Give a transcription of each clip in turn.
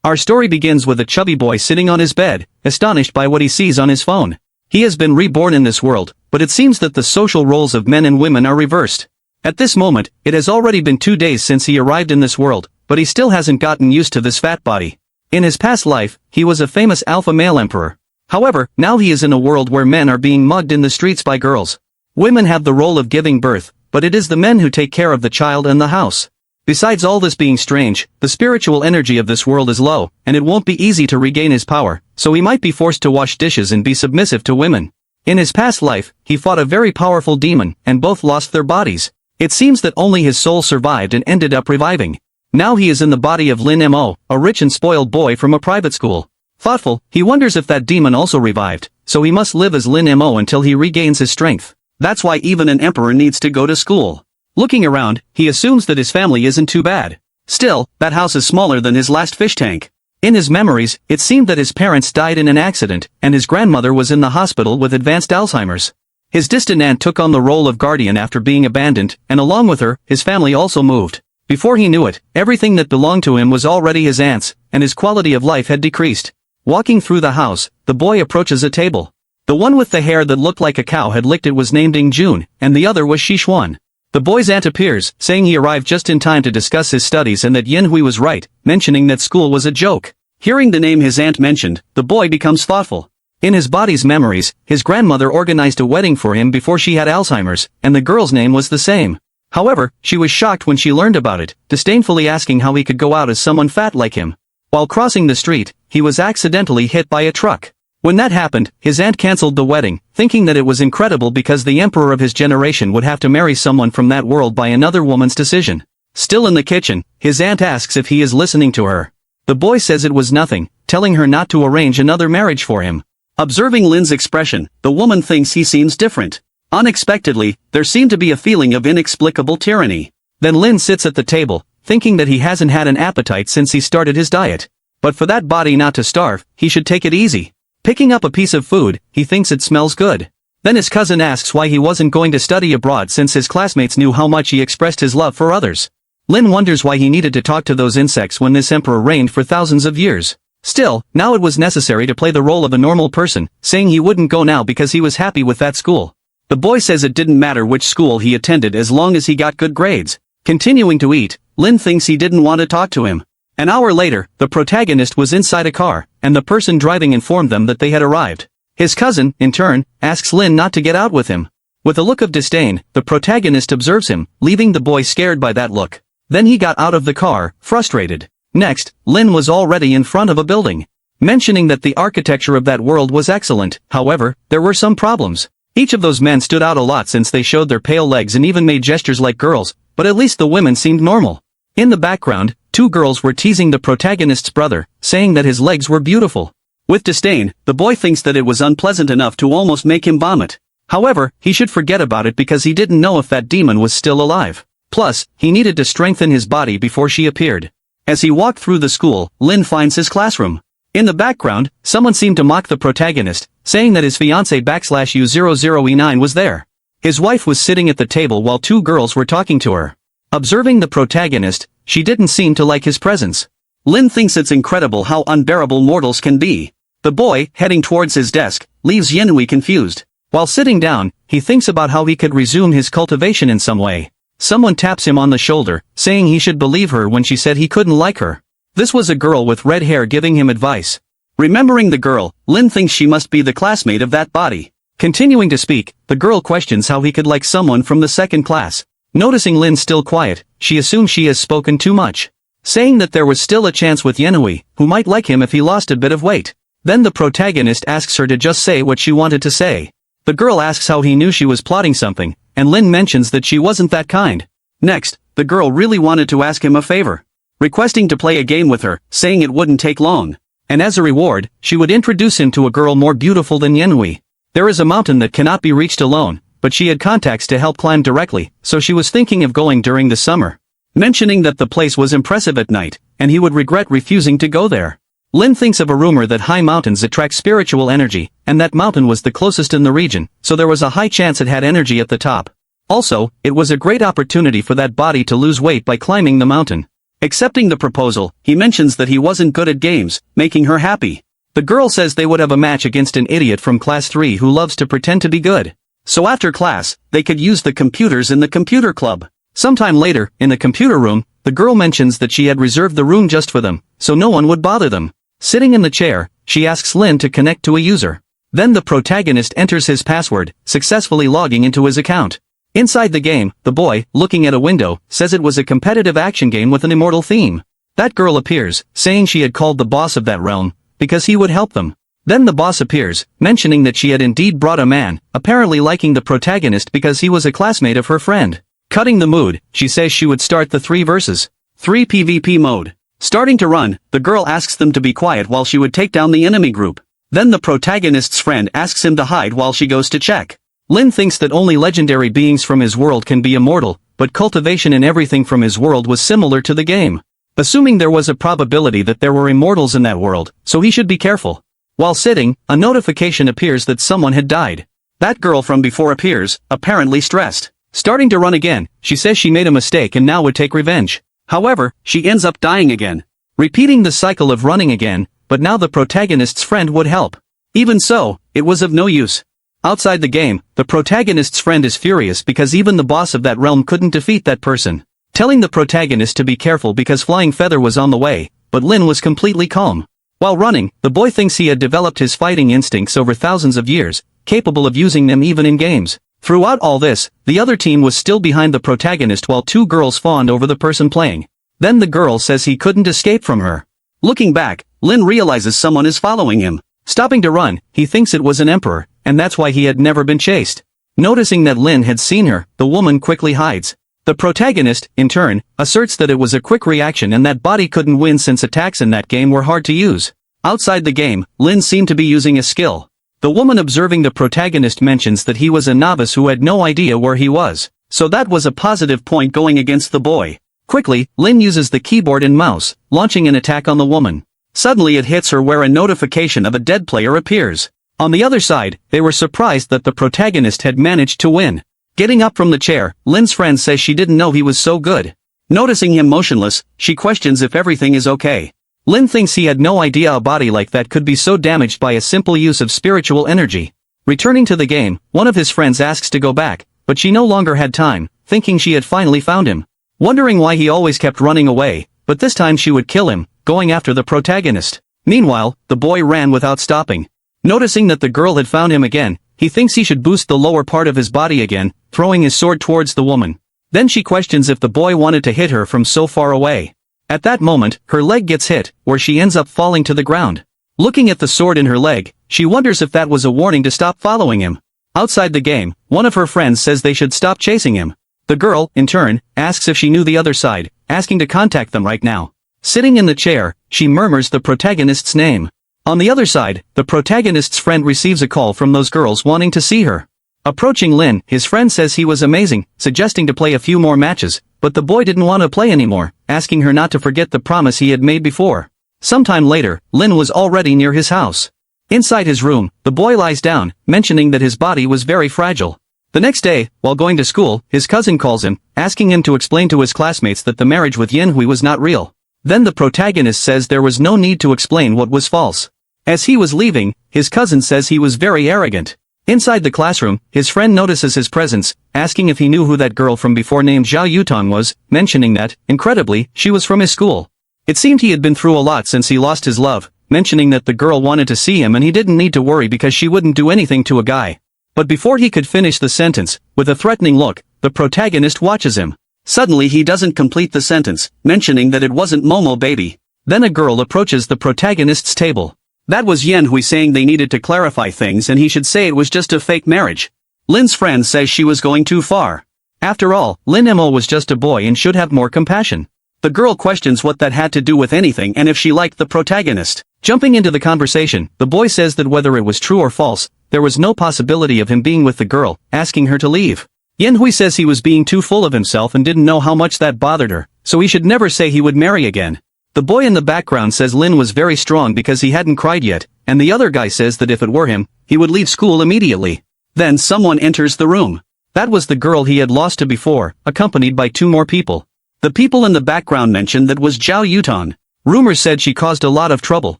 Our story begins with a chubby boy sitting on his bed, astonished by what he sees on his phone. He has been reborn in this world, but it seems that the social roles of men and women are reversed. At this moment, it has already been 2 days since he arrived in this world, but he still hasn't gotten used to this fat body. In his past life, he was a famous alpha male emperor. However, now he is in a world where men are being mugged in the streets by girls. Women have the role of giving birth, but it is the men who take care of the child and the house. Besides all this being strange, the spiritual energy of this world is low, and it won't be easy to regain his power, so he might be forced to wash dishes and be submissive to women. In his past life, he fought a very powerful demon, and both lost their bodies. It seems that only his soul survived and ended up reviving. Now he is in the body of Lin Mo, a rich and spoiled boy from a private school. Thoughtful, he wonders if that demon also revived, so he must live as Lin Mo until he regains his strength. That's why even an emperor needs to go to school. Looking around, he assumes that his family isn't too bad. Still, that house is smaller than his last fish tank. In his memories, it seemed that his parents died in an accident, and his grandmother was in the hospital with advanced Alzheimer's. His distant aunt took on the role of guardian after being abandoned, and along with her, his family also moved. Before he knew it, everything that belonged to him was already his aunt's, and his quality of life had decreased. Walking through the house, the boy approaches a table. The one with the hair that looked like a cow had licked it was named June, and the other was Shixuan. The boy's aunt appears, saying he arrived just in time to discuss his studies and that Yanhui was right, mentioning that school was a joke. Hearing the name his aunt mentioned, the boy becomes thoughtful. In his body's memories, his grandmother organized a wedding for him before she had Alzheimer's, and the girl's name was the same. However, she was shocked when she learned about it, disdainfully asking how he could go out as someone fat like him. While crossing the street, he was accidentally hit by a truck. When that happened, his aunt cancelled the wedding, thinking that it was incredible because the emperor of his generation would have to marry someone from that world by another woman's decision. Still in the kitchen, his aunt asks if he is listening to her. The boy says it was nothing, telling her not to arrange another marriage for him. Observing Lin's expression, the woman thinks he seems different. Unexpectedly, there seemed to be a feeling of inexplicable tyranny. Then Lin sits at the table, thinking that he hasn't had an appetite since he started his diet. But for that body not to starve, he should take it easy. Picking up a piece of food, he thinks it smells good. Then his cousin asks why he wasn't going to study abroad since his classmates knew how much he expressed his love for others. Lin wonders why he needed to talk to those insects when this emperor reigned for thousands of years. Still, now it was necessary to play the role of a normal person, saying he wouldn't go now because he was happy with that school. The boy says it didn't matter which school he attended as long as he got good grades. Continuing to eat, Lin thinks he didn't want to talk to him. An hour later, the protagonist was inside a car, and the person driving informed them that they had arrived. His cousin, in turn, asks Lin not to get out with him. With a look of disdain, the protagonist observes him, leaving the boy scared by that look. Then he got out of the car, frustrated. Next, Lin was already in front of a building. Mentioning that the architecture of that world was excellent, however, there were some problems. Each of those men stood out a lot since they showed their pale legs and even made gestures like girls, but at least the women seemed normal. In the background, 2 girls were teasing the protagonist's brother, saying that his legs were beautiful. With disdain, the boy thinks that it was unpleasant enough to almost make him vomit. However, he should forget about it because he didn't know if that demon was still alive. Plus, he needed to strengthen his body before she appeared. As he walked through the school, Lin finds his classroom. In the background, someone seemed to mock the protagonist, saying that his fiancé /U00E9 was there. His wife was sitting at the table while 2 girls were talking to her. Observing the protagonist, she didn't seem to like his presence. Lin thinks it's incredible how unbearable mortals can be. The boy, heading towards his desk, leaves Yanhui confused. While sitting down, he thinks about how he could resume his cultivation in some way. Someone taps him on the shoulder, saying he should believe her when she said he couldn't like her. This was a girl with red hair giving him advice. Remembering the girl, Lin thinks she must be the classmate of that body. Continuing to speak, the girl questions how he could like someone from the 2nd class. Noticing Lin still quiet, she assumes she has spoken too much. Saying that there was still a chance with Yanhui, who might like him if he lost a bit of weight. Then the protagonist asks her to just say what she wanted to say. The girl asks how he knew she was plotting something, and Lin mentions that she wasn't that kind. Next, the girl really wanted to ask him a favor. Requesting to play a game with her, saying it wouldn't take long. And as a reward, she would introduce him to a girl more beautiful than Yanhui. There is a mountain that cannot be reached alone, but she had contacts to help climb directly, so she was thinking of going during the summer. Mentioning that the place was impressive at night, and he would regret refusing to go there. Lin thinks of a rumor that high mountains attract spiritual energy, and that mountain was the closest in the region, so there was a high chance it had energy at the top. Also, it was a great opportunity for that body to lose weight by climbing the mountain. Accepting the proposal, he mentions that he wasn't good at games, making her happy. The girl says they would have a match against an idiot from class 3 who loves to pretend to be good. So after class, they could use the computers in the computer club. Sometime later, in the computer room, the girl mentions that she had reserved the room just for them, so no one would bother them. Sitting in the chair, she asks Lin to connect to a user. Then the protagonist enters his password, successfully logging into his account. Inside the game, the boy, looking at a window, says it was a competitive action game with an immortal theme. That girl appears, saying she had called the boss of that realm, because he would help them. Then the boss appears, mentioning that she had indeed brought a man, apparently liking the protagonist because he was a classmate of her friend. Cutting the mood, she says she would start the 3 versus 3 PvP mode. Starting to run, the girl asks them to be quiet while she would take down the enemy group. Then the protagonist's friend asks him to hide while she goes to check. Lin thinks that only legendary beings from his world can be immortal, but cultivation in everything from his world was similar to the game. Assuming there was a probability that there were immortals in that world, so he should be careful. While sitting, a notification appears that someone had died. That girl from before appears, apparently stressed. Starting to run again, she says she made a mistake and now would take revenge. However, she ends up dying again. Repeating the cycle of running again, but now the protagonist's friend would help. Even so, it was of no use. Outside the game, the protagonist's friend is furious because even the boss of that realm couldn't defeat that person. Telling the protagonist to be careful because Flying Feather was on the way, but Lin was completely calm. While running, the boy thinks he had developed his fighting instincts over thousands of years, capable of using them even in games. Throughout all this, the other team was still behind the protagonist while 2 girls fawned over the person playing. Then the girl says he couldn't escape from her. Looking back, Lin realizes someone is following him. Stopping to run, he thinks it was an emperor, and that's why he had never been chased. Noticing that Lin had seen her, the woman quickly hides. The protagonist, in turn, asserts that it was a quick reaction and that body couldn't win since attacks in that game were hard to use. Outside the game, Lin seemed to be using a skill. The woman observing the protagonist mentions that he was a novice who had no idea where he was, so that was a positive point going against the boy. Quickly, Lin uses the keyboard and mouse, launching an attack on the woman. Suddenly it hits her where a notification of a dead player appears. On the other side, they were surprised that the protagonist had managed to win. Getting up from the chair, Lin's friend says she didn't know he was so good. Noticing him motionless, she questions if everything is okay. Lin thinks he had no idea a body like that could be so damaged by a simple use of spiritual energy. Returning to the game, one of his friends asks to go back, but she no longer had time, thinking she had finally found him. Wondering why he always kept running away, but this time she would kill him, going after the protagonist. Meanwhile, the boy ran without stopping. Noticing that the girl had found him again, he thinks he should boost the lower part of his body again, throwing his sword towards the woman. Then she questions if the boy wanted to hit her from so far away. At that moment, her leg gets hit, where she ends up falling to the ground. Looking at the sword in her leg, she wonders if that was a warning to stop following him. Outside the game, one of her friends says they should stop chasing him. The girl, in turn, asks if she knew the other side, asking to contact them right now. Sitting in the chair, she murmurs the protagonist's name. On the other side, the protagonist's friend receives a call from those girls wanting to see her. Approaching Lin, his friend says he was amazing, suggesting to play a few more matches, but the boy didn't want to play anymore, asking her not to forget the promise he had made before. Sometime later, Lin was already near his house. Inside his room, the boy lies down, mentioning that his body was very fragile. The next day, while going to school, his cousin calls him, asking him to explain to his classmates that the marriage with Yanhui was not real. Then the protagonist says there was no need to explain what was false. As he was leaving, his cousin says he was very arrogant. Inside the classroom, his friend notices his presence, asking if he knew who that girl from before named Zhao Yutong was, mentioning that, incredibly, she was from his school. It seemed he had been through a lot since he lost his love, mentioning that the girl wanted to see him and he didn't need to worry because she wouldn't do anything to a guy. But before he could finish the sentence, with a threatening look, the protagonist watches him. Suddenly he doesn't complete the sentence, mentioning that it wasn't Momo baby. Then a girl approaches the protagonist's table. That was Yanhui saying they needed to clarify things and he should say it was just a fake marriage. Lin's friend says she was going too far. After all, Lin Mo was just a boy and should have more compassion. The girl questions what that had to do with anything and if she liked the protagonist. Jumping into the conversation, the boy says that whether it was true or false, there was no possibility of him being with the girl, asking her to leave. Yanhui says he was being too full of himself and didn't know how much that bothered her, so he should never say he would marry again. The boy in the background says Lin was very strong because he hadn't cried yet, and the other guy says that if it were him, he would leave school immediately. Then someone enters the room. That was the girl he had lost to before, accompanied by 2 more people. The people in the background mentioned that was Zhao Yutong. Rumors said she caused a lot of trouble,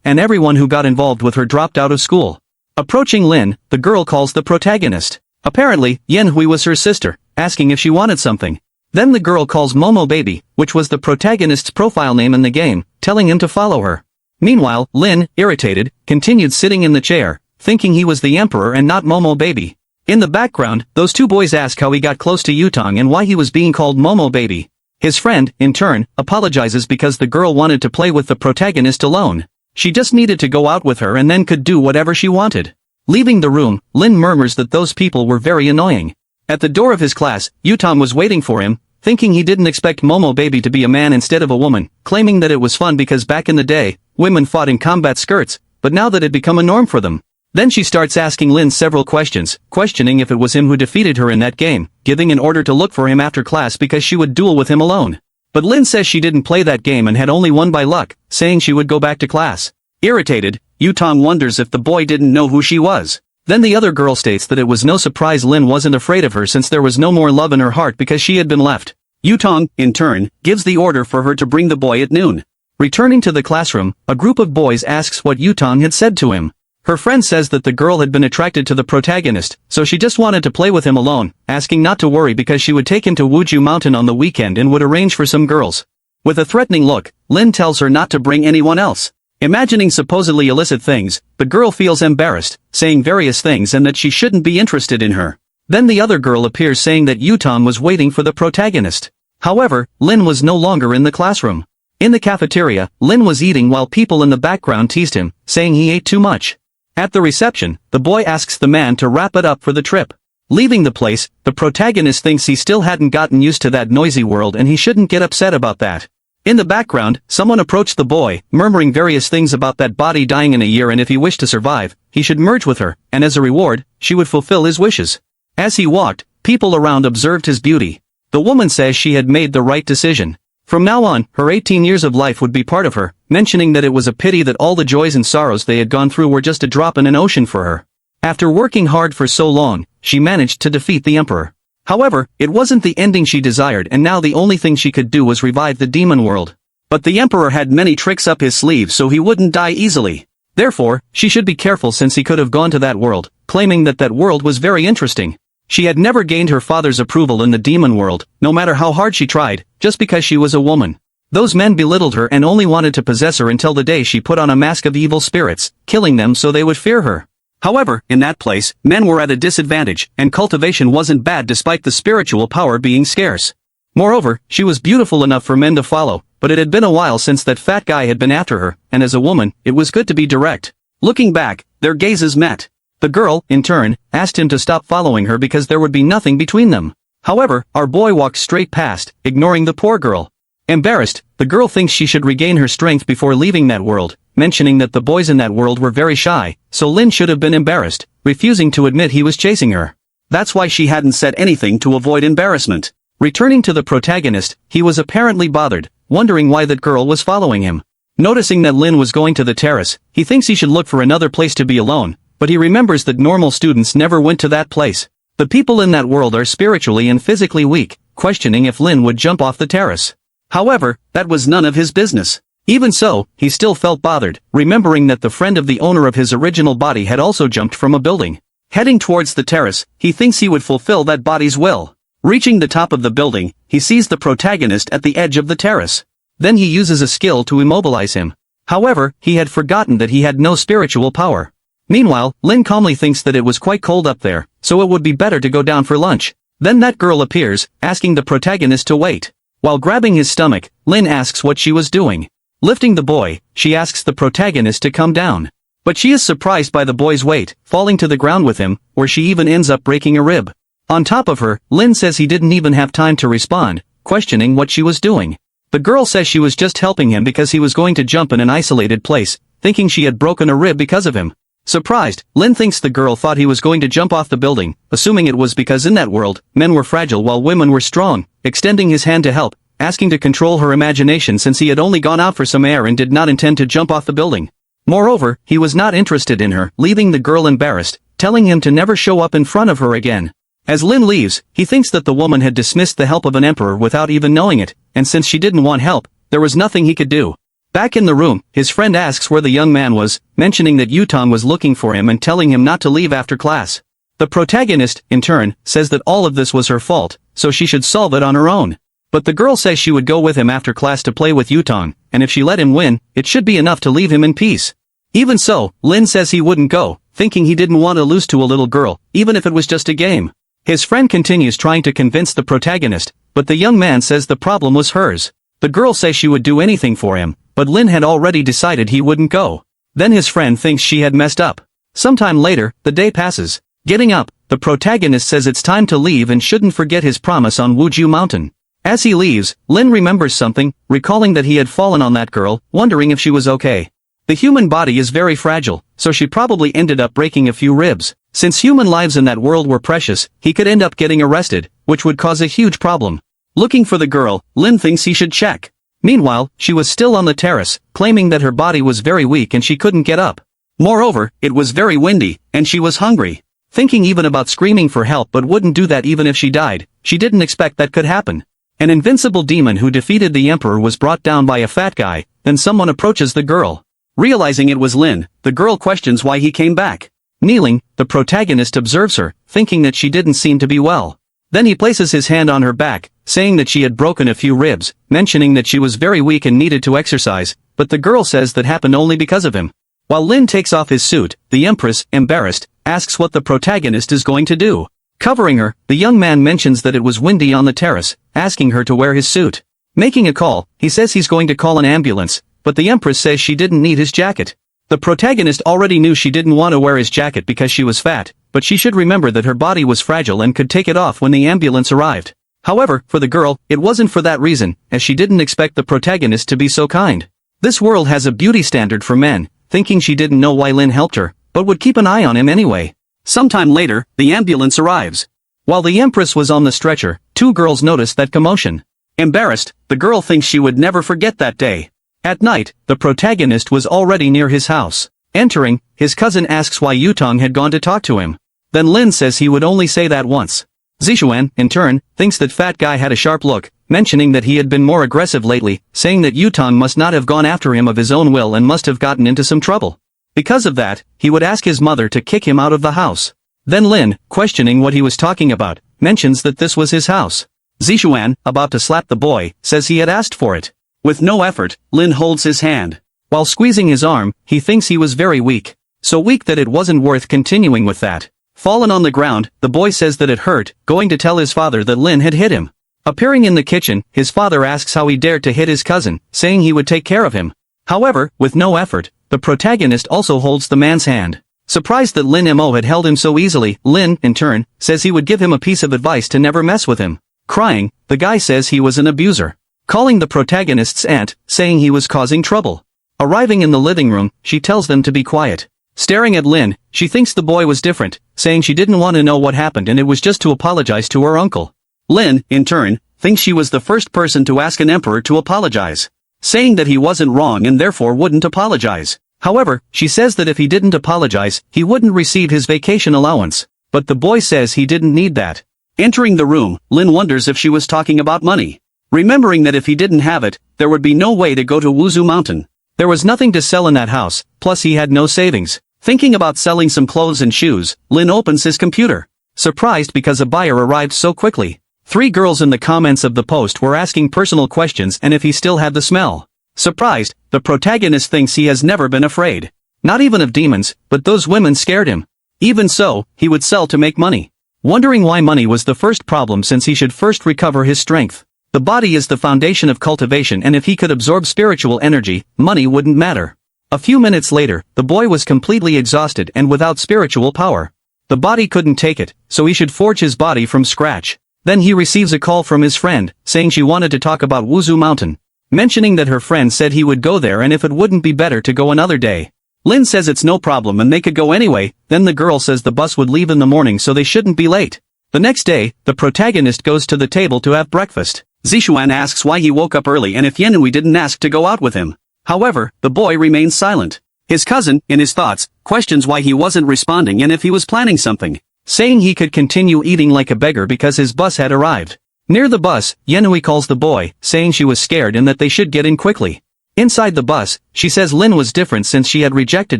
and everyone who got involved with her dropped out of school. Approaching Lin, the girl calls the protagonist. Apparently, Yanhui was her sister, asking if she wanted something. Then the girl calls Momo Baby, which was the protagonist's profile name in the game, telling him to follow her. Meanwhile, Lin, irritated, continued sitting in the chair, thinking he was the emperor and not Momo Baby. In the background, those two boys ask how he got close to Yutong and why he was being called Momo Baby. His friend, in turn, apologizes because the girl wanted to play with the protagonist alone. She just needed to go out with her and then could do whatever she wanted. Leaving the room, Lin murmurs that those people were very annoying. At the door of his class, Yutong was waiting for him, thinking he didn't expect Momo Baby to be a man instead of a woman, claiming that it was fun because back in the day, women fought in combat skirts, but now that had become a norm for them. Then she starts asking Lin several questions, questioning if it was him who defeated her in that game, giving an order to look for him after class because she would duel with him alone. But Lin says she didn't play that game and had only won by luck, saying she would go back to class. Irritated, Yutong wonders if the boy didn't know who she was. Then the other girl states that it was no surprise Lin wasn't afraid of her since there was no more love in her heart because she had been left. Yutong, in turn, gives the order for her to bring the boy at noon. Returning to the classroom, a group of boys asks what Yutong had said to him. Her friend says that the girl had been attracted to the protagonist, so she just wanted to play with him alone, asking not to worry because she would take him to Wuju Mountain on the weekend and would arrange for some girls. With a threatening look, Lin tells her not to bring anyone else. Imagining supposedly illicit things, the girl feels embarrassed, saying various things and that she shouldn't be interested in her. Then the other girl appears saying that Yutong was waiting for the protagonist. However, Lin was no longer in the classroom. In the cafeteria, Lin was eating while people in the background teased him, saying he ate too much. At the reception, the boy asks the man to wrap it up for the trip. Leaving the place, the protagonist thinks he still hadn't gotten used to that noisy world and he shouldn't get upset about that. In the background, someone approached the boy, murmuring various things about that body dying in a year and if he wished to survive, he should merge with her, and as a reward, she would fulfill his wishes. As he walked, people around observed his beauty. The woman says she had made the right decision. From now on, her 18 years of life would be part of her, mentioning that it was a pity that all the joys and sorrows they had gone through were just a drop in an ocean for her. After working hard for so long, she managed to defeat the emperor. However, it wasn't the ending she desired and now the only thing she could do was revive the demon world. But the emperor had many tricks up his sleeve so he wouldn't die easily. Therefore, she should be careful since he could have gone to that world, claiming that that world was very interesting. She had never gained her father's approval in the demon world, no matter how hard she tried, just because she was a woman. Those men belittled her and only wanted to possess her until the day she put on a mask of evil spirits, killing them so they would fear her. However, in that place, men were at a disadvantage, and cultivation wasn't bad despite the spiritual power being scarce. Moreover, she was beautiful enough for men to follow, but it had been a while since that fat guy had been after her, and as a woman, it was good to be direct. Looking back, their gazes met. The girl, in turn, asked him to stop following her because there would be nothing between them. However, our boy walked straight past, ignoring the poor girl. Embarrassed, the girl thinks she should regain her strength before leaving that world, mentioning that the boys in that world were very shy, so Lin should have been embarrassed, refusing to admit he was chasing her. That's why she hadn't said anything to avoid embarrassment. Returning to the protagonist, he was apparently bothered, wondering why that girl was following him. Noticing that Lin was going to the terrace, he thinks he should look for another place to be alone, but he remembers that normal students never went to that place. The people in that world are spiritually and physically weak, questioning if Lin would jump off the terrace. However, that was none of his business. Even so, he still felt bothered, remembering that the friend of the owner of his original body had also jumped from a building. Heading towards the terrace, he thinks he would fulfill that body's will. Reaching the top of the building, he sees the protagonist at the edge of the terrace. Then he uses a skill to immobilize him. However, he had forgotten that he had no spiritual power. Meanwhile, Lin calmly thinks that it was quite cold up there, so it would be better to go down for lunch. Then that girl appears, asking the protagonist to wait. While grabbing his stomach, Lin asks what she was doing. Lifting the boy, she asks the protagonist to come down. But she is surprised by the boy's weight, falling to the ground with him, where she even ends up breaking a rib. On top of her, Lin says he didn't even have time to respond, questioning what she was doing. The girl says she was just helping him because he was going to jump in an isolated place, thinking she had broken a rib because of him. Surprised, Lin thinks the girl thought he was going to jump off the building, assuming it was because in that world, men were fragile while women were strong, extending his hand to help, asking to control her imagination since he had only gone out for some air and did not intend to jump off the building. Moreover, he was not interested in her, leaving the girl embarrassed, telling him to never show up in front of her again. As Lin leaves, he thinks that the woman had dismissed the help of an emperor without even knowing it, and since she didn't want help, there was nothing he could do. Back in the room, his friend asks where the young man was, mentioning that Yutong was looking for him and telling him not to leave after class. The protagonist, in turn, says that all of this was her fault, so she should solve it on her own. But the girl says she would go with him after class to play with Yutong, and if she let him win, it should be enough to leave him in peace. Even so, Lin says he wouldn't go, thinking he didn't want to lose to a little girl, even if it was just a game. His friend continues trying to convince the protagonist, but the young man says the problem was hers. The girl says she would do anything for him, but Lin had already decided he wouldn't go. Then his friend thinks she had messed up. Sometime later, the day passes. Getting up, the protagonist says it's time to leave and shouldn't forget his promise on Wuju Mountain. As he leaves, Lin remembers something, recalling that he had fallen on that girl, wondering if she was okay. The human body is very fragile, so she probably ended up breaking a few ribs. Since human lives in that world were precious, he could end up getting arrested, which would cause a huge problem. Looking for the girl, Lin thinks he should check. Meanwhile, she was still on the terrace, claiming that her body was very weak and she couldn't get up. Moreover, it was very windy, and she was hungry. Thinking even about screaming for help but wouldn't do that even if she died, she didn't expect that could happen. An invincible demon who defeated the emperor was brought down by a fat guy, then someone approaches the girl. Realizing it was Lin, the girl questions why he came back. Kneeling, the protagonist observes her, thinking that she didn't seem to be well. Then he places his hand on her back, saying that she had broken a few ribs, mentioning that she was very weak and needed to exercise, but the girl says that happened only because of him. While Lin takes off his suit, the empress, embarrassed, asks what the protagonist is going to do. Covering her, the young man mentions that it was windy on the terrace, asking her to wear his suit. Making a call, he says he's going to call an ambulance, but the empress says she didn't need his jacket. The protagonist already knew she didn't want to wear his jacket because she was fat, but she should remember that her body was fragile and could take it off when the ambulance arrived. However, for the girl, it wasn't for that reason, as she didn't expect the protagonist to be so kind. This world has a beauty standard for men, thinking she didn't know why Lin helped her, but would keep an eye on him anyway. Sometime later, the ambulance arrives. While the empress was on the stretcher, two girls noticed that commotion. Embarrassed, the girl thinks she would never forget that day. At night, the protagonist was already near his house. Entering, his cousin asks why Yutong had gone to talk to him. Then Lin says he would only say that once. Zixuan, in turn, thinks that fat guy had a sharp look, mentioning that he had been more aggressive lately, saying that Yutong must not have gone after him of his own will and must have gotten into some trouble. Because of that, he would ask his mother to kick him out of the house. Then Lin, questioning what he was talking about, mentions that this was his house. Zixuan, about to slap the boy, says he had asked for it. With no effort, Lin holds his hand. While squeezing his arm, he thinks he was very weak. So weak that it wasn't worth continuing with that. Fallen on the ground, the boy says that it hurt, going to tell his father that Lin had hit him. Appearing in the kitchen, his father asks how he dared to hit his cousin, saying he would take care of him. However, with no effort, the protagonist also holds the man's hand. Surprised that Lin Mo had held him so easily, Lin, in turn, says he would give him a piece of advice to never mess with him. Crying, the guy says he was an abuser. Calling the protagonist's aunt, saying he was causing trouble. Arriving in the living room, she tells them to be quiet. Staring at Lin, she thinks the boy was different, saying she didn't want to know what happened and it was just to apologize to her uncle. Lin, in turn, thinks she was the first person to ask an emperor to apologize. Saying that he wasn't wrong and therefore wouldn't apologize. However, she says that if he didn't apologize, he wouldn't receive his vacation allowance. But the boy says he didn't need that. Entering the room, Lin wonders if she was talking about money. Remembering that if he didn't have it, there would be no way to go to Wuzu Mountain. There was nothing to sell in that house, plus he had no savings. Thinking about selling some clothes and shoes, Lin opens his computer. Surprised because a buyer arrived so quickly. 3 girls in the comments of the post were asking personal questions and if he still had the smell. Surprised, the protagonist thinks he has never been afraid. Not even of demons, but those women scared him. Even so, he would sell to make money. Wondering why money was the first problem since he should first recover his strength. The body is the foundation of cultivation and if he could absorb spiritual energy, money wouldn't matter. A few minutes later, the boy was completely exhausted and without spiritual power. The body couldn't take it, so he should forge his body from scratch. Then he receives a call from his friend, saying she wanted to talk about Wuzu Mountain. Mentioning that her friend said he would go there and if it wouldn't be better to go another day. Lin says it's no problem and they could go anyway, then the girl says the bus would leave in the morning so they shouldn't be late. The next day, the protagonist goes to the table to have breakfast. Zixuan asks why he woke up early and if Yanhui didn't ask to go out with him. However, the boy remains silent. His cousin, in his thoughts, questions why he wasn't responding and if he was planning something. saying he could continue eating like a beggar because his bus had arrived. Near the bus, Yenhui calls the boy, saying she was scared and that they should get in quickly. Inside the bus, she says Lin was different since she had rejected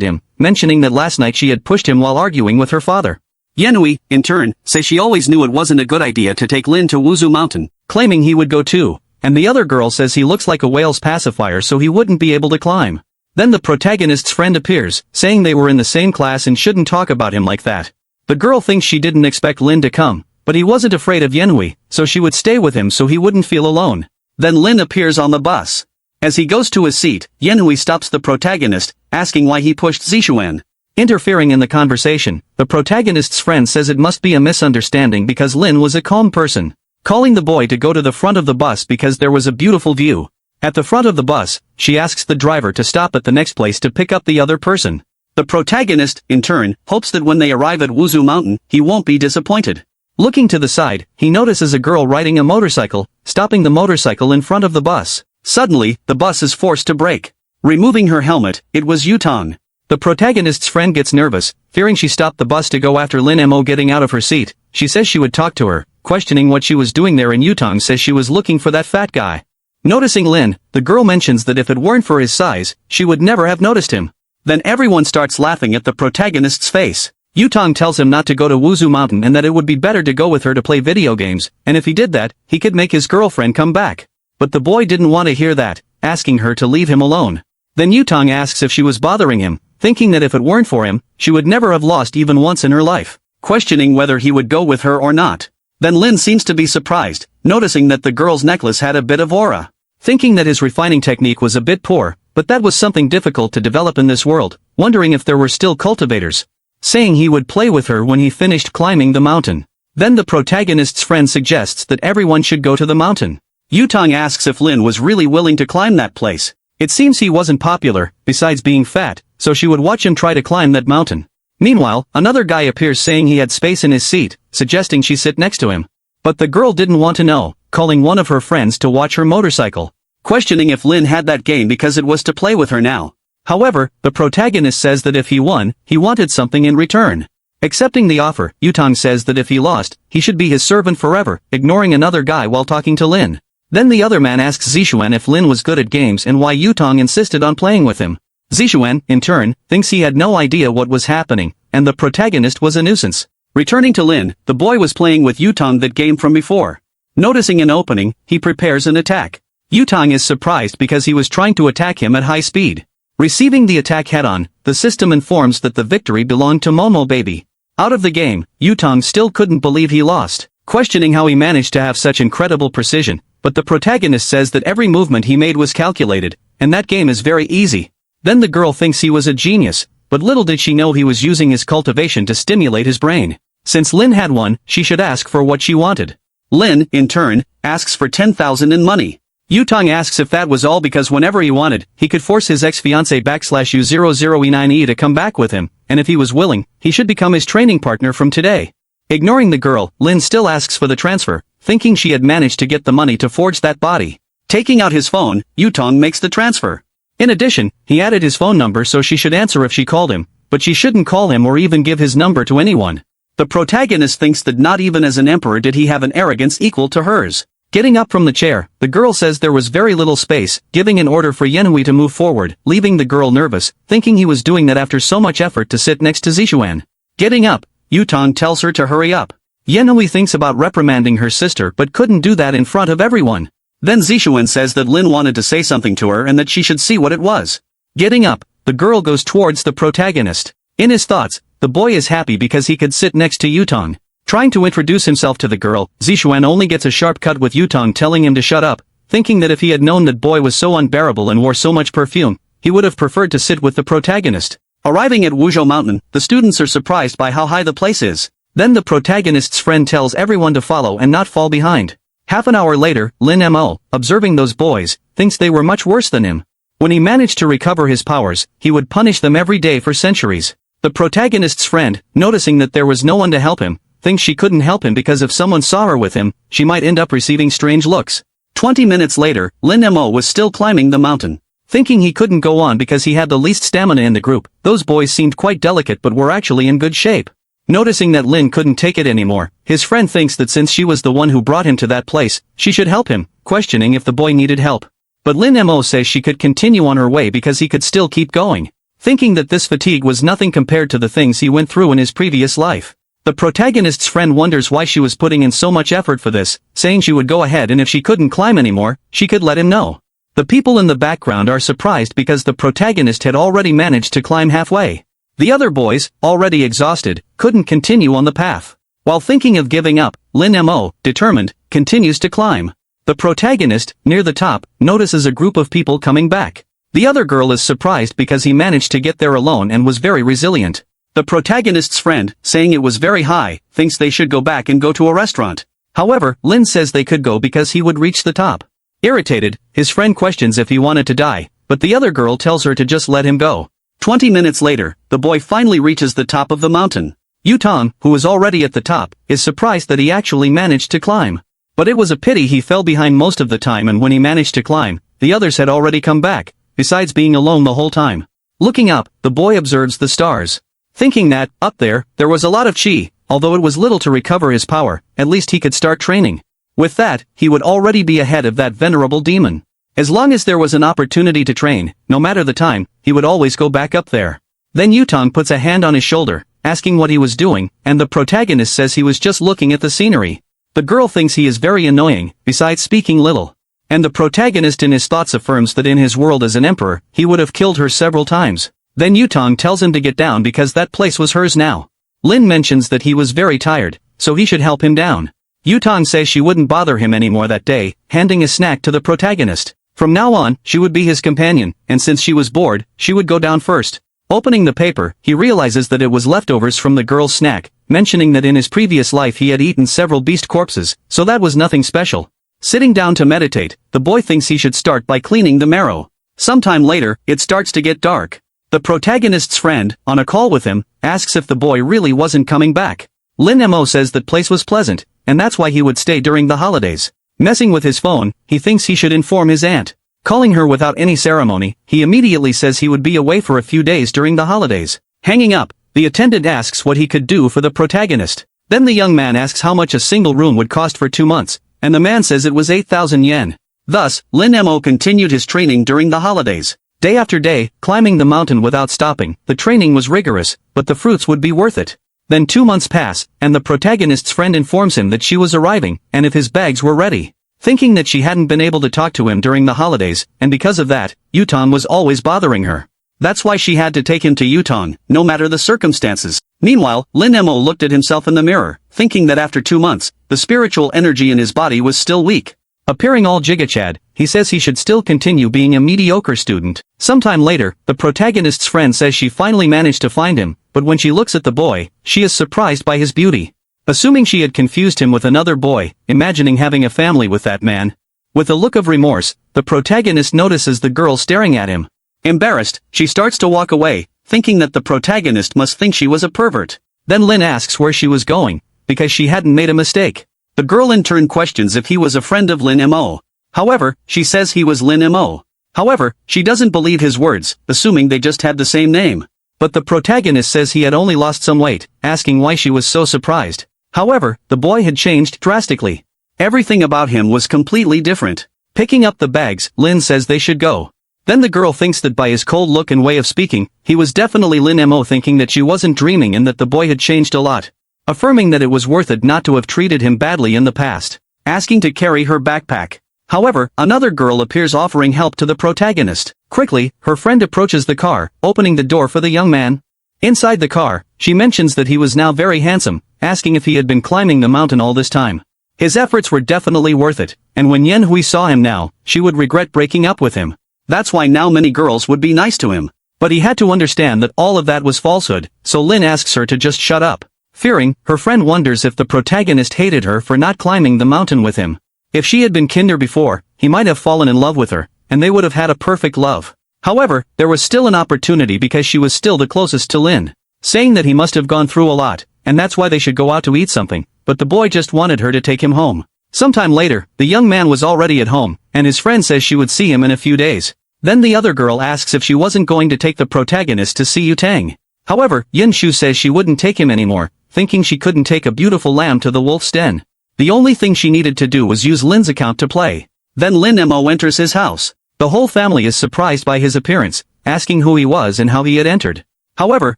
him, mentioning that last night she had pushed him while arguing with her father. Yenhui, in turn, says she always knew it wasn't a good idea to take Lin to Wuzu Mountain, claiming he would go too, and the other girl says he looks like a whale's pacifier so he wouldn't be able to climb. Then the protagonist's friend appears, saying they were in the same class and shouldn't talk about him like that. The girl thinks she didn't expect Lin to come, but he wasn't afraid of Yenhui, so she would stay with him so he wouldn't feel alone. Then Lin appears on the bus. As he goes to his seat, Yenhui stops the protagonist, asking why he pushed Zishuan. Interfering in the conversation, the protagonist's friend says it must be a misunderstanding because Lin was a calm person, calling the boy to go to the front of the bus because there was a beautiful view. At the front of the bus, she asks the driver to stop at the next place to pick up the other person. The protagonist, in turn, hopes that when they arrive at Wuzu Mountain, he won't be disappointed. Looking to the side, he notices a girl riding a motorcycle, stopping the motorcycle in front of the bus. Suddenly, the bus is forced to brake. Removing her helmet, it was Yutong. The protagonist's friend gets nervous, fearing she stopped the bus to go after Lin Mo getting out of her seat. She says she would talk to her, questioning what she was doing there, and Yutong says she was looking for that fat guy. Noticing Lin, the girl mentions that if it weren't for his size, she would never have noticed him. Then everyone starts laughing at the protagonist's face. Yutong tells him not to go to Wuzu Mountain and that it would be better to go with her to play video games, and if he did that, he could make his girlfriend come back. But the boy didn't want to hear that, asking her to leave him alone. Then Yutong asks if she was bothering him, thinking that if it weren't for him, she would never have lost even once in her life, questioning whether he would go with her or not. Then Lin seems to be surprised, noticing that the girl's necklace had a bit of aura. Thinking that his refining technique was a bit poor, but that was something difficult to develop in this world, wondering if there were still cultivators. Saying he would play with her when he finished climbing the mountain. Then the protagonist's friend suggests that everyone should go to the mountain. Yutong asks if Lin was really willing to climb that place. It seems he wasn't popular, besides being fat, so she would watch him try to climb that mountain. Meanwhile, another guy appears saying he had space in his seat, suggesting she sit next to him. But the girl didn't want to know, calling one of her friends to watch her motorcycle, questioning if Lin had that game because it was to play with her now. However, the protagonist says that if he won, he wanted something in return. Accepting the offer, Yutong says that if he lost, he should be his servant forever, ignoring another guy while talking to Lin. Then the other man asks Zishuan if Lin was good at games and why Yutong insisted on playing with him. Zishuan, in turn, thinks he had no idea what was happening, and the protagonist was a nuisance. Returning to Lin, the boy was playing with Yutong that game from before. Noticing an opening, he prepares an attack. Yutong is surprised because he was trying to attack him at high speed. Receiving the attack head-on, the system informs that the victory belonged to Momo Baby. Out of the game, Yutong still couldn't believe he lost, questioning how he managed to have such incredible precision, but the protagonist says that every movement he made was calculated, and that game is very easy. Then the girl thinks he was a genius, but little did she know he was using his cultivation to stimulate his brain. Since Lin had one, she should ask for what she wanted. Lin, in turn, asks for 10,000 in money. Yutong asks if that was all because whenever he wanted, he could force his ex-fiancée /U00E9E to come back with him, and if he was willing, he should become his training partner from today. Ignoring the girl, Lin still asks for the transfer, thinking she had managed to get the money to forge that body. Taking out his phone, Yutong makes the transfer. In addition, he added his phone number so she should answer if she called him, but she shouldn't call him or even give his number to anyone. The protagonist thinks that not even as an emperor did he have an arrogance equal to hers. Getting up from the chair, the girl says there was very little space, giving an order for Yenhui to move forward, leaving the girl nervous, thinking he was doing that after so much effort to sit next to Zishuan. Getting up, Yutong tells her to hurry up. Yenhui thinks about reprimanding her sister but couldn't do that in front of everyone. Then Zishuan says that Lin wanted to say something to her and that she should see what it was. Getting up, the girl goes towards the protagonist. In his thoughts, the boy is happy because he could sit next to Yutong. Trying to introduce himself to the girl, Zishuan only gets a sharp cut with Yutong telling him to shut up, thinking that if he had known that boy was so unbearable and wore so much perfume, he would have preferred to sit with the protagonist. Arriving at Wuzhou Mountain, the students are surprised by how high the place is. Then the protagonist's friend tells everyone to follow and not fall behind. Half an hour later, Lin Mo, observing those boys, thinks they were much worse than him. When he managed to recover his powers, he would punish them every day for centuries. The protagonist's friend, noticing that there was no one to help him, thinks she couldn't help him because if someone saw her with him, she might end up receiving strange looks. 20 minutes later, Lin Mo was still climbing the mountain. Thinking he couldn't go on because he had the least stamina in the group, those boys seemed quite delicate but were actually in good shape. Noticing that Lin couldn't take it anymore, his friend thinks that since she was the one who brought him to that place, she should help him, questioning if the boy needed help. But Lin Mo says she could continue on her way because he could still keep going, thinking that this fatigue was nothing compared to the things he went through in his previous life. The protagonist's friend wonders why she was putting in so much effort for this, saying she would go ahead and if she couldn't climb anymore, she could let him know. The people in the background are surprised because the protagonist had already managed to climb halfway. The other boys, already exhausted, couldn't continue on the path. While thinking of giving up, Lin Mo, determined, continues to climb. The protagonist, near the top, notices a group of people coming back. The other girl is surprised because he managed to get there alone and was very resilient. The protagonist's friend, saying it was very high, thinks they should go back and go to a restaurant. However, Lin says they could go because he would reach the top. Irritated, his friend questions if he wanted to die, but the other girl tells her to just let him go. 20 minutes later, the boy finally reaches the top of the mountain. Yutong, who was already at the top, is surprised that he actually managed to climb. But it was a pity he fell behind most of the time, and when he managed to climb, the others had already come back, besides being alone the whole time. Looking up, the boy observes the stars. Thinking that, up there was a lot of chi, although it was little to recover his power, at least he could start training. With that, he would already be ahead of that venerable demon. As long as there was an opportunity to train, no matter the time, he would always go back up there. Then Yutong puts a hand on his shoulder, asking what he was doing, and the protagonist says he was just looking at the scenery. The girl thinks he is very annoying, besides speaking little. And the protagonist in his thoughts affirms that in his world as an emperor, he would have killed her several times. Then Yutong tells him to get down because that place was hers now. Lin mentions that he was very tired, so he should help him down. Yutong says she wouldn't bother him anymore that day, handing a snack to the protagonist. From now on, she would be his companion, and since she was bored, she would go down first. Opening the paper, he realizes that it was leftovers from the girl's snack, mentioning that in his previous life he had eaten several beast corpses, so that was nothing special. Sitting down to meditate, the boy thinks he should start by cleaning the marrow. Sometime later, it starts to get dark. The protagonist's friend, on a call with him, asks if the boy really wasn't coming back. Lin Mo says that place was pleasant, and that's why he would stay during the holidays. Messing with his phone, he thinks he should inform his aunt. Calling her without any ceremony, he immediately says he would be away for a few days during the holidays. Hanging up, the attendant asks what he could do for the protagonist. Then the young man asks how much a single room would cost for 2 months, and the man says it was 8,000 yen. Thus, Lin Mo continued his training during the holidays. Day after day, climbing the mountain without stopping, the training was rigorous, but the fruits would be worth it. Then 2 months pass, and the protagonist's friend informs him that she was arriving, and if his bags were ready. Thinking that she hadn't been able to talk to him during the holidays, and because of that, Yutong was always bothering her. That's why she had to take him to Yutong, no matter the circumstances. Meanwhile, Lin Mo looked at himself in the mirror, thinking that after 2 months, the spiritual energy in his body was still weak. Appearing all jigachad, he says he should still continue being a mediocre student. Sometime later, the protagonist's friend says she finally managed to find him, but when she looks at the boy, she is surprised by his beauty. Assuming she had confused him with another boy, imagining having a family with that man. With a look of remorse, the protagonist notices the girl staring at him. Embarrassed, she starts to walk away, thinking that the protagonist must think she was a pervert. Then Lin asks where she was going, because she hadn't made a mistake. The girl in turn questions if he was a friend of Lin Mo. However, she says he was Lin Mo. However, she doesn't believe his words, assuming they just had the same name. But the protagonist says he had only lost some weight, asking why she was so surprised. However, the boy had changed drastically. Everything about him was completely different. Picking up the bags, Lin says they should go. Then the girl thinks that by his cold look and way of speaking, he was definitely Lin Mo, thinking that she wasn't dreaming and that the boy had changed a lot. Affirming that it was worth it not to have treated him badly in the past. Asking to carry her backpack. However, another girl appears offering help to the protagonist. Quickly, her friend approaches the car, opening the door for the young man. Inside the car, she mentions that he was now very handsome, asking if he had been climbing the mountain all this time. His efforts were definitely worth it, and when Yanhui saw him now, she would regret breaking up with him. That's why now many girls would be nice to him. But he had to understand that all of that was falsehood, so Lin asks her to just shut up. Fearing, her friend wonders if the protagonist hated her for not climbing the mountain with him. If she had been kinder before, he might have fallen in love with her, and they would have had a perfect love. However, there was still an opportunity because she was still the closest to Lin. Saying that he must have gone through a lot, and that's why they should go out to eat something, but the boy just wanted her to take him home. Sometime later, the young man was already at home, and his friend says she would see him in a few days. Then the other girl asks if she wasn't going to take the protagonist to see Yutang. However, Yin Shu says she wouldn't take him anymore, thinking she couldn't take a beautiful lamb to the wolf's den. The only thing she needed to do was use Lin's account to play. Then Lin Mo enters his house. The whole family is surprised by his appearance, asking who he was and how he had entered. However,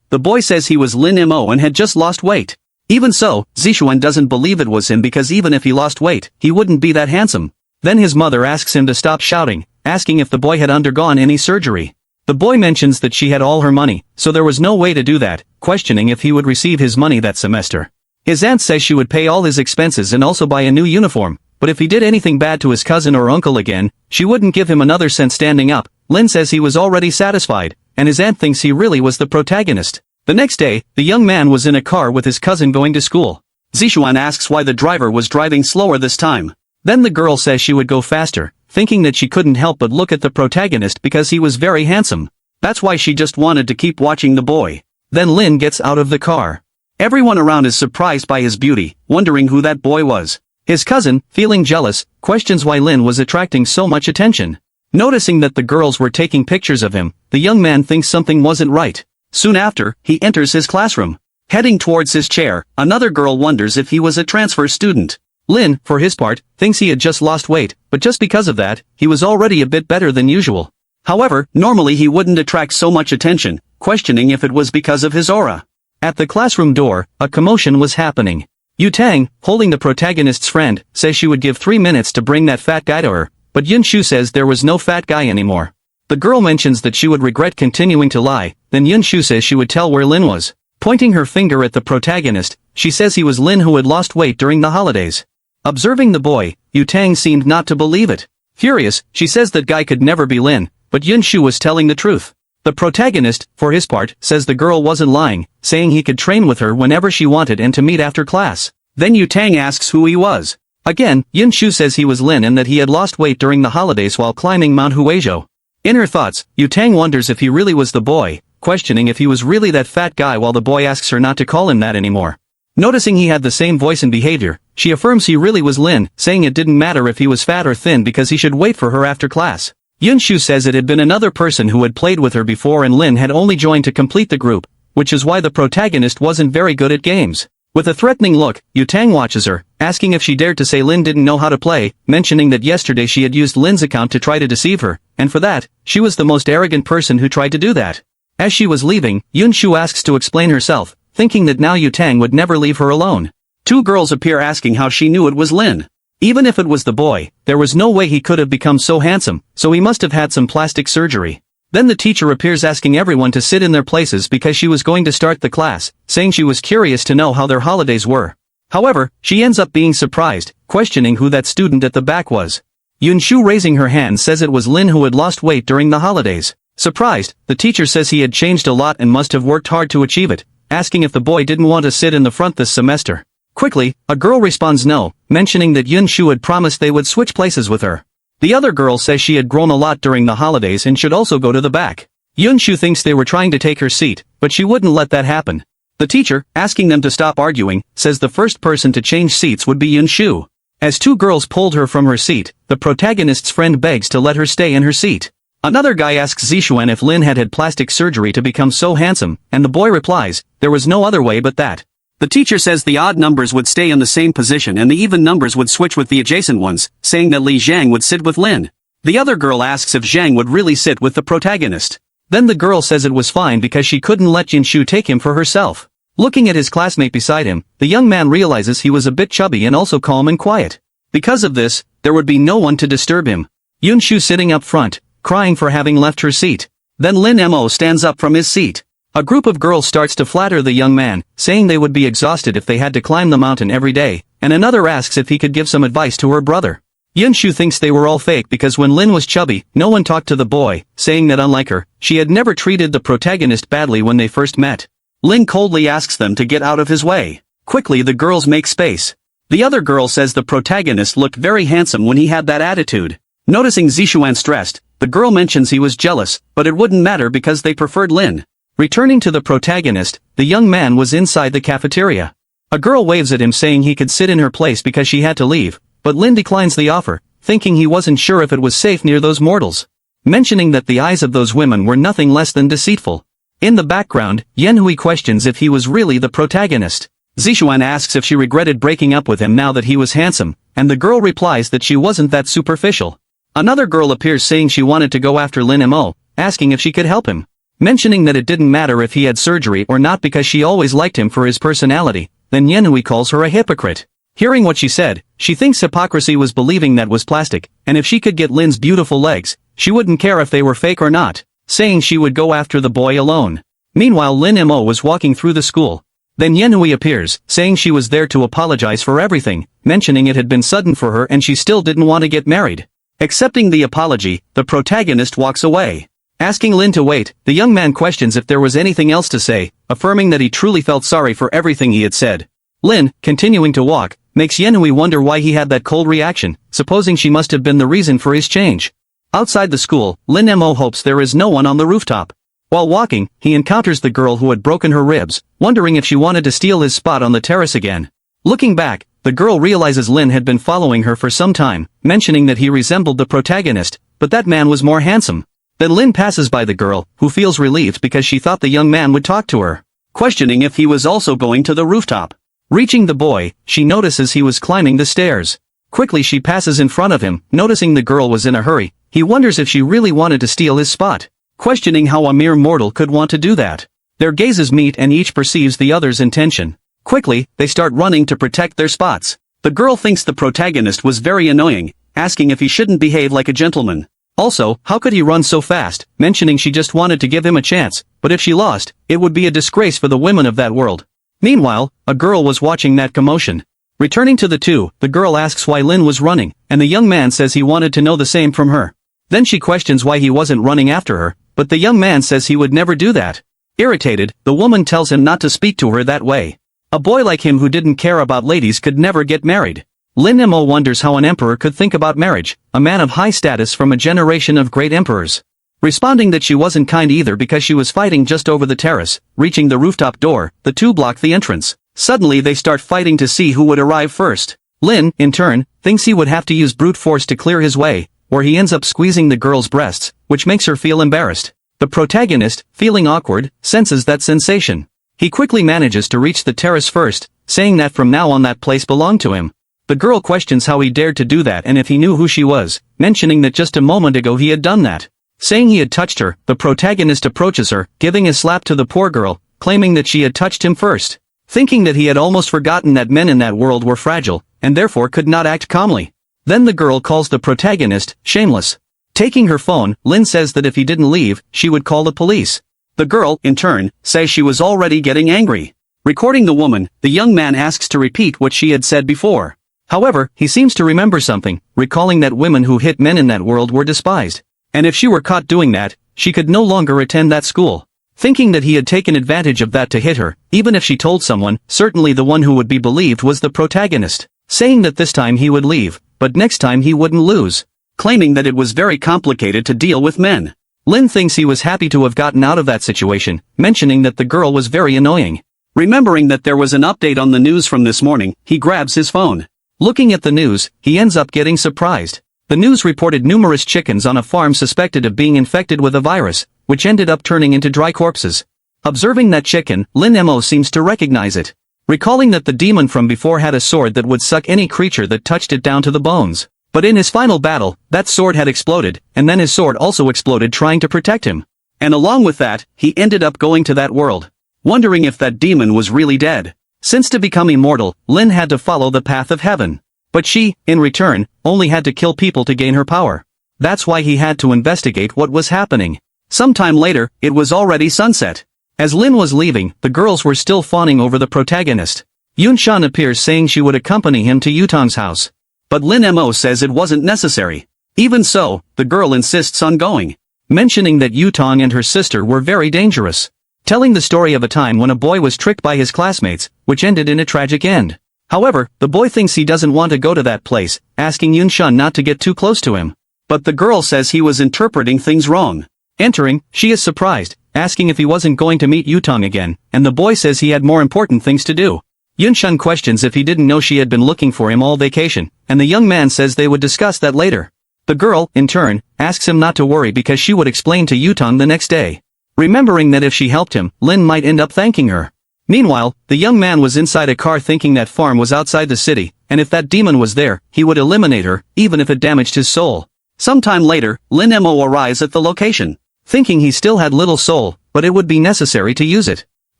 the boy says he was Lin Mo and had just lost weight. Even so, Zishuan doesn't believe it was him because even if he lost weight, he wouldn't be that handsome. Then his mother asks him to stop shouting, asking if the boy had undergone any surgery. The boy mentions that she had all her money, so there was no way to do that, questioning if he would receive his money that semester. His aunt says she would pay all his expenses and also buy a new uniform, but if he did anything bad to his cousin or uncle again, she wouldn't give him another cent. Standing up, Lin says he was already satisfied, and his aunt thinks he really was the protagonist. The next day, the young man was in a car with his cousin going to school. Zishuan asks why the driver was driving slower this time. Then the girl says she would go faster, thinking that she couldn't help but look at the protagonist because he was very handsome. That's why she just wanted to keep watching the boy. Then Lin gets out of the car. Everyone around is surprised by his beauty, wondering who that boy was. His cousin, feeling jealous, questions why Lin was attracting so much attention. Noticing that the girls were taking pictures of him, the young man thinks something wasn't right. Soon after, he enters his classroom. Heading towards his chair, another girl wonders if he was a transfer student. Lin, for his part, thinks he had just lost weight, but just because of that, he was already a bit better than usual. However, normally he wouldn't attract so much attention, questioning if it was because of his aura. At the classroom door, a commotion was happening. Yu Tang, holding the protagonist's friend, says she would give 3 minutes to bring that fat guy to her, but Yun Shu says there was no fat guy anymore. The girl mentions that she would regret continuing to lie, then Yun Shu says she would tell where Lin was. Pointing her finger at the protagonist, she says he was Lin who had lost weight during the holidays. Observing the boy, Yu Tang seemed not to believe it. Furious, she says that guy could never be Lin, but Yun Shu was telling the truth. The protagonist, for his part, says the girl wasn't lying, saying he could train with her whenever she wanted and to meet after class. Then Yu Tang asks who he was. Again, Yun Shu says he was Lin and that he had lost weight during the holidays while climbing Mount Huizhou. In her thoughts, Yu Tang wonders if he really was the boy, questioning if he was really that fat guy while the boy asks her not to call him that anymore. Noticing he had the same voice and behavior, she affirms he really was Lin, saying it didn't matter if he was fat or thin because he should wait for her after class. Yun Shu says it had been another person who had played with her before and Lin had only joined to complete the group, which is why the protagonist wasn't very good at games. With a threatening look, Yu Tang watches her, asking if she dared to say Lin didn't know how to play, mentioning that yesterday she had used Lin's account to try to deceive her, and for that, she was the most arrogant person who tried to do that. As she was leaving, Yun Shu asks to explain herself, thinking that now Yu Tang would never leave her alone. Two girls appear asking how she knew it was Lin. Even if it was the boy, there was no way he could have become so handsome, so he must have had some plastic surgery. Then the teacher appears asking everyone to sit in their places because she was going to start the class, saying she was curious to know how their holidays were. However, she ends up being surprised, questioning who that student at the back was. Yun Shu raising her hand says it was Lin who had lost weight during the holidays. Surprised, the teacher says he had changed a lot and must have worked hard to achieve it, asking if the boy didn't want to sit in the front this semester. Quickly, a girl responds no, mentioning that Yun Shu had promised they would switch places with her. The other girl says she had grown a lot during the holidays and should also go to the back. Yun Shu thinks they were trying to take her seat, but she wouldn't let that happen. The teacher, asking them to stop arguing, says the first person to change seats would be Yun Shu. As two girls pulled her from her seat, the protagonist's friend begs to let her stay in her seat. Another guy asks Zishuan if Lin had had plastic surgery to become so handsome, and the boy replies, there was no other way but that. The teacher says the odd numbers would stay in the same position and the even numbers would switch with the adjacent ones, saying that Li Zhang would sit with Lin. The other girl asks if Zhang would really sit with the protagonist. Then the girl says it was fine because she couldn't let Yun Shu take him for herself. Looking at his classmate beside him, the young man realizes he was a bit chubby and also calm and quiet. Because of this, there would be no one to disturb him. Yun Shu sitting up front, crying for having left her seat. Then Lin Mo stands up from his seat. A group of girls starts to flatter the young man, saying they would be exhausted if they had to climb the mountain every day, and another asks if he could give some advice to her brother. Yun Shu thinks they were all fake because when Lin was chubby, no one talked to the boy, saying that unlike her, she had never treated the protagonist badly when they first met. Lin coldly asks them to get out of his way. Quickly the girls make space. The other girl says the protagonist looked very handsome when he had that attitude. Noticing Zishuan stressed, the girl mentions he was jealous, but it wouldn't matter because they preferred Lin. Returning to the protagonist, the young man was inside the cafeteria. A girl waves at him saying he could sit in her place because she had to leave, but Lin declines the offer, thinking he wasn't sure if it was safe near those mortals. Mentioning that the eyes of those women were nothing less than deceitful. In the background, Yanhui questions if he was really the protagonist. Zixuan asks if she regretted breaking up with him now that he was handsome, and the girl replies that she wasn't that superficial. Another girl appears saying she wanted to go after Lin Mo, asking if she could help him, mentioning that it didn't matter if he had surgery or not because she always liked him for his personality. Then Yenhui calls her a hypocrite. Hearing what she said, she thinks hypocrisy was believing that was plastic, and if she could get Lin's beautiful legs, she wouldn't care if they were fake or not, saying she would go after the boy alone. Meanwhile Lin Mo was walking through the school. Then Yenhui appears, saying she was there to apologize for everything, mentioning it had been sudden for her and she still didn't want to get married. Accepting the apology, the protagonist walks away. Asking Lin to wait, the young man questions if there was anything else to say, affirming that he truly felt sorry for everything he had said. Lin, continuing to walk, makes Yenhui wonder why he had that cold reaction, supposing she must have been the reason for his change. Outside the school, Lin Mo hopes there is no one on the rooftop. While walking, he encounters the girl who had broken her ribs, wondering if she wanted to steal his spot on the terrace again. Looking back, the girl realizes Lin had been following her for some time, mentioning that he resembled the protagonist, but that man was more handsome. Then Lin passes by the girl, who feels relieved because she thought the young man would talk to her, questioning if he was also going to the rooftop. Reaching the boy, she notices he was climbing the stairs. Quickly she passes in front of him, noticing the girl was in a hurry. He wonders if she really wanted to steal his spot, questioning how a mere mortal could want to do that. Their gazes meet and each perceives the other's intention. Quickly, they start running to protect their spots. The girl thinks the protagonist was very annoying, asking if he shouldn't behave like a gentleman. Also, how could he run so fast, mentioning she just wanted to give him a chance, but if she lost, it would be a disgrace for the women of that world. Meanwhile, a girl was watching that commotion. Returning to the two, the girl asks why Lin was running, and the young man says he wanted to know the same from her. Then she questions why he wasn't running after her, but the young man says he would never do that. Irritated, the woman tells him not to speak to her that way. A boy like him who didn't care about ladies could never get married. Lin Mo wonders how an emperor could think about marriage, a man of high status from a generation of great emperors. Responding that she wasn't kind either because she was fighting just over the terrace. Reaching the rooftop door, the two block the entrance. Suddenly they start fighting to see who would arrive first. Lin, in turn, thinks he would have to use brute force to clear his way, or he ends up squeezing the girl's breasts, which makes her feel embarrassed. The protagonist, feeling awkward, senses that sensation. He quickly manages to reach the terrace first, saying that from now on that place belonged to him. The girl questions how he dared to do that and if he knew who she was, mentioning that just a moment ago he had done that. Saying he had touched her, the protagonist approaches her, giving a slap to the poor girl, claiming that she had touched him first. Thinking that he had almost forgotten that men in that world were fragile, and therefore could not act calmly. Then the girl calls the protagonist, shameless. Taking her phone, Lin says that if he didn't leave, she would call the police. The girl, in turn, says she was already getting angry. Recording the woman, the young man asks to repeat what she had said before. However, he seems to remember something, recalling that women who hit men in that world were despised. And if she were caught doing that, she could no longer attend that school. Thinking that he had taken advantage of that to hit her, even if she told someone, certainly the one who would be believed was the protagonist. Saying that this time he would leave, but next time he wouldn't lose. Claiming that it was very complicated to deal with men. Lin thinks he was happy to have gotten out of that situation, mentioning that the girl was very annoying. Remembering that there was an update on the news from this morning, he grabs his phone. Looking at the news, he ends up getting surprised. The news reported numerous chickens on a farm suspected of being infected with a virus, which ended up turning into dry corpses. Observing that chicken, Lin Mo seems to recognize it. Recalling that the demon from before had a sword that would suck any creature that touched it down to the bones. But in his final battle, that sword had exploded, and then his sword also exploded trying to protect him. And along with that, he ended up going to that world. Wondering if that demon was really dead. Since to become immortal, Lin had to follow the path of heaven. But she, in return, only had to kill people to gain her power. That's why he had to investigate what was happening. Sometime later, it was already sunset. As Lin was leaving, the girls were still fawning over the protagonist. Yunshan appears saying she would accompany him to Yutong's house. But Lin Mo says it wasn't necessary. Even so, the girl insists on going. Mentioning that Yutong and her sister were very dangerous. Telling the story of a time when a boy was tricked by his classmates, which ended in a tragic end. However, the boy thinks he doesn't want to go to that place, asking Yunshan not to get too close to him. But the girl says he was interpreting things wrong. Entering, she is surprised, asking if he wasn't going to meet Yutong again, and the boy says he had more important things to do. Yunshan questions if he didn't know she had been looking for him all vacation, and the young man says they would discuss that later. The girl, in turn, asks him not to worry because she would explain to Yutong the next day. Remembering that if she helped him, Lin might end up thanking her. Meanwhile, the young man was inside a car thinking that farm was outside the city, and if that demon was there, he would eliminate her, even if it damaged his soul. Sometime later, Lin Mo arrives at the location, thinking he still had little soul, but it would be necessary to use it.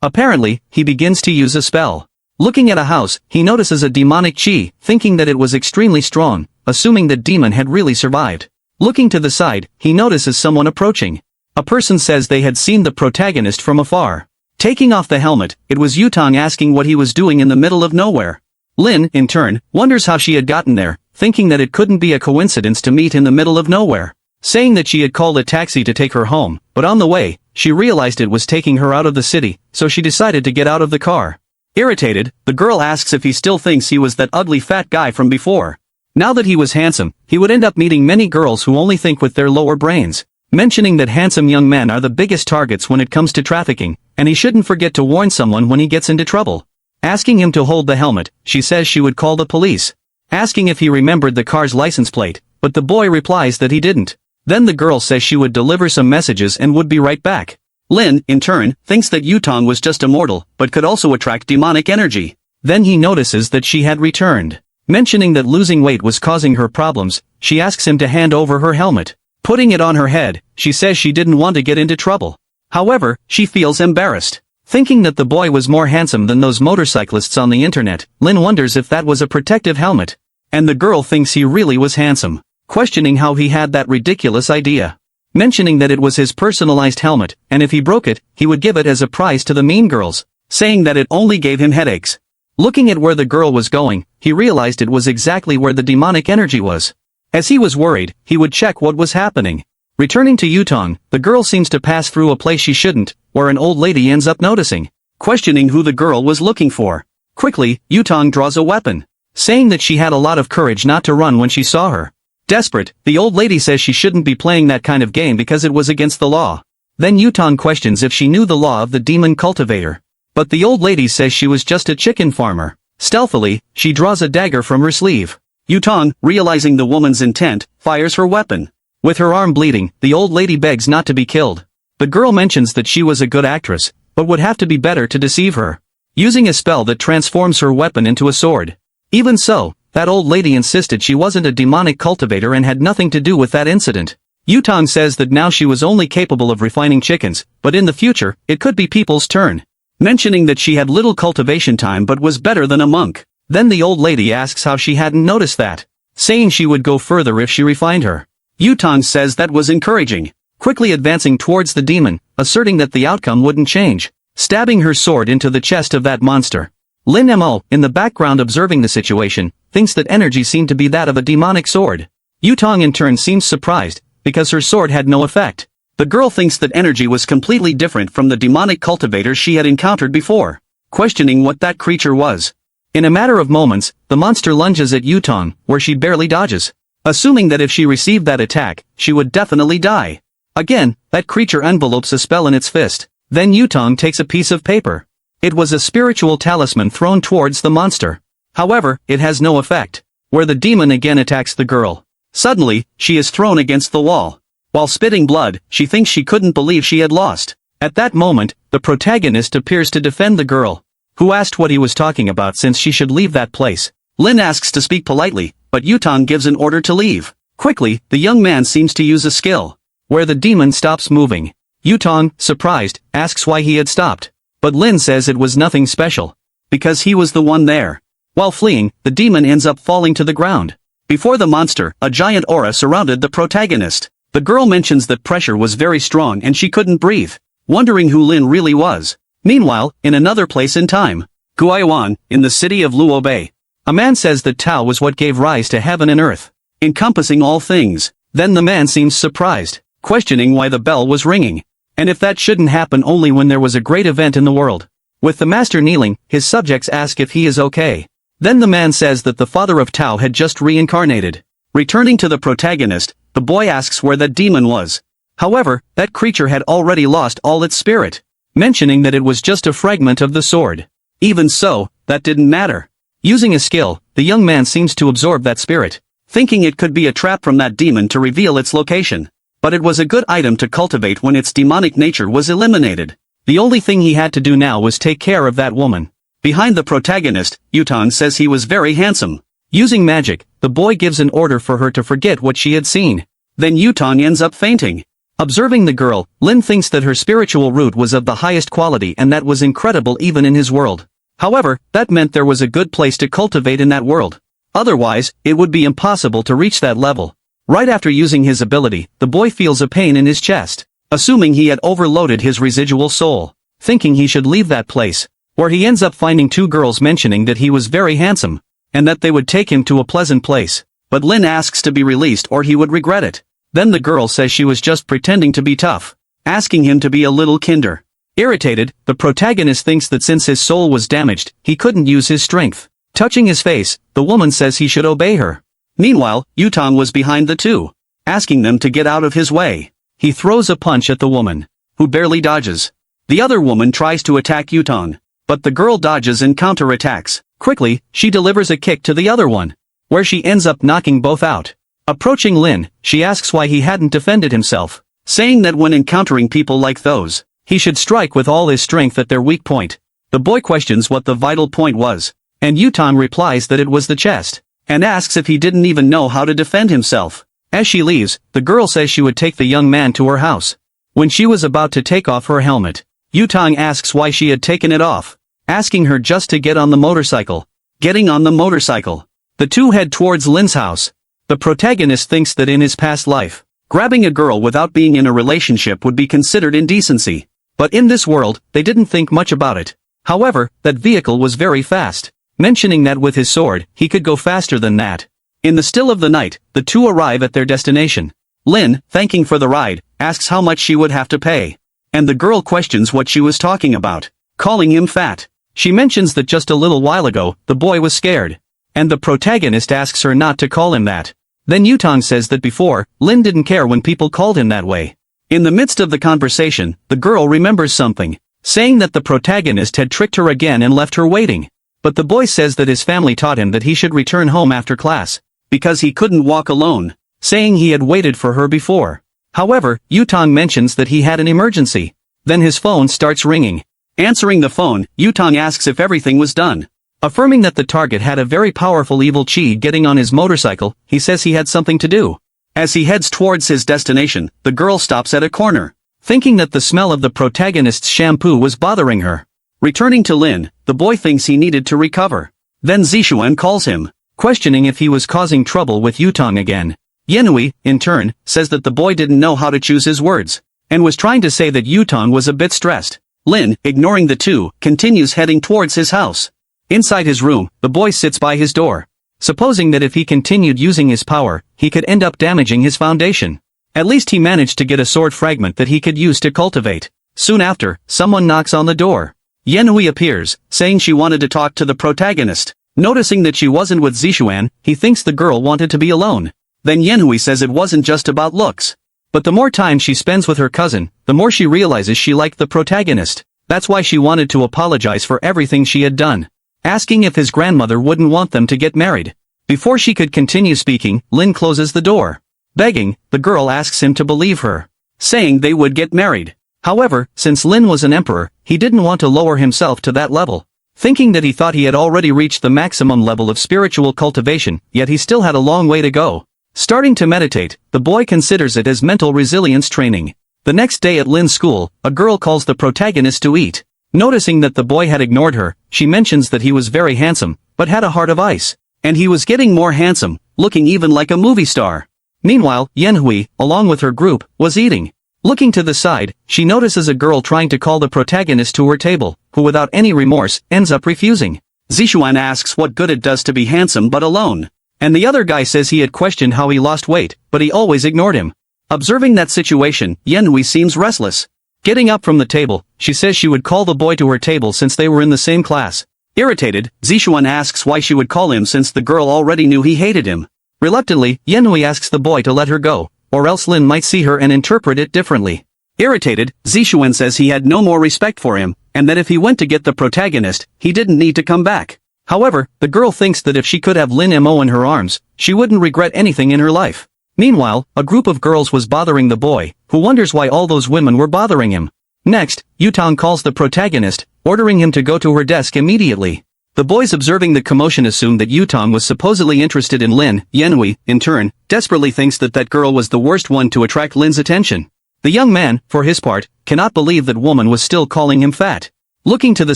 Apparently, he begins to use a spell. Looking at a house, he notices a demonic chi, thinking that it was extremely strong, assuming that demon had really survived. Looking to the side, he notices someone approaching. A person says they had seen the protagonist from afar. Taking off the helmet, it was Yutong asking what he was doing in the middle of nowhere. Lin, in turn, wonders how she had gotten there, thinking that it couldn't be a coincidence to meet in the middle of nowhere. Saying that she had called a taxi to take her home, but on the way, she realized it was taking her out of the city, so she decided to get out of the car. Irritated, the girl asks if he still thinks he was that ugly fat guy from before. Now that he was handsome, he would end up meeting many girls who only think with their lower brains. Mentioning that handsome young men are the biggest targets when it comes to trafficking, and he shouldn't forget to warn someone when he gets into trouble. Asking him to hold the helmet, she says she would call the police. Asking if he remembered the car's license plate, but the boy replies that he didn't. Then the girl says she would deliver some messages and would be right back. Lin, in turn, thinks that Yutong was just a mortal, but could also attract demonic energy. Then he notices that she had returned. Mentioning that losing weight was causing her problems, she asks him to hand over her helmet. Putting it on her head, she says she didn't want to get into trouble. However, she feels embarrassed. Thinking that the boy was more handsome than those motorcyclists on the internet, Lin wonders if that was a protective helmet. And the girl thinks he really was handsome, questioning how he had that ridiculous idea. Mentioning that it was his personalized helmet, and if he broke it, he would give it as a prize to the mean girls, saying that it only gave him headaches. Looking at where the girl was going, he realized it was exactly where the demonic energy was. As he was worried, he would check what was happening. Returning to Yutong, the girl seems to pass through a place she shouldn't, where an old lady ends up noticing, questioning who the girl was looking for. Quickly, Yutong draws a weapon, saying that she had a lot of courage not to run when she saw her. Desperate, the old lady says she shouldn't be playing that kind of game because it was against the law. Then Yutong questions if she knew the law of the demon cultivator. But the old lady says she was just a chicken farmer. Stealthily, she draws a dagger from her sleeve. Yutong, realizing the woman's intent, fires her weapon. With her arm bleeding, the old lady begs not to be killed. The girl mentions that she was a good actress, but would have to be better to deceive her. Using a spell that transforms her weapon into a sword. Even so, that old lady insisted she wasn't a demonic cultivator and had nothing to do with that incident. Yutong says that now she was only capable of refining chickens, but in the future, it could be people's turn. Mentioning that she had little cultivation time but was better than a monk. Then the old lady asks how she hadn't noticed that, saying she would go further if she refined her. Yutong says that was encouraging, quickly advancing towards the demon, asserting that the outcome wouldn't change, stabbing her sword into the chest of that monster. Lin Mo, in the background observing the situation, thinks that energy seemed to be that of a demonic sword. Yutong in turn seems surprised, because her sword had no effect. The girl thinks that energy was completely different from the demonic cultivator she had encountered before, questioning what that creature was. In a matter of moments, the monster lunges at Yutong, where she barely dodges, assuming that if she received that attack, she would definitely die. Again, that creature envelopes a spell in its fist. Then Yutong takes a piece of paper. It was a spiritual talisman thrown towards the monster. However, it has no effect, where the demon again attacks the girl. Suddenly, she is thrown against the wall. While spitting blood, she thinks she couldn't believe she had lost. At that moment, the protagonist appears to defend the girl, who asked what he was talking about since she should leave that place. Lin asks to speak politely, but Yutong gives an order to leave. Quickly, the young man seems to use a skill, where the demon stops moving. Yutong, surprised, asks why he had stopped. But Lin says it was nothing special, because he was the one there. While fleeing, the demon ends up falling to the ground. Before the monster, a giant aura surrounded the protagonist. The girl mentions that pressure was very strong and she couldn't breathe, wondering who Lin really was. Meanwhile, in another place in time, Guayuan, in the city of Luobei, a man says that Tao was what gave rise to heaven and earth, encompassing all things. Then the man seems surprised, questioning why the bell was ringing, and if that shouldn't happen only when there was a great event in the world. With the master kneeling, his subjects ask if he is okay. Then the man says that the father of Tao had just reincarnated. Returning to the protagonist, the boy asks where that demon was. However, that creature had already lost all its spirit, mentioning that it was just a fragment of the sword. Even so, that didn't matter. Using a skill, the young man seems to absorb that spirit, thinking it could be a trap from that demon to reveal its location. But it was a good item to cultivate when its demonic nature was eliminated. The only thing he had to do now was take care of that woman. Behind the protagonist, Yutong says he was very handsome. Using magic, the boy gives an order for her to forget what she had seen. Then Yutong ends up fainting. Observing the girl, Lin thinks that her spiritual root was of the highest quality and that was incredible even in his world. However, that meant there was a good place to cultivate in that world. Otherwise, it would be impossible to reach that level. Right after using his ability, the boy feels a pain in his chest. Assuming he had overloaded his residual soul. Thinking he should leave that place. Where he ends up finding two girls mentioning that he was very handsome. And that they would take him to a pleasant place. But Lin asks to be released or he would regret it. Then the girl says she was just pretending to be tough. Asking him to be a little kinder. Irritated, the protagonist thinks that since his soul was damaged, he couldn't use his strength. Touching his face, the woman says he should obey her. Meanwhile, Yutong was behind the two. Asking them to get out of his way. He throws a punch at the woman. Who barely dodges. The other woman tries to attack Yutong. But the girl dodges and counterattacks. Quickly, she delivers a kick to the other one. Where she ends up knocking both out. Approaching Lin, she asks why he hadn't defended himself. Saying that when encountering people like those, he should strike with all his strength at their weak point. The boy questions what the vital point was, and Yutong replies that it was the chest, and asks if he didn't even know how to defend himself. As she leaves, the girl says she would take the young man to her house. When she was about to take off her helmet, Yutong asks why she had taken it off, asking her just to get on the motorcycle. Getting on the motorcycle, the two head towards Lin's house. The protagonist thinks that in his past life, grabbing a girl without being in a relationship would be considered indecency. But in this world, they didn't think much about it. However, that vehicle was very fast. Mentioning that with his sword, he could go faster than that. In the still of the night, the two arrive at their destination. Lin, thanking for the ride, asks how much she would have to pay. And the girl questions what she was talking about, calling him fat. She mentions that just a little while ago, the boy was scared. And the protagonist asks her not to call him that. Then Yutong says that before, Lin didn't care when people called him that way. In the midst of the conversation, the girl remembers something, saying that the protagonist had tricked her again and left her waiting. But the boy says that his family taught him that he should return home after class, because he couldn't walk alone, saying he had waited for her before. However, Yutong mentions that he had an emergency. Then his phone starts ringing. Answering the phone, Yutong asks if everything was done. Affirming that the target had a very powerful evil chi getting on his motorcycle, he says he had something to do. As he heads towards his destination, the girl stops at a corner, thinking that the smell of the protagonist's shampoo was bothering her. Returning to Lin, the boy thinks he needed to recover. Then Zishuan calls him, questioning if he was causing trouble with Yutong again. Yenhui, in turn, says that the boy didn't know how to choose his words, and was trying to say that Yutong was a bit stressed. Lin, ignoring the two, continues heading towards his house. Inside his room, the boy sits by his door, supposing that if he continued using his power, he could end up damaging his foundation. At least he managed to get a sword fragment that he could use to cultivate. Soon after, someone knocks on the door. Yenhui appears, saying she wanted to talk to the protagonist. Noticing that she wasn't with Zishuan, he thinks the girl wanted to be alone. Then Yenhui says it wasn't just about looks. But the more time she spends with her cousin, the more she realizes she liked the protagonist. That's why she wanted to apologize for everything she had done. Asking if his grandmother wouldn't want them to get married. Before she could continue speaking, Lin closes the door. Begging, the girl asks him to believe her, saying they would get married. However, since Lin was an emperor, he didn't want to lower himself to that level. Thinking that he thought he had already reached the maximum level of spiritual cultivation, yet he still had a long way to go. Starting to meditate, the boy considers it as mental resilience training. The next day at Lin's school, a girl calls the protagonist to eat. Noticing that the boy had ignored her, she mentions that he was very handsome, but had a heart of ice. And he was getting more handsome, looking even like a movie star. Meanwhile, Yenhui, along with her group, was eating. Looking to the side, she notices a girl trying to call the protagonist to her table, who without any remorse, ends up refusing. Zishuan asks what good it does to be handsome but alone. And the other guy says he had questioned how he lost weight, but he always ignored him. Observing that situation, Yenhui seems restless. Getting up from the table, she says she would call the boy to her table since they were in the same class. Irritated, Zishuan asks why she would call him since the girl already knew he hated him. Reluctantly, Yenhui asks the boy to let her go, or else Lin might see her and interpret it differently. Irritated, Zishuan says he had no more respect for him, and that if he went to get the protagonist, he didn't need to come back. However, the girl thinks that if she could have Lin Mo in her arms, she wouldn't regret anything in her life. Meanwhile, a group of girls was bothering the boy, who wonders why all those women were bothering him. Next, Yutong calls the protagonist, ordering him to go to her desk immediately. The boys observing the commotion assume that Yutong was supposedly interested in Lin. Yenhui, in turn, desperately thinks that that girl was the worst one to attract Lin's attention. The young man, for his part, cannot believe that woman was still calling him fat. Looking to the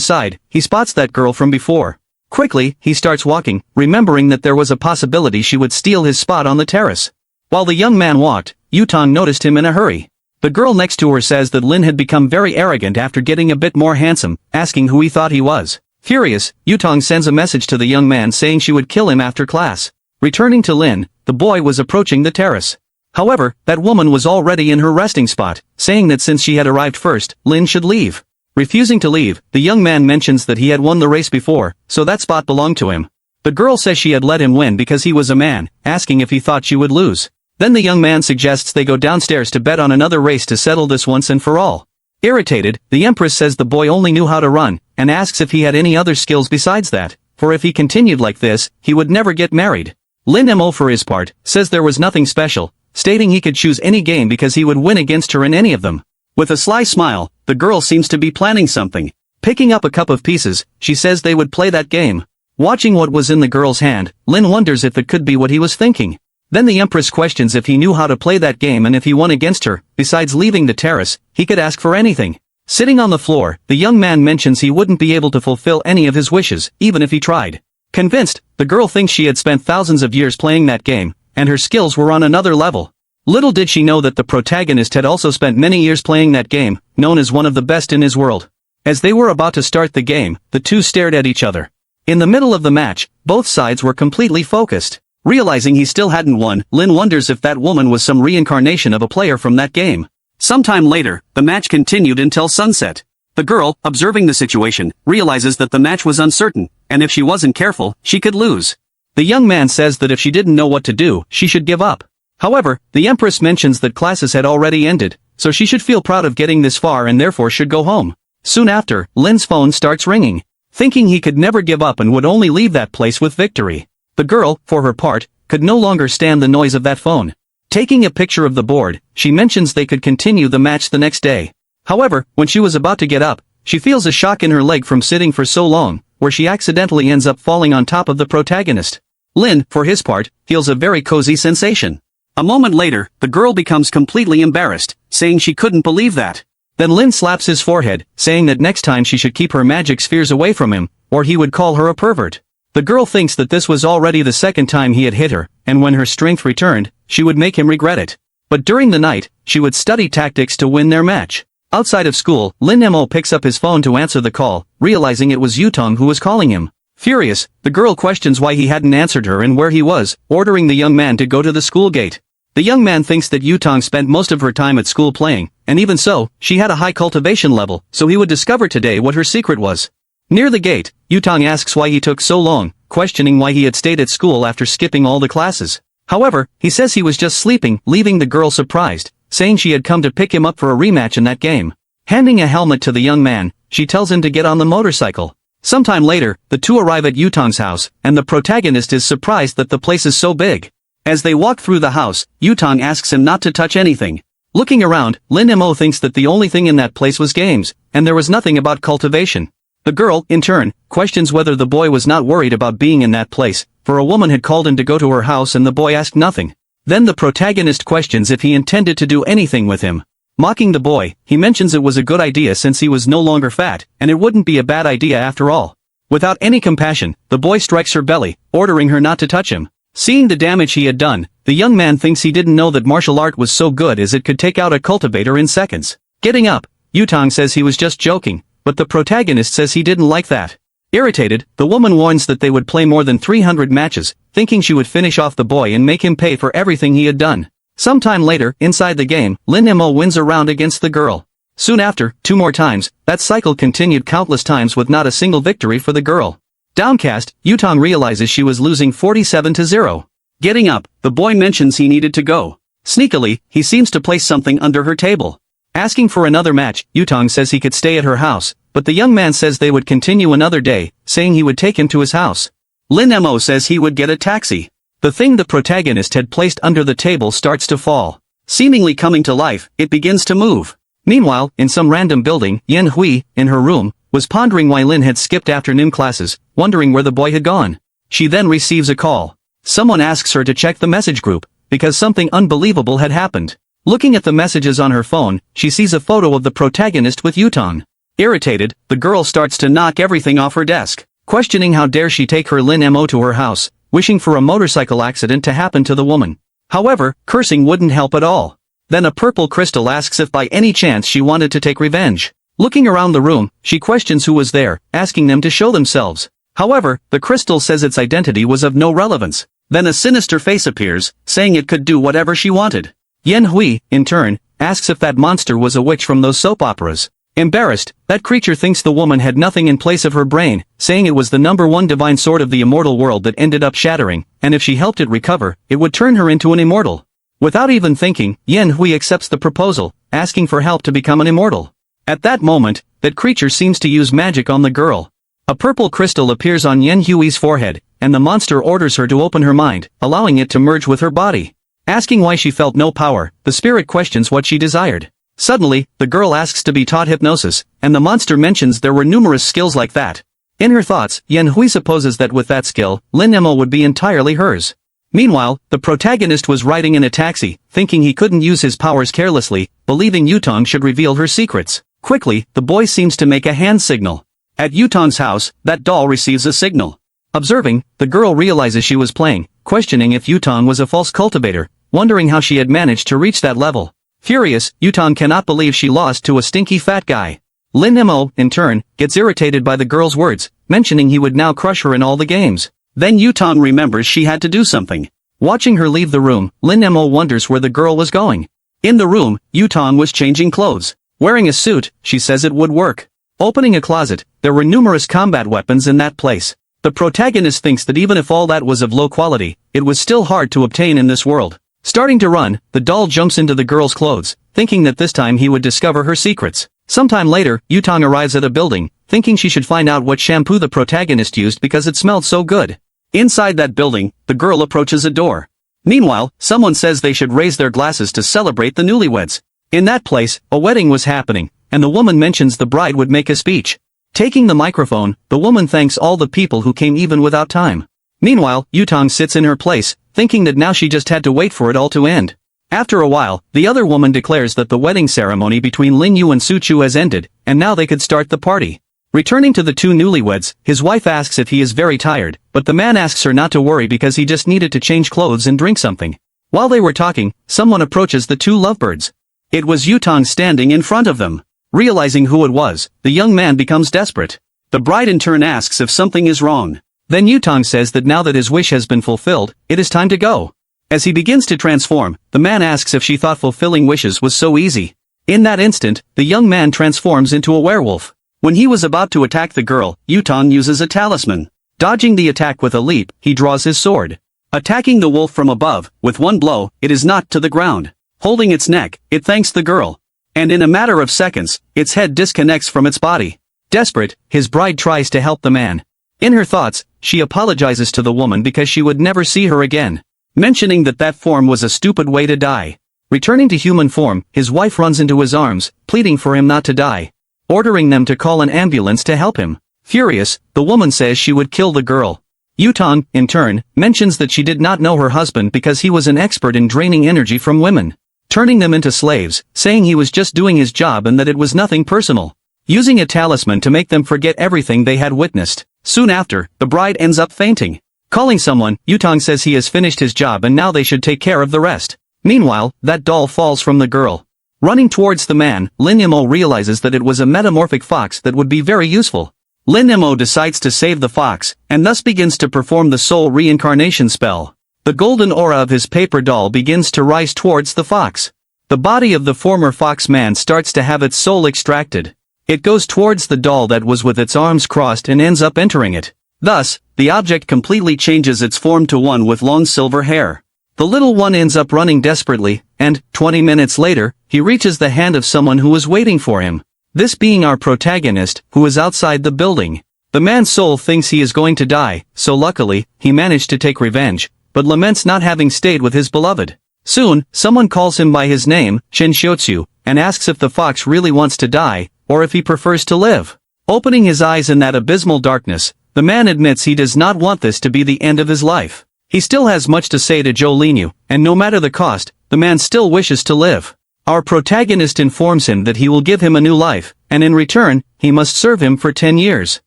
side, he spots that girl from before. Quickly, he starts walking, remembering that there was a possibility she would steal his spot on the terrace. While the young man walked, Yutong noticed him in a hurry. The girl next to her says that Lin had become very arrogant after getting a bit more handsome, asking who he thought he was. Furious, Yutong sends a message to the young man saying she would kill him after class. Returning to Lin, the boy was approaching the terrace. However, that woman was already in her resting spot, saying that since she had arrived first, Lin should leave. Refusing to leave, the young man mentions that he had won the race before, so that spot belonged to him. The girl says she had let him win because he was a man, asking if he thought she would lose. Then the young man suggests they go downstairs to bet on another race to settle this once and for all. Irritated, the Empress says the boy only knew how to run, and asks if he had any other skills besides that, for if he continued like this, he would never get married. Lin Mo for his part, says there was nothing special, stating he could choose any game because he would win against her in any of them. With a sly smile, the girl seems to be planning something. Picking up a cup of pieces, she says they would play that game. Watching what was in the girl's hand, Lin wonders if it could be what he was thinking. Then the Empress questions if he knew how to play that game and if he won against her, besides leaving the terrace, he could ask for anything. Sitting on the floor, the young man mentions he wouldn't be able to fulfill any of his wishes, even if he tried. Convinced, the girl thinks she had spent thousands of years playing that game, and her skills were on another level. Little did she know that the protagonist had also spent many years playing that game, known as one of the best in his world. As they were about to start the game, the two stared at each other. In the middle of the match, both sides were completely focused. Realizing he still hadn't won, Lin wonders if that woman was some reincarnation of a player from that game. Sometime later, the match continued until sunset. The girl, observing the situation, realizes that the match was uncertain, and if she wasn't careful, she could lose. The young man says that if she didn't know what to do, she should give up. However, the Empress mentions that classes had already ended, so she should feel proud of getting this far and therefore should go home. Soon after, Lin's phone starts ringing. Thinking he could never give up and would only leave that place with victory. The girl, for her part, could no longer stand the noise of that phone. Taking a picture of the board, she mentions they could continue the match the next day. However, when she was about to get up, she feels a shock in her leg from sitting for so long, where she accidentally ends up falling on top of the protagonist. Lin, for his part, feels a very cozy sensation. A moment later, the girl becomes completely embarrassed, saying she couldn't believe that. Then Lin slaps his forehead, saying that next time she should keep her magic spheres away from him, or he would call her a pervert. The girl thinks that this was already the second time he had hit her, and when her strength returned, she would make him regret it. But during the night, she would study tactics to win their match. Outside of school, Lin Mo picks up his phone to answer the call, realizing it was Yutong who was calling him. Furious, the girl questions why he hadn't answered her and where he was, ordering the young man to go to the school gate. The young man thinks that Yutong spent most of her time at school playing, and even so, she had a high cultivation level, so he would discover today what her secret was. Near the gate, Yutong asks why he took so long, questioning why he had stayed at school after skipping all the classes. However, he says he was just sleeping, leaving the girl surprised, saying she had come to pick him up for a rematch in that game. Handing a helmet to the young man, she tells him to get on the motorcycle. Sometime later, the two arrive at Yutong's house, and the protagonist is surprised that the place is so big. As they walk through the house, Yutong asks him not to touch anything. Looking around, Lin Mo thinks that the only thing in that place was games, and there was nothing about cultivation. The girl, in turn, questions whether the boy was not worried about being in that place, for a woman had called him to go to her house and the boy asked nothing. Then the protagonist questions if he intended to do anything with him. Mocking the boy, he mentions it was a good idea since he was no longer fat, and it wouldn't be a bad idea after all. Without any compassion, the boy strikes her belly, ordering her not to touch him. Seeing the damage he had done, the young man thinks he didn't know that martial art was so good as it could take out a cultivator in seconds. Getting up, Yutong says he was just joking, but the protagonist says he didn't like that. Irritated, the woman warns that they would play more than 300 matches, thinking she would finish off the boy and make him pay for everything he had done. Sometime later, inside the game, Lin Mo wins a round against the girl. Soon after, 2 more times, that cycle continued countless times with not a single victory for the girl. Downcast, Yutong realizes she was losing 47-0. Getting up, the boy mentions he needed to go. Sneakily, he seems to place something under her table. Asking for another match, Yutong says he could stay at her house, but the young man says they would continue another day, saying he would take him to his house. Lin Mo says he would get a taxi. The thing the protagonist had placed under the table starts to fall. Seemingly coming to life, it begins to move. Meanwhile, in some random building, Yen Hui, in her room, was pondering why Lin had skipped afternoon classes, wondering where the boy had gone. She then receives a call. Someone asks her to check the message group, because something unbelievable had happened. Looking at the messages on her phone, she sees a photo of the protagonist with Yutong. Irritated, the girl starts to knock everything off her desk, questioning how dare she take her Lin Mo to her house, wishing for a motorcycle accident to happen to the woman. However, cursing wouldn't help at all. Then a purple crystal asks if by any chance she wanted to take revenge. Looking around the room, she questions who was there, asking them to show themselves. However, the crystal says its identity was of no relevance. Then a sinister face appears, saying it could do whatever she wanted. Yen Hui, in turn, asks if that monster was a witch from those soap operas. Embarrassed, that creature thinks the woman had nothing in place of her brain, saying it was the #1 divine sword of the immortal world that ended up shattering, and if she helped it recover, it would turn her into an immortal. Without even thinking, Yen Hui accepts the proposal, asking for help to become an immortal. At that moment, that creature seems to use magic on the girl. A purple crystal appears on Yen Hui's forehead, and the monster orders her to open her mind, allowing it to merge with her body. Asking why she felt no power, the spirit questions what she desired. Suddenly, the girl asks to be taught hypnosis, and the monster mentions there were numerous skills like that. In her thoughts, Yen Hui supposes that with that skill, Lin Mo would be entirely hers. Meanwhile, the protagonist was riding in a taxi, thinking he couldn't use his powers carelessly, believing Yutong should reveal her secrets. Quickly, the boy seems to make a hand signal. At Yutong's house, that doll receives a signal. Observing, the girl realizes she was playing, questioning if Yutong was a false cultivator, wondering how she had managed to reach that level. Furious, Yutong cannot believe she lost to a stinky fat guy. Lin Mo, in turn, gets irritated by the girl's words, mentioning he would now crush her in all the games. Then Yutong remembers she had to do something. Watching her leave the room, Lin Mo wonders where the girl was going. In the room, Yutong was changing clothes. Wearing a suit, she says it would work. Opening a closet, there were numerous combat weapons in that place. The protagonist thinks that even if all that was of low quality, it was still hard to obtain in this world. Starting to run, the doll jumps into the girl's clothes, thinking that this time he would discover her secrets. Sometime later, Yutong arrives at a building, thinking she should find out what shampoo the protagonist used because it smelled so good. Inside that building, the girl approaches a door. Meanwhile, someone says they should raise their glasses to celebrate the newlyweds. In that place, a wedding was happening, and the woman mentions the bride would make a speech. Taking the microphone, the woman thanks all the people who came even without time. Meanwhile, Yutong sits in her place, thinking that now she just had to wait for it all to end. After a while, the other woman declares that the wedding ceremony between Lin Yu and Su Chu has ended, and now they could start the party. Returning to the two newlyweds, his wife asks if he is very tired, but the man asks her not to worry because he just needed to change clothes and drink something. While they were talking, someone approaches the two lovebirds. It was Yutong standing in front of them. Realizing who it was, the young man becomes desperate. The bride in turn asks if something is wrong. Then Yutong says that now that his wish has been fulfilled, it is time to go. As he begins to transform, the man asks if she thought fulfilling wishes was so easy. In that instant, the young man transforms into a werewolf. When he was about to attack the girl, Yutong uses a talisman. Dodging the attack with a leap, he draws his sword. Attacking the wolf from above, with one blow, it is knocked to the ground. Holding its neck, it thanks the girl. And in a matter of seconds, its head disconnects from its body. Desperate, his bride tries to help the man. In her thoughts, she apologizes to the woman because she would never see her again, mentioning that that form was a stupid way to die. Returning to human form, his wife runs into his arms, pleading for him not to die, ordering them to call an ambulance to help him. Furious, the woman says she would kill the girl. Yutong, in turn, mentions that she did not know her husband because he was an expert in draining energy from women, turning them into slaves, saying he was just doing his job and that it was nothing personal. Using a talisman to make them forget everything they had witnessed. Soon after, the bride ends up fainting. Calling someone, Yutong says he has finished his job and now they should take care of the rest. Meanwhile, that doll falls from the girl. Running towards the man, Lin Mo realizes that it was a metamorphic fox that would be very useful. Lin Mo decides to save the fox, and thus begins to perform the soul reincarnation spell. The golden aura of his paper doll begins to rise towards the fox. The body of the former fox man starts to have its soul extracted. It goes towards the doll that was with its arms crossed and ends up entering it. Thus, the object completely changes its form to one with long silver hair. The little one ends up running desperately, and, 20 minutes later, he reaches the hand of someone who is waiting for him. This being our protagonist, who is outside the building. The man's soul thinks he is going to die, so luckily, he managed to take revenge, but laments not having stayed with his beloved. Soon, someone calls him by his name, Shen Shiotsu, and asks if the fox really wants to die, or if he prefers to live. Opening his eyes in that abysmal darkness, the man admits he does not want this to be the end of his life. He still has much to say to Jolinu, and no matter the cost, the man still wishes to live. Our protagonist informs him that he will give him a new life, and in return, he must serve him for 10 years.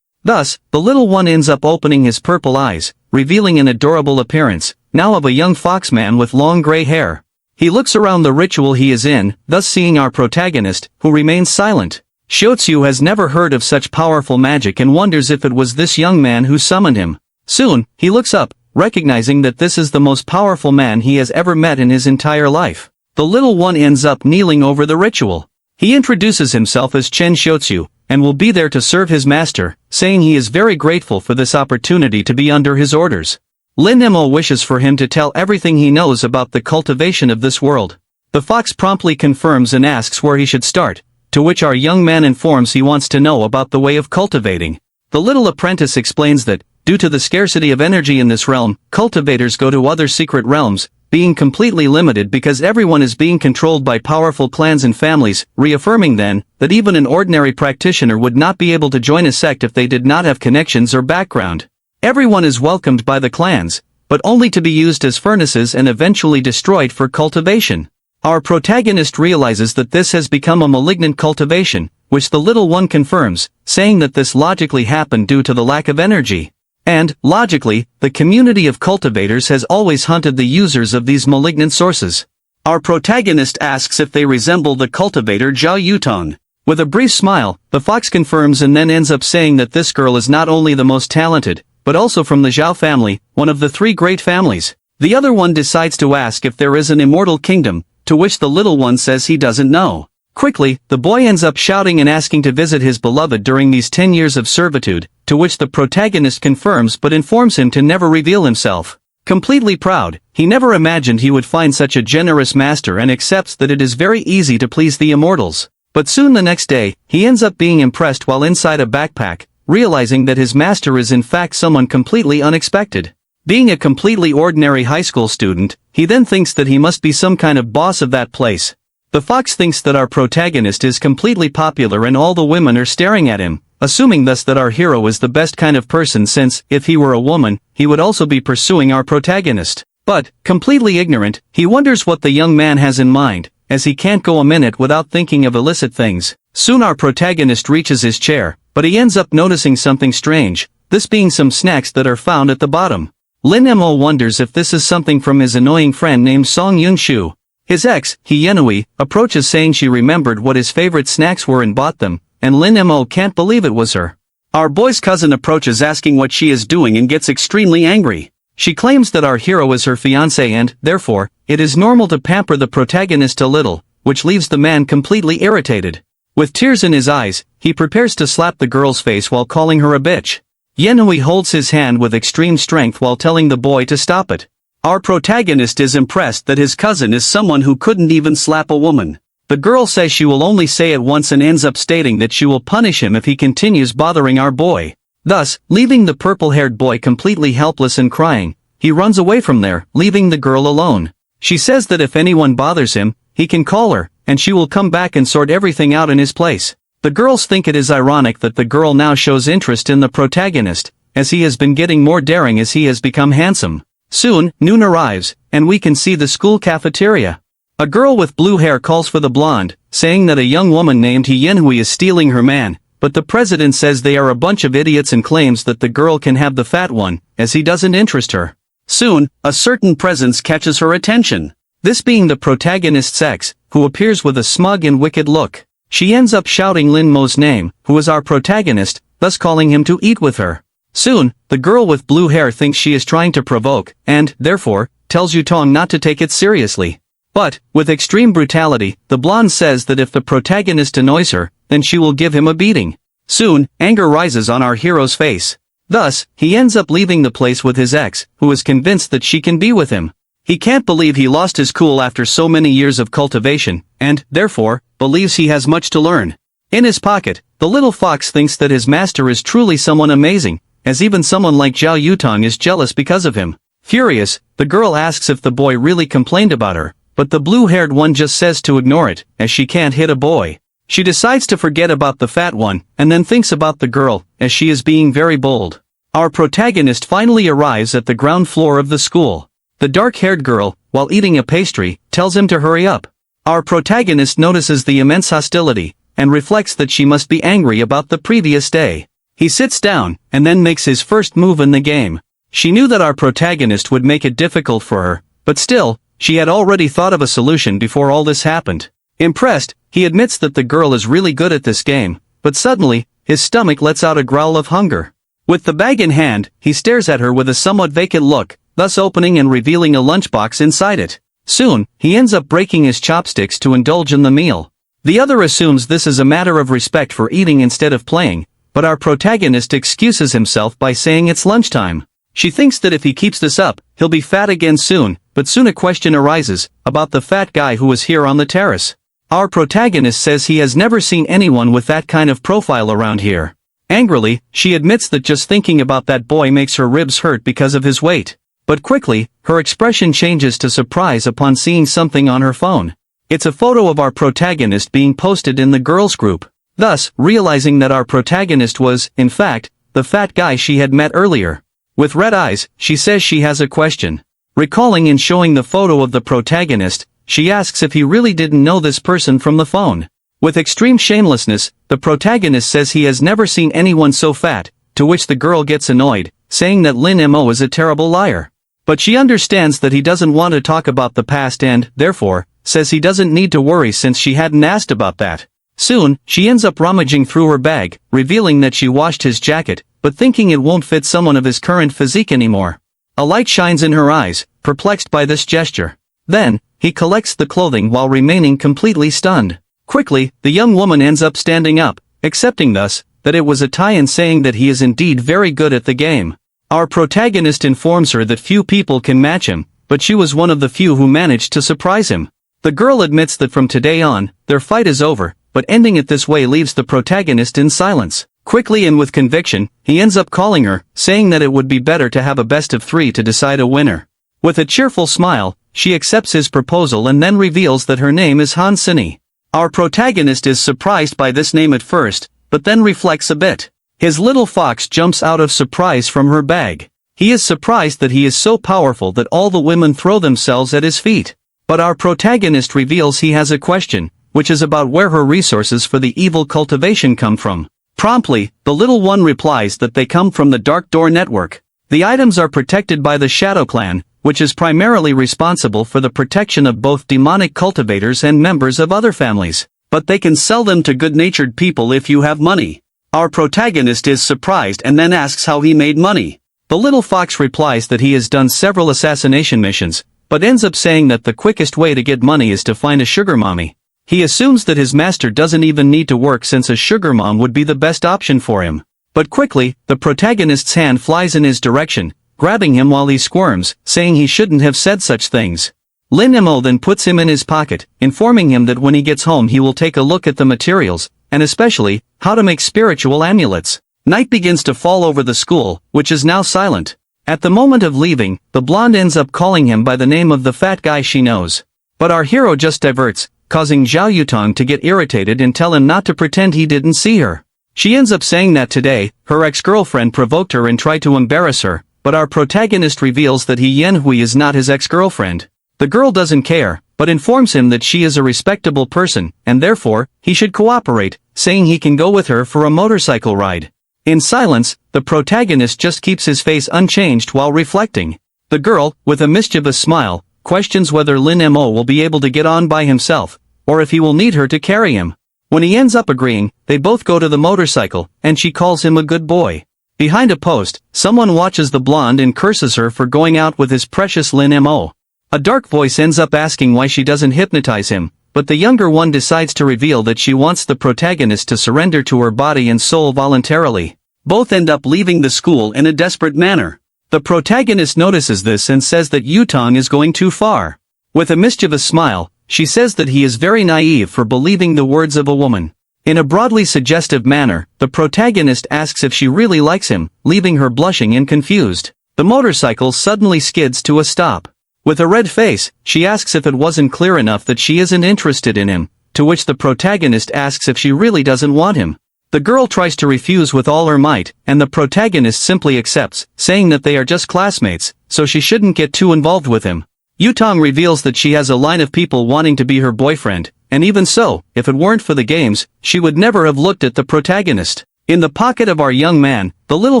Thus, the little one ends up opening his purple eyes, revealing an adorable appearance, now of a young foxman with long gray hair. He looks around the ritual he is in, thus seeing our protagonist, who remains silent. Shotsu has never heard of such powerful magic and wonders if it was this young man who summoned him. Soon, he looks up, recognizing that this is the most powerful man he has ever met in his entire life. The little one ends up kneeling over the ritual. He introduces himself as Chen Shotsu, and will be there to serve his master, saying he is very grateful for this opportunity to be under his orders. Lin Mo wishes for him to tell everything he knows about the cultivation of this world. The fox promptly confirms and asks where he should start, to which our young man informs he wants to know about the way of cultivating. The little apprentice explains that, due to the scarcity of energy in this realm, cultivators go to other secret realms, being completely limited because everyone is being controlled by powerful clans and families, reaffirming then, that even an ordinary practitioner would not be able to join a sect if they did not have connections or background. Everyone is welcomed by the clans, but only to be used as furnaces and eventually destroyed for cultivation. Our protagonist realizes that this has become a malignant cultivation, which the little one confirms, saying that this logically happened due to the lack of energy. And, logically, the community of cultivators has always hunted the users of these malignant sources. Our protagonist asks if they resemble the cultivator Zhao Yutong. With a brief smile, the fox confirms and then ends up saying that this girl is not only the most talented, but also from the Zhao family, one of the 3 great families. The other one decides to ask if there is an immortal kingdom, to which the little one says he doesn't know. Quickly, the boy ends up shouting and asking to visit his beloved during these 10 years of servitude, to which the protagonist confirms but informs him to never reveal himself. Completely proud, he never imagined he would find such a generous master and accepts that it is very easy to please the immortals. But soon the next day, he ends up being impressed while inside a backpack, realizing that his master is in fact someone completely unexpected. Being a completely ordinary high school student, he then thinks that he must be some kind of boss of that place. The fox thinks that our protagonist is completely popular and all the women are staring at him, assuming thus that our hero is the best kind of person since, if he were a woman, he would also be pursuing our protagonist. But, completely ignorant, he wonders what the young man has in mind, as he can't go a minute without thinking of illicit things. Soon our protagonist reaches his chair, but he ends up noticing something strange, this being some snacks that are found at the bottom. Lin Mo wonders if this is something from his annoying friend named Song Yun-shu. His ex, Hiyenui, approaches saying she remembered what his favorite snacks were and bought them, and Lin Mo can't believe it was her. Our boy's cousin approaches asking what she is doing and gets extremely angry. She claims that our hero is her fiancé and, therefore, it is normal to pamper the protagonist a little, which leaves the man completely irritated. With tears in his eyes, he prepares to slap the girl's face while calling her a bitch. Yenhui holds his hand with extreme strength while telling the boy to stop it. Our protagonist is impressed that his cousin is someone who couldn't even slap a woman. The girl says she will only say it once and ends up stating that she will punish him if he continues bothering our boy. Thus, leaving the purple-haired boy completely helpless and crying, he runs away from there, leaving the girl alone. She says that if anyone bothers him, he can call her, and she will come back and sort everything out in his place. The girls think it is ironic that the girl now shows interest in the protagonist, as he has been getting more daring as he has become handsome. Soon, noon arrives, and we can see the school cafeteria. A girl with blue hair calls for the blonde, saying that a young woman named Hiyenhui is stealing her man, but the president says they are a bunch of idiots and claims that the girl can have the fat one, as he doesn't interest her. Soon, a certain presence catches her attention. This being the protagonist's ex, who appears with a smug and wicked look. She ends up shouting Lin Mo's name, who is our protagonist, thus calling him to eat with her. Soon, the girl with blue hair thinks she is trying to provoke, and, therefore, tells Yutong not to take it seriously. But, with extreme brutality, the blonde says that if the protagonist annoys her, then she will give him a beating. Soon, anger rises on our hero's face. Thus, he ends up leaving the place with his ex, who is convinced that she can be with him. He can't believe he lost his cool after so many years of cultivation, and, therefore, believes he has much to learn. In his pocket, the little fox thinks that his master is truly someone amazing, as even someone like Zhao Yutong is jealous because of him. Furious, the girl asks if the boy really complained about her, but the blue-haired one just says to ignore it, as she can't hit a boy. She decides to forget about the fat one, and then thinks about the girl, as she is being very bold. Our protagonist finally arrives at the ground floor of the school. The dark-haired girl, while eating a pastry, tells him to hurry up. Our protagonist notices the immense hostility, and reflects that she must be angry about the previous day. He sits down, and then makes his first move in the game. She knew that our protagonist would make it difficult for her, but still, she had already thought of a solution before all this happened. Impressed, he admits that the girl is really good at this game, but suddenly, his stomach lets out a growl of hunger. With the bag in hand, he stares at her with a somewhat vacant look, thus opening and revealing a lunchbox inside it. Soon, he ends up breaking his chopsticks to indulge in the meal. The other assumes this is a matter of respect for eating instead of playing, but our protagonist excuses himself by saying it's lunchtime. She thinks that if he keeps this up, he'll be fat again soon, but soon a question arises, about the fat guy who was here on the terrace. Our protagonist says he has never seen anyone with that kind of profile around here. Angrily, she admits that just thinking about that boy makes her ribs hurt because of his weight. But quickly, her expression changes to surprise upon seeing something on her phone. It's a photo of our protagonist being posted in the girls' group. Thus, realizing that our protagonist was, in fact, the fat guy she had met earlier. With red eyes, she says she has a question. Recalling and showing the photo of the protagonist, she asks if he really didn't know this person from the phone. With extreme shamelessness, the protagonist says he has never seen anyone so fat, to which the girl gets annoyed, saying that Lin Mo is a terrible liar. But she understands that he doesn't want to talk about the past and, therefore, says he doesn't need to worry since she hadn't asked about that. Soon, she ends up rummaging through her bag, revealing that she washed his jacket, but thinking it won't fit someone of his current physique anymore. A light shines in her eyes, perplexed by this gesture. Then, he collects the clothing while remaining completely stunned. Quickly, the young woman ends up standing up, accepting thus, that it was a tie and saying that he is indeed very good at the game. Our protagonist informs her that few people can match him, but she was one of the few who managed to surprise him. The girl admits that from today on, their fight is over, but ending it this way leaves the protagonist in silence. Quickly and with conviction, he ends up calling her, saying that it would be better to have a best of 3 to decide a winner. With a cheerful smile, she accepts his proposal and then reveals that her name is Hansini. Our protagonist is surprised by this name at first, but then reflects a bit. His little fox jumps out of surprise from her bag. He is surprised that he is so powerful that all the women throw themselves at his feet. But our protagonist reveals he has a question, which is about where her resources for the evil cultivation come from. Promptly, the little one replies that they come from the Dark Door Network. The items are protected by the Shadow Clan, which is primarily responsible for the protection of both demonic cultivators and members of other families. But they can sell them to good-natured people if you have money. Our protagonist is surprised and then asks how he made money. The little fox replies that he has done several assassination missions, but ends up saying that the quickest way to get money is to find a sugar mommy. He assumes that his master doesn't even need to work since a sugar mom would be the best option for him. But quickly, the protagonist's hand flies in his direction, grabbing him while he squirms, saying he shouldn't have said such things. Lin Mo then puts him in his pocket, informing him that when he gets home he will take a look at the materials, and especially, how to make spiritual amulets. Night begins to fall over the school, which is now silent. At the moment of leaving, the blonde ends up calling him by the name of the fat guy she knows. But our hero just diverts, causing Zhao Yutong to get irritated and tell him not to pretend he didn't see her. She ends up saying that today, her ex-girlfriend provoked her and tried to embarrass her, but our protagonist reveals that Yahello is not his ex-girlfriend. The girl doesn't care, but informs him that she is a respectable person, and therefore, he should cooperate, saying he can go with her for a motorcycle ride. In silence, the protagonist just keeps his face unchanged while reflecting. The girl, with a mischievous smile, questions whether Lin Mo will be able to get on by himself, or if he will need her to carry him. When he ends up agreeing, they both go to the motorcycle, and she calls him a good boy. Behind a post, someone watches the blonde and curses her for going out with his precious Lin Mo. A dark voice ends up asking why she doesn't hypnotize him, but the younger one decides to reveal that she wants the protagonist to surrender to her body and soul voluntarily. Both end up leaving the school in a desperate manner. The protagonist notices this and says that Yutong is going too far. With a mischievous smile, she says that he is very naive for believing the words of a woman. In a broadly suggestive manner, the protagonist asks if she really likes him, leaving her blushing and confused. The motorcycle suddenly skids to a stop. With a red face, she asks if it wasn't clear enough that she isn't interested in him, to which the protagonist asks if she really doesn't want him. The girl tries to refuse with all her might, and the protagonist simply accepts, saying that they are just classmates, so she shouldn't get too involved with him. Yutong reveals that she has a line of people wanting to be her boyfriend, and even so, if it weren't for the games, she would never have looked at the protagonist. In the pocket of our young man, the little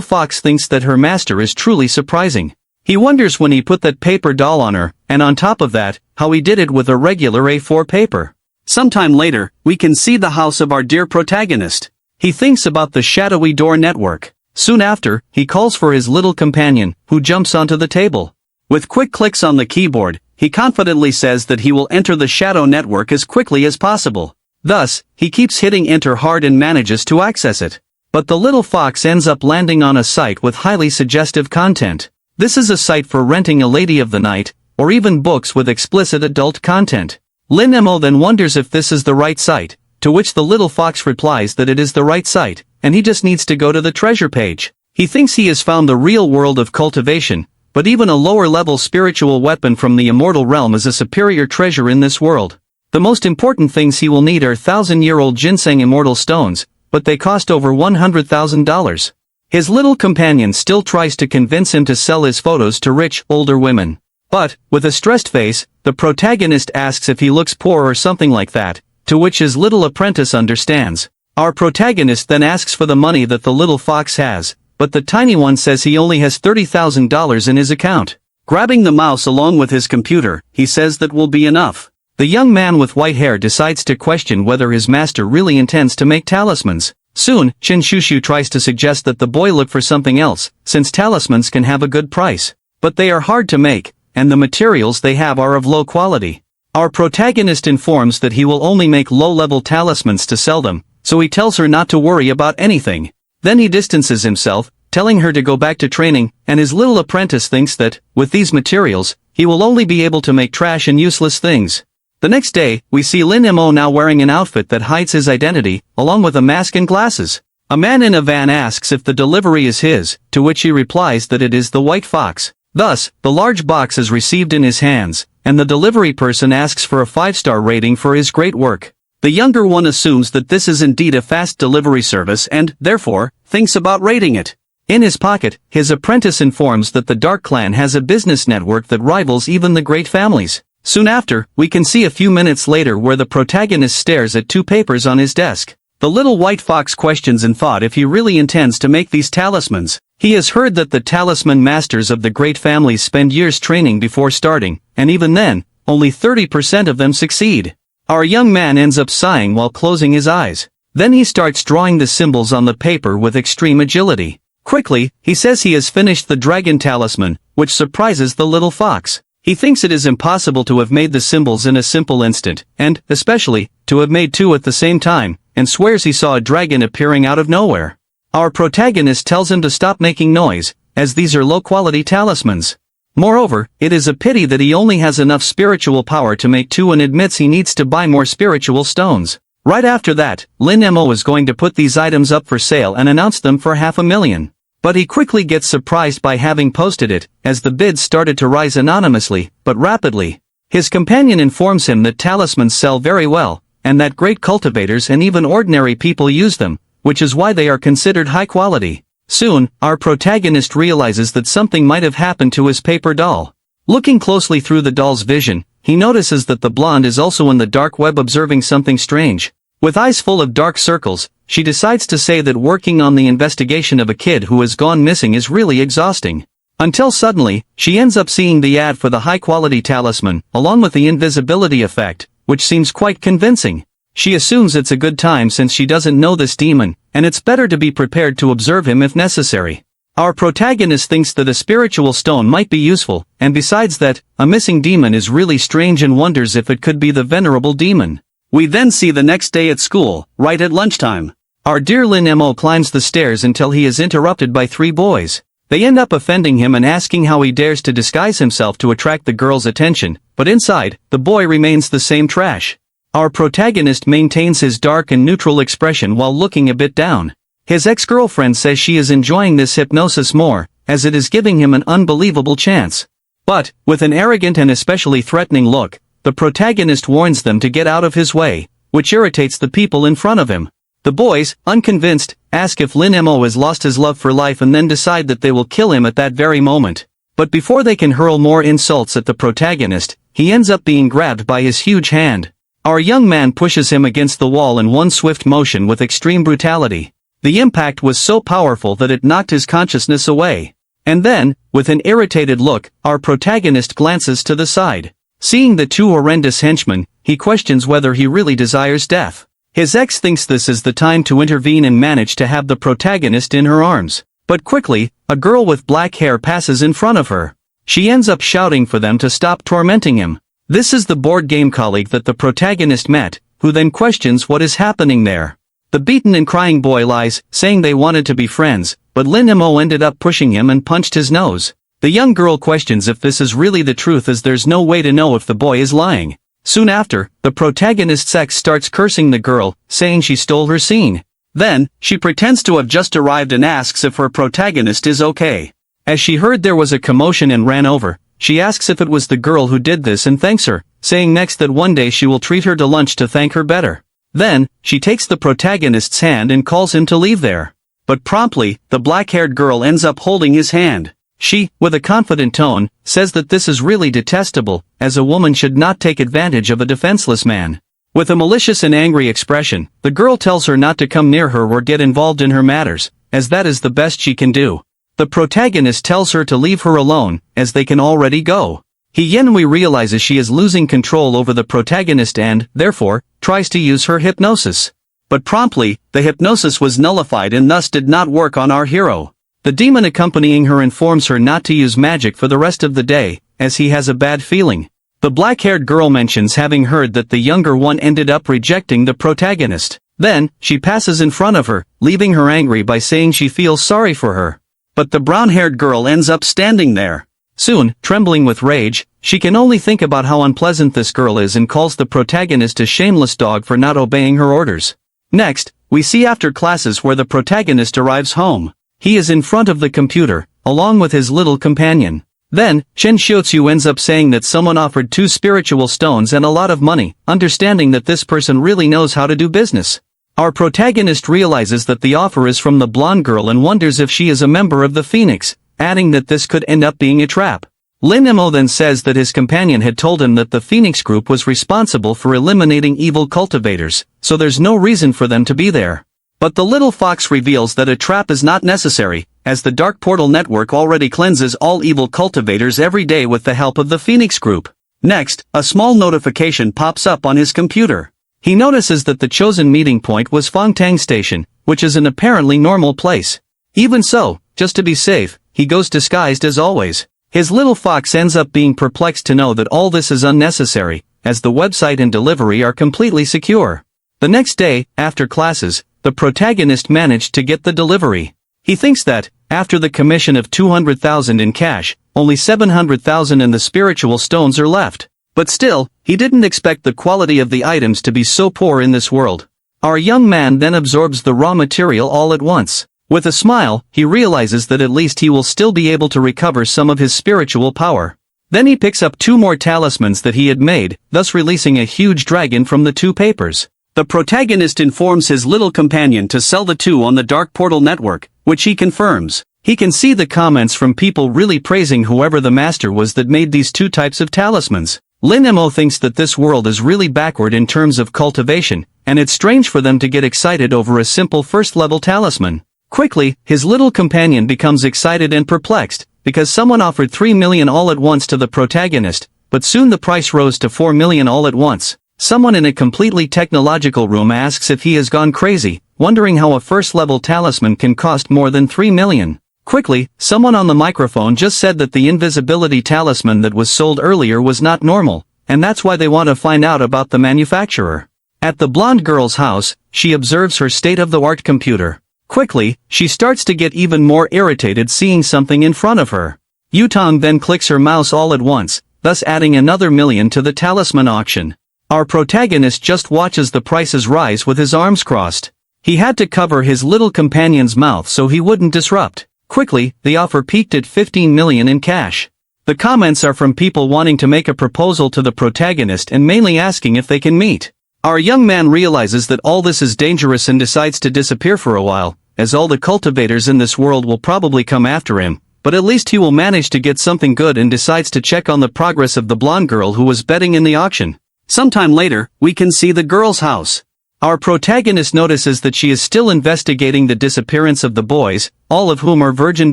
fox thinks that her master is truly surprising. He wonders when he put that paper doll on her, and on top of that, how he did it with a regular A4 paper. Sometime later, we can see the house of our dear protagonist. He thinks about the shadowy door network. Soon after, he calls for his little companion, who jumps onto the table. With quick clicks on the keyboard, he confidently says that he will enter the shadow network as quickly as possible. Thus, he keeps hitting enter hard and manages to access it. But the little fox ends up landing on a site with highly suggestive content. This is a site for renting a lady of the night, or even books with explicit adult content. Lin Mo then wonders if this is the right site, to which the little fox replies that it is the right site, and he just needs to go to the treasure page. He thinks he has found the real world of cultivation, but even a lower-level spiritual weapon from the immortal realm is a superior treasure in this world. The most important things he will need are 1,000-year-old ginseng immortal stones, but they cost over $100,000. His little companion still tries to convince him to sell his photos to rich, older women. But, with a stressed face, the protagonist asks if he looks poor or something like that, to which his little apprentice understands. Our protagonist then asks for the money that the little fox has, but the tiny one says he only has $30,000 in his account. Grabbing the mouse along with his computer, he says that will be enough. The young man with white hair decides to question whether his master really intends to make talismans. Soon, Chin Shushu tries to suggest that the boy look for something else, since talismans can have a good price. But they are hard to make, and the materials they have are of low quality. Our protagonist informs that he will only make low-level talismans to sell them, so he tells her not to worry about anything. Then he distances himself, telling her to go back to training, and his little apprentice thinks that, with these materials, he will only be able to make trash and useless things. The next day, we see Lin Mo now wearing an outfit that hides his identity, along with a mask and glasses. A man in a van asks if the delivery is his, to which he replies that it is the white fox. Thus, the large box is received in his hands, and the delivery person asks for a 5-star rating for his great work. The younger one assumes that this is indeed a fast delivery service and, therefore, thinks about rating it. In his pocket, his apprentice informs that the Dark Clan has a business network that rivals even the great families. Soon after, we can see a few minutes later where the protagonist stares at 2 papers on his desk. The little white fox questions in thought if he really intends to make these talismans. He has heard that the talisman masters of the great families spend years training before starting, and even then, only 30% of them succeed. Our young man ends up sighing while closing his eyes. Then he starts drawing the symbols on the paper with extreme agility. Quickly, he says he has finished the dragon talisman, which surprises the little fox. He thinks it is impossible to have made the symbols in a simple instant, and, especially, to have made 2 at the same time, and swears he saw a dragon appearing out of nowhere. Our protagonist tells him to stop making noise, as these are low-quality talismans. Moreover, it is a pity that he only has enough spiritual power to make 2 and admits he needs to buy more spiritual stones. Right after that, Lin Mo is going to put these items up for sale and announce them for $500,000. But he quickly gets surprised by having posted it, as the bids started to rise anonymously, but rapidly. His companion informs him that talismans sell very well, and that great cultivators and even ordinary people use them, which is why they are considered high quality. Soon, our protagonist realizes that something might have happened to his paper doll. Looking closely through the doll's vision, he notices that the blonde is also in the dark web observing something strange. With eyes full of dark circles, she decides to say that working on the investigation of a kid who has gone missing is really exhausting. Until suddenly, she ends up seeing the ad for the high-quality talisman, along with the invisibility effect, which seems quite convincing. She assumes it's a good time since she doesn't know this demon, and it's better to be prepared to observe him if necessary. Our protagonist thinks that a spiritual stone might be useful, and besides that, a missing demon is really strange and wonders if it could be the venerable demon. We then see the next day at school, right at lunchtime. Our dear Lin Mo climbs the stairs until he is interrupted by 3 boys. They end up offending him and asking how he dares to disguise himself to attract the girls' attention, but inside, the boy remains the same trash. Our protagonist maintains his dark and neutral expression while looking a bit down. His ex-girlfriend says she is enjoying this hypnosis more, as it is giving him an unbelievable chance. But, with an arrogant and especially threatening look, the protagonist warns them to get out of his way, which irritates the people in front of him. The boys, unconvinced, ask if Lin Mo has lost his love for life and then decide that they will kill him at that very moment. But before they can hurl more insults at the protagonist, he ends up being grabbed by his huge hand. Our young man pushes him against the wall in one swift motion with extreme brutality. The impact was so powerful that it knocked his consciousness away. And then, with an irritated look, our protagonist glances to the side. Seeing the two horrendous henchmen, he questions whether he really desires death. His ex thinks this is the time to intervene and manage to have the protagonist in her arms. But quickly, a girl with black hair passes in front of her. She ends up shouting for them to stop tormenting him. This is the board game colleague that the protagonist met, who then questions what is happening there. The beaten and crying boy lies, saying they wanted to be friends, but Lin Mo ended up pushing him and punched his nose. The young girl questions if this is really the truth, as there's no way to know if the boy is lying. Soon after, the protagonist's ex starts cursing the girl, saying she stole her scene. Then, she pretends to have just arrived and asks if her protagonist is okay. As she heard there was a commotion and ran over, she asks if it was the girl who did this and thanks her, saying next that one day she will treat her to lunch to thank her better. Then, she takes the protagonist's hand and calls him to leave there. But promptly, the black-haired girl ends up holding his hand. She, with a confident tone, says that this is really detestable, as a woman should not take advantage of a defenseless man. With a malicious and angry expression, the girl tells her not to come near her or get involved in her matters, as that is the best she can do. The protagonist tells her to leave her alone, as they can already go. Yenhui realizes she is losing control over the protagonist and, therefore, tries to use her hypnosis. But promptly, the hypnosis was nullified and thus did not work on our hero. The demon accompanying her informs her not to use magic for the rest of the day, as he has a bad feeling. The black-haired girl mentions having heard that the younger one ended up rejecting the protagonist. Then, she passes in front of her, leaving her angry by saying she feels sorry for her. But the brown-haired girl ends up standing there. Soon, trembling with rage, she can only think about how unpleasant this girl is and calls the protagonist a shameless dog for not obeying her orders. Next, we see after classes where the protagonist arrives home. He is in front of the computer, along with his little companion. Then, Chen Xiutsu ends up saying that someone offered 2 spiritual stones and a lot of money, understanding that this person really knows how to do business. Our protagonist realizes that the offer is from the blonde girl and wonders if she is a member of the Phoenix, adding that this could end up being a trap. Lin Mo then says that his companion had told him that the Phoenix group was responsible for eliminating evil cultivators, so there's no reason for them to be there. But the little fox reveals that a trap is not necessary, as the Dark Portal Network already cleanses all evil cultivators every day with the help of the Phoenix Group. Next, a small notification pops up on his computer. He notices that the chosen meeting point was Fangtang Station, which is an apparently normal place. Even so, just to be safe, he goes disguised as always. His little fox ends up being perplexed to know that all this is unnecessary, as the website and delivery are completely secure. The next day, after classes, the protagonist managed to get the delivery. He thinks that, after the commission of 200,000 in cash, only 700,000 in the spiritual stones are left. But still, he didn't expect the quality of the items to be so poor in this world. Our young man then absorbs the raw material all at once. With a smile, he realizes that at least he will still be able to recover some of his spiritual power. Then he picks up 2 more talismans that he had made, thus releasing a huge dragon from the 2 papers. The protagonist informs his little companion to sell the 2 on the Dark Portal Network, which he confirms. He can see the comments from people really praising whoever the master was that made these 2 types of talismans. Lin Mo thinks that this world is really backward in terms of cultivation, and it's strange for them to get excited over a simple first-level talisman. Quickly, his little companion becomes excited and perplexed, because someone offered 3 million all at once to the protagonist, but soon the price rose to 4 million all at once. Someone in a completely technological room asks if he has gone crazy, wondering how a first-level talisman can cost more than 3 million. Quickly, someone on the microphone just said that the invisibility talisman that was sold earlier was not normal, and that's why they want to find out about the manufacturer. At the blonde girl's house, she observes her state-of-the-art computer. Quickly, she starts to get even more irritated seeing something in front of her. Yutong then clicks her mouse all at once, thus adding another million to the talisman auction. Our protagonist just watches the prices rise with his arms crossed. He had to cover his little companion's mouth so he wouldn't disrupt. Quickly, the offer peaked at 15 million in cash. The comments are from people wanting to make a proposal to the protagonist and mainly asking if they can meet. Our young man realizes that all this is dangerous and decides to disappear for a while, as all the cultivators in this world will probably come after him, but at least he will manage to get something good and decides to check on the progress of the blonde girl who was betting in the auction. Sometime later, we can see the girl's house. Our protagonist notices that she is still investigating the disappearance of the boys, all of whom are virgin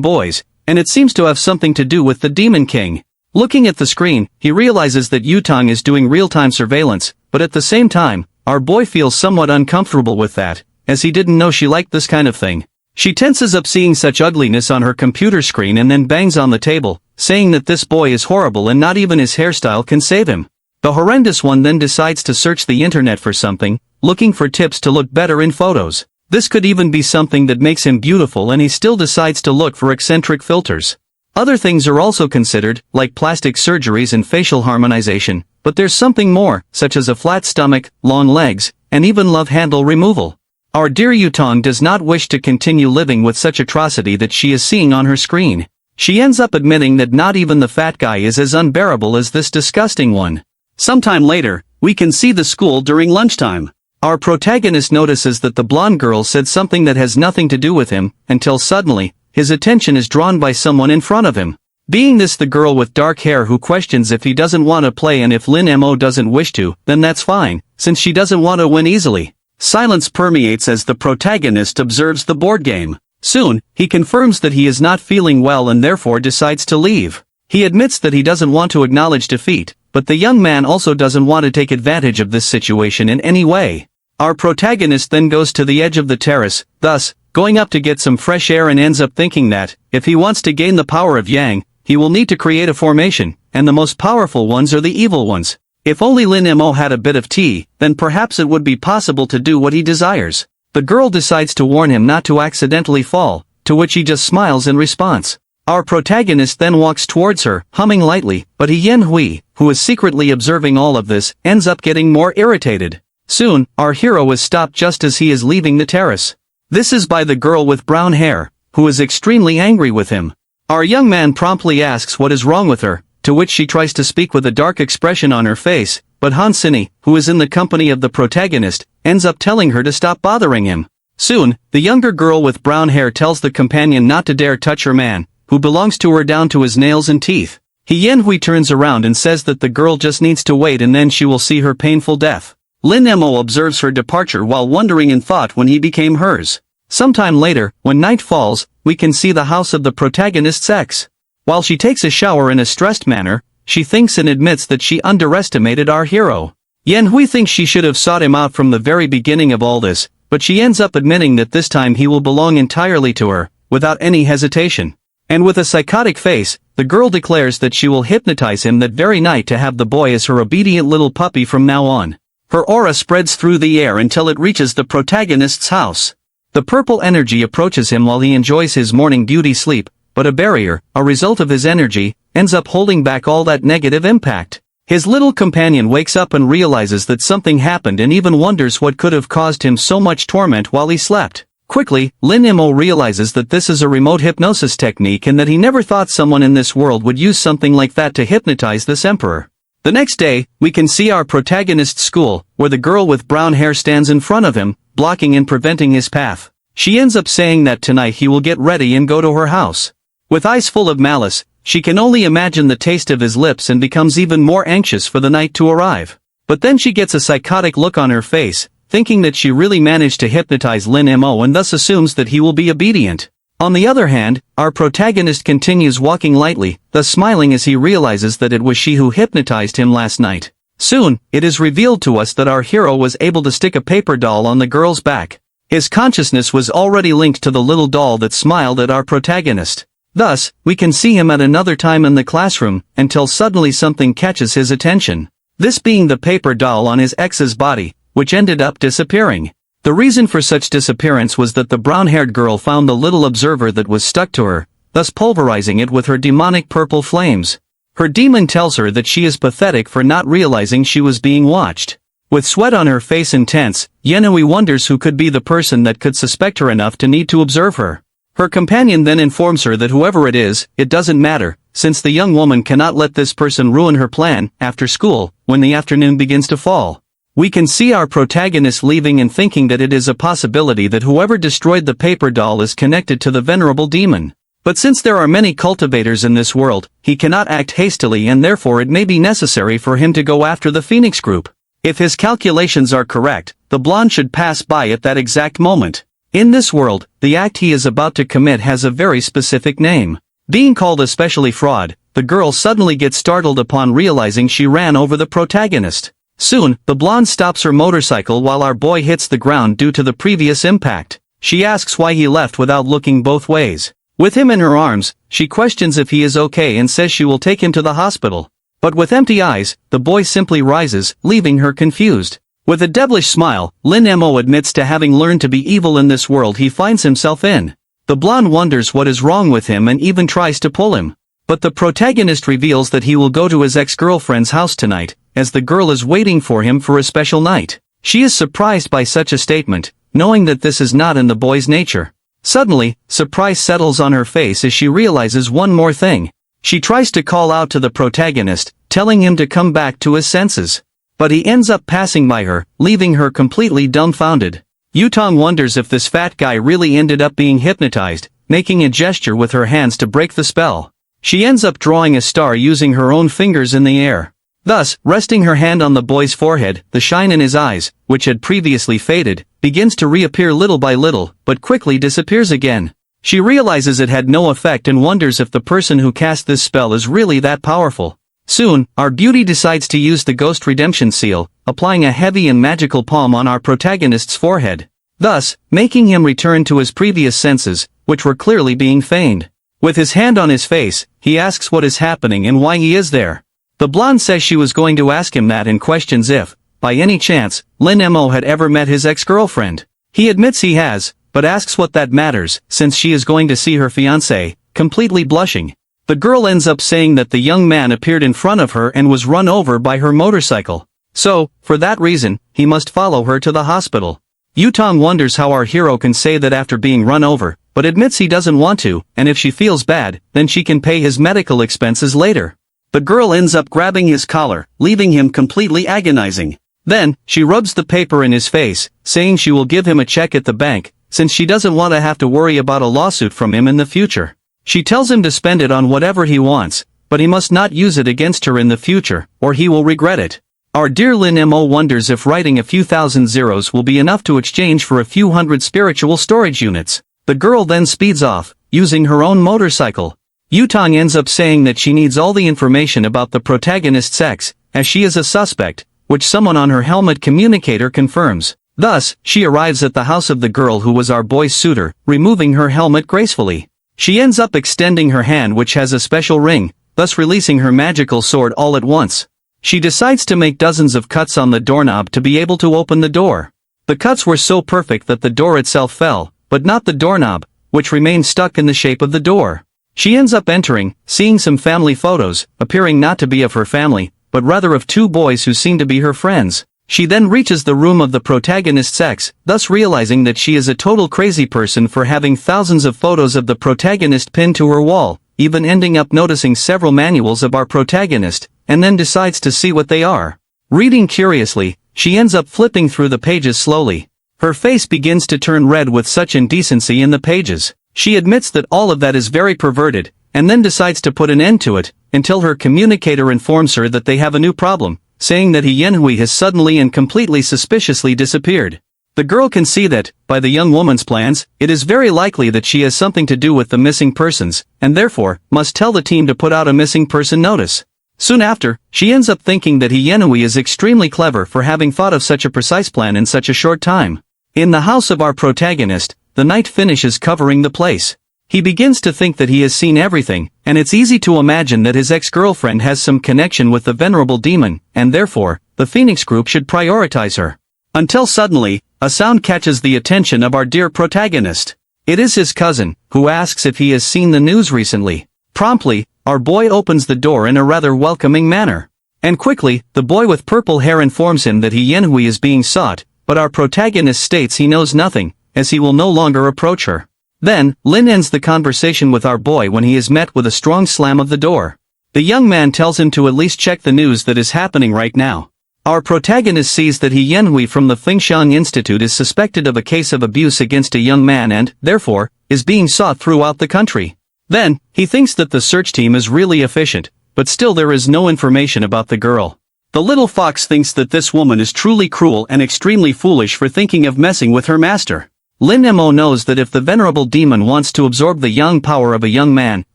boys, and it seems to have something to do with the Demon King. Looking at the screen, he realizes that Yutong is doing real-time surveillance, but at the same time, our boy feels somewhat uncomfortable with that, as he didn't know she liked this kind of thing. She tenses up seeing such ugliness on her computer screen and then bangs on the table, saying that this boy is horrible and not even his hairstyle can save him. The horrendous one then decides to search the internet for something, looking for tips to look better in photos. This could even be something that makes him beautiful, and he still decides to look for eccentric filters. Other things are also considered, like plastic surgeries and facial harmonization, but there's something more, such as a flat stomach, long legs, and even love handle removal. Our dear Yutong does not wish to continue living with such atrocity that she is seeing on her screen. She ends up admitting that not even the fat guy is as unbearable as this disgusting one. Sometime later, we can see the school during lunchtime. Our protagonist notices that the blonde girl said something that has nothing to do with him, until suddenly, his attention is drawn by someone in front of him. Being this the girl with dark hair who questions if he doesn't want to play, and if Lin Mo doesn't wish to, then that's fine, since she doesn't want to win easily. Silence permeates as the protagonist observes the board game. Soon, he confirms that he is not feeling well and therefore decides to leave. He admits that he doesn't want to acknowledge defeat, but the young man also doesn't want to take advantage of this situation in any way. Our protagonist then goes to the edge of the terrace, thus, going up to get some fresh air, and ends up thinking that, if he wants to gain the power of Yang, he will need to create a formation, and the most powerful ones are the evil ones. If only Lin Mo had a bit of tea, then perhaps it would be possible to do what he desires. The girl decides to warn him not to accidentally fall, to which he just smiles in response. Our protagonist then walks towards her, humming lightly, but Yen Hui, who is secretly observing all of this, ends up getting more irritated. Soon, our hero is stopped just as he is leaving the terrace. This is by the girl with brown hair, who is extremely angry with him. Our young man promptly asks what is wrong with her, to which she tries to speak with a dark expression on her face, but Hansini, who is in the company of the protagonist, ends up telling her to stop bothering him. Soon, the younger girl with brown hair tells the companion not to dare touch her man, who belongs to her down to his nails and teeth. Yen Hui turns around and says that the girl just needs to wait and then she will see her painful death. Lin Mo observes her departure while wondering in thought when he became hers. Sometime later, when night falls, we can see the house of the protagonist's ex. While she takes a shower in a stressed manner, she thinks and admits that she underestimated our hero. Yen Hui thinks she should have sought him out from the very beginning of all this, but she ends up admitting that this time he will belong entirely to her, without any hesitation. And with a psychotic face, the girl declares that she will hypnotize him that very night to have the boy as her obedient little puppy from now on. Her aura spreads through the air until it reaches the protagonist's house. The purple energy approaches him while he enjoys his morning beauty sleep, but a barrier, a result of his energy, ends up holding back all that negative impact. His little companion wakes up and realizes that something happened and even wonders what could have caused him so much torment while he slept. Quickly, Lin Mo realizes that this is a remote hypnosis technique and that he never thought someone in this world would use something like that to hypnotize this emperor. The next day, we can see our protagonist's school, where the girl with brown hair stands in front of him, blocking and preventing his path. She ends up saying that tonight he will get ready and go to her house. With eyes full of malice, she can only imagine the taste of his lips and becomes even more anxious for the night to arrive. But then she gets a psychotic look on her face, thinking that she really managed to hypnotize Lin Mo and thus assumes that he will be obedient. On the other hand, our protagonist continues walking lightly, thus smiling as he realizes that it was she who hypnotized him last night. Soon, it is revealed to us that our hero was able to stick a paper doll on the girl's back. His consciousness was already linked to the little doll that smiled at our protagonist. Thus, we can see him at another time in the classroom, until suddenly something catches his attention. This being the paper doll on his ex's body, which ended up disappearing. The reason for such disappearance was that the brown-haired girl found the little observer that was stuck to her, thus pulverizing it with her demonic purple flames. Her demon tells her that she is pathetic for not realizing she was being watched. With sweat on her face and tense, Yenui wonders who could be the person that could suspect her enough to need to observe her. Her companion then informs her that whoever it is, it doesn't matter, since the young woman cannot let this person ruin her plan. After school, when the afternoon begins to fall, we can see our protagonist leaving and thinking that it is a possibility that whoever destroyed the paper doll is connected to the venerable demon. But since there are many cultivators in this world, he cannot act hastily, and therefore it may be necessary for him to go after the Phoenix group. If his calculations are correct, the blonde should pass by at that exact moment. In this world, the act he is about to commit has a very specific name. Being called especially fraud, the girl suddenly gets startled upon realizing she ran over the protagonist. Soon, the blonde stops her motorcycle while our boy hits the ground due to the previous impact. She asks why he left without looking both ways. With him in her arms, she questions if he is okay and says she will take him to the hospital. But with empty eyes, the boy simply rises, leaving her confused. With a devilish smile, Lin Mo admits to having learned to be evil in this world he finds himself in. The blonde wonders what is wrong with him and even tries to pull him. But the protagonist reveals that he will go to his ex-girlfriend's house tonight, as the girl is waiting for him for a special night. She is surprised by such a statement, knowing that this is not in the boy's nature. Suddenly, surprise settles on her face as she realizes one more thing. She tries to call out to the protagonist, telling him to come back to his senses. But he ends up passing by her, leaving her completely dumbfounded. Yutong wonders if this fat guy really ended up being hypnotized, making a gesture with her hands to break the spell. She ends up drawing a star using her own fingers in the air. Thus, resting her hand on the boy's forehead, the shine in his eyes, which had previously faded, begins to reappear little by little, but quickly disappears again. She realizes it had no effect and wonders if the person who cast this spell is really that powerful. Soon, our beauty decides to use the Ghost Redemption Seal, applying a heavy and magical palm on our protagonist's forehead, thus, making him return to his previous senses, which were clearly being feigned. With his hand on his face, he asks what is happening and why he is there. The blonde says she was going to ask him that and questions if, by any chance, Lin Mo had ever met his ex-girlfriend. He admits he has, but asks what that matters, since she is going to see her fiancé, completely blushing. The girl ends up saying that the young man appeared in front of her and was run over by her motorcycle. So, for that reason, he must follow her to the hospital. Yutong wonders how our hero can say that after being run over, but admits he doesn't want to, and if she feels bad, then she can pay his medical expenses later. The girl ends up grabbing his collar, leaving him completely agonizing. Then, she rubs the paper in his face, saying she will give him a check at the bank, since she doesn't want to have to worry about a lawsuit from him in the future. She tells him to spend it on whatever he wants, but he must not use it against her in the future, or he will regret it. Our dear Lin Mo wonders if writing a few thousand zeros will be enough to exchange for a few hundred spiritual storage units. The girl then speeds off, using her own motorcycle. Yutong ends up saying that she needs all the information about the protagonist's sex, as she is a suspect, which someone on her helmet communicator confirms. Thus, she arrives at the house of the girl who was our boy's suitor, removing her helmet gracefully. She ends up extending her hand, which has a special ring, thus releasing her magical sword all at once. She decides to make dozens of cuts on the doorknob to be able to open the door. The cuts were so perfect that the door itself fell, but not the doorknob, which remained stuck in the shape of the door. She ends up entering, seeing some family photos, appearing not to be of her family, but rather of two boys who seem to be her friends. She then reaches the room of the protagonist's ex, thus realizing that she is a total crazy person for having thousands of photos of the protagonist pinned to her wall, even ending up noticing several manuals of our protagonist, and then decides to see what they are. Reading curiously, she ends up flipping through the pages slowly. Her face begins to turn red with such indecency in the pages. She admits that all of that is very perverted, and then decides to put an end to it, until her communicator informs her that they have a new problem, saying that Yahello has suddenly and completely suspiciously disappeared. The girl can see that, by the young woman's plans, it is very likely that she has something to do with the missing persons, and therefore, must tell the team to put out a missing person notice. Soon after, she ends up thinking that Yahello is extremely clever for having thought of such a precise plan in such a short time. In the house of our protagonist, the night finishes covering the place. He begins to think that he has seen everything, and it's easy to imagine that his ex-girlfriend has some connection with the venerable demon, and therefore, the Phoenix group should prioritize her. Until suddenly, a sound catches the attention of our dear protagonist. It is his cousin, who asks if he has seen the news recently. Promptly, our boy opens the door in a rather welcoming manner. And quickly, the boy with purple hair informs him that Yahello is being sought, but our protagonist states he knows nothing, as he will no longer approach her. Then, Lin ends the conversation with our boy when he is met with a strong slam of the door. The young man tells him to at least check the news that is happening right now. Our protagonist sees that Yahello from the Fengxiang Institute is suspected of a case of abuse against a young man and, therefore, is being sought throughout the country. Then, he thinks that the search team is really efficient, but still there is no information about the girl. The little fox thinks that this woman is truly cruel and extremely foolish for thinking of messing with her master. Lin Mo knows that if the venerable demon wants to absorb the young power of a young man,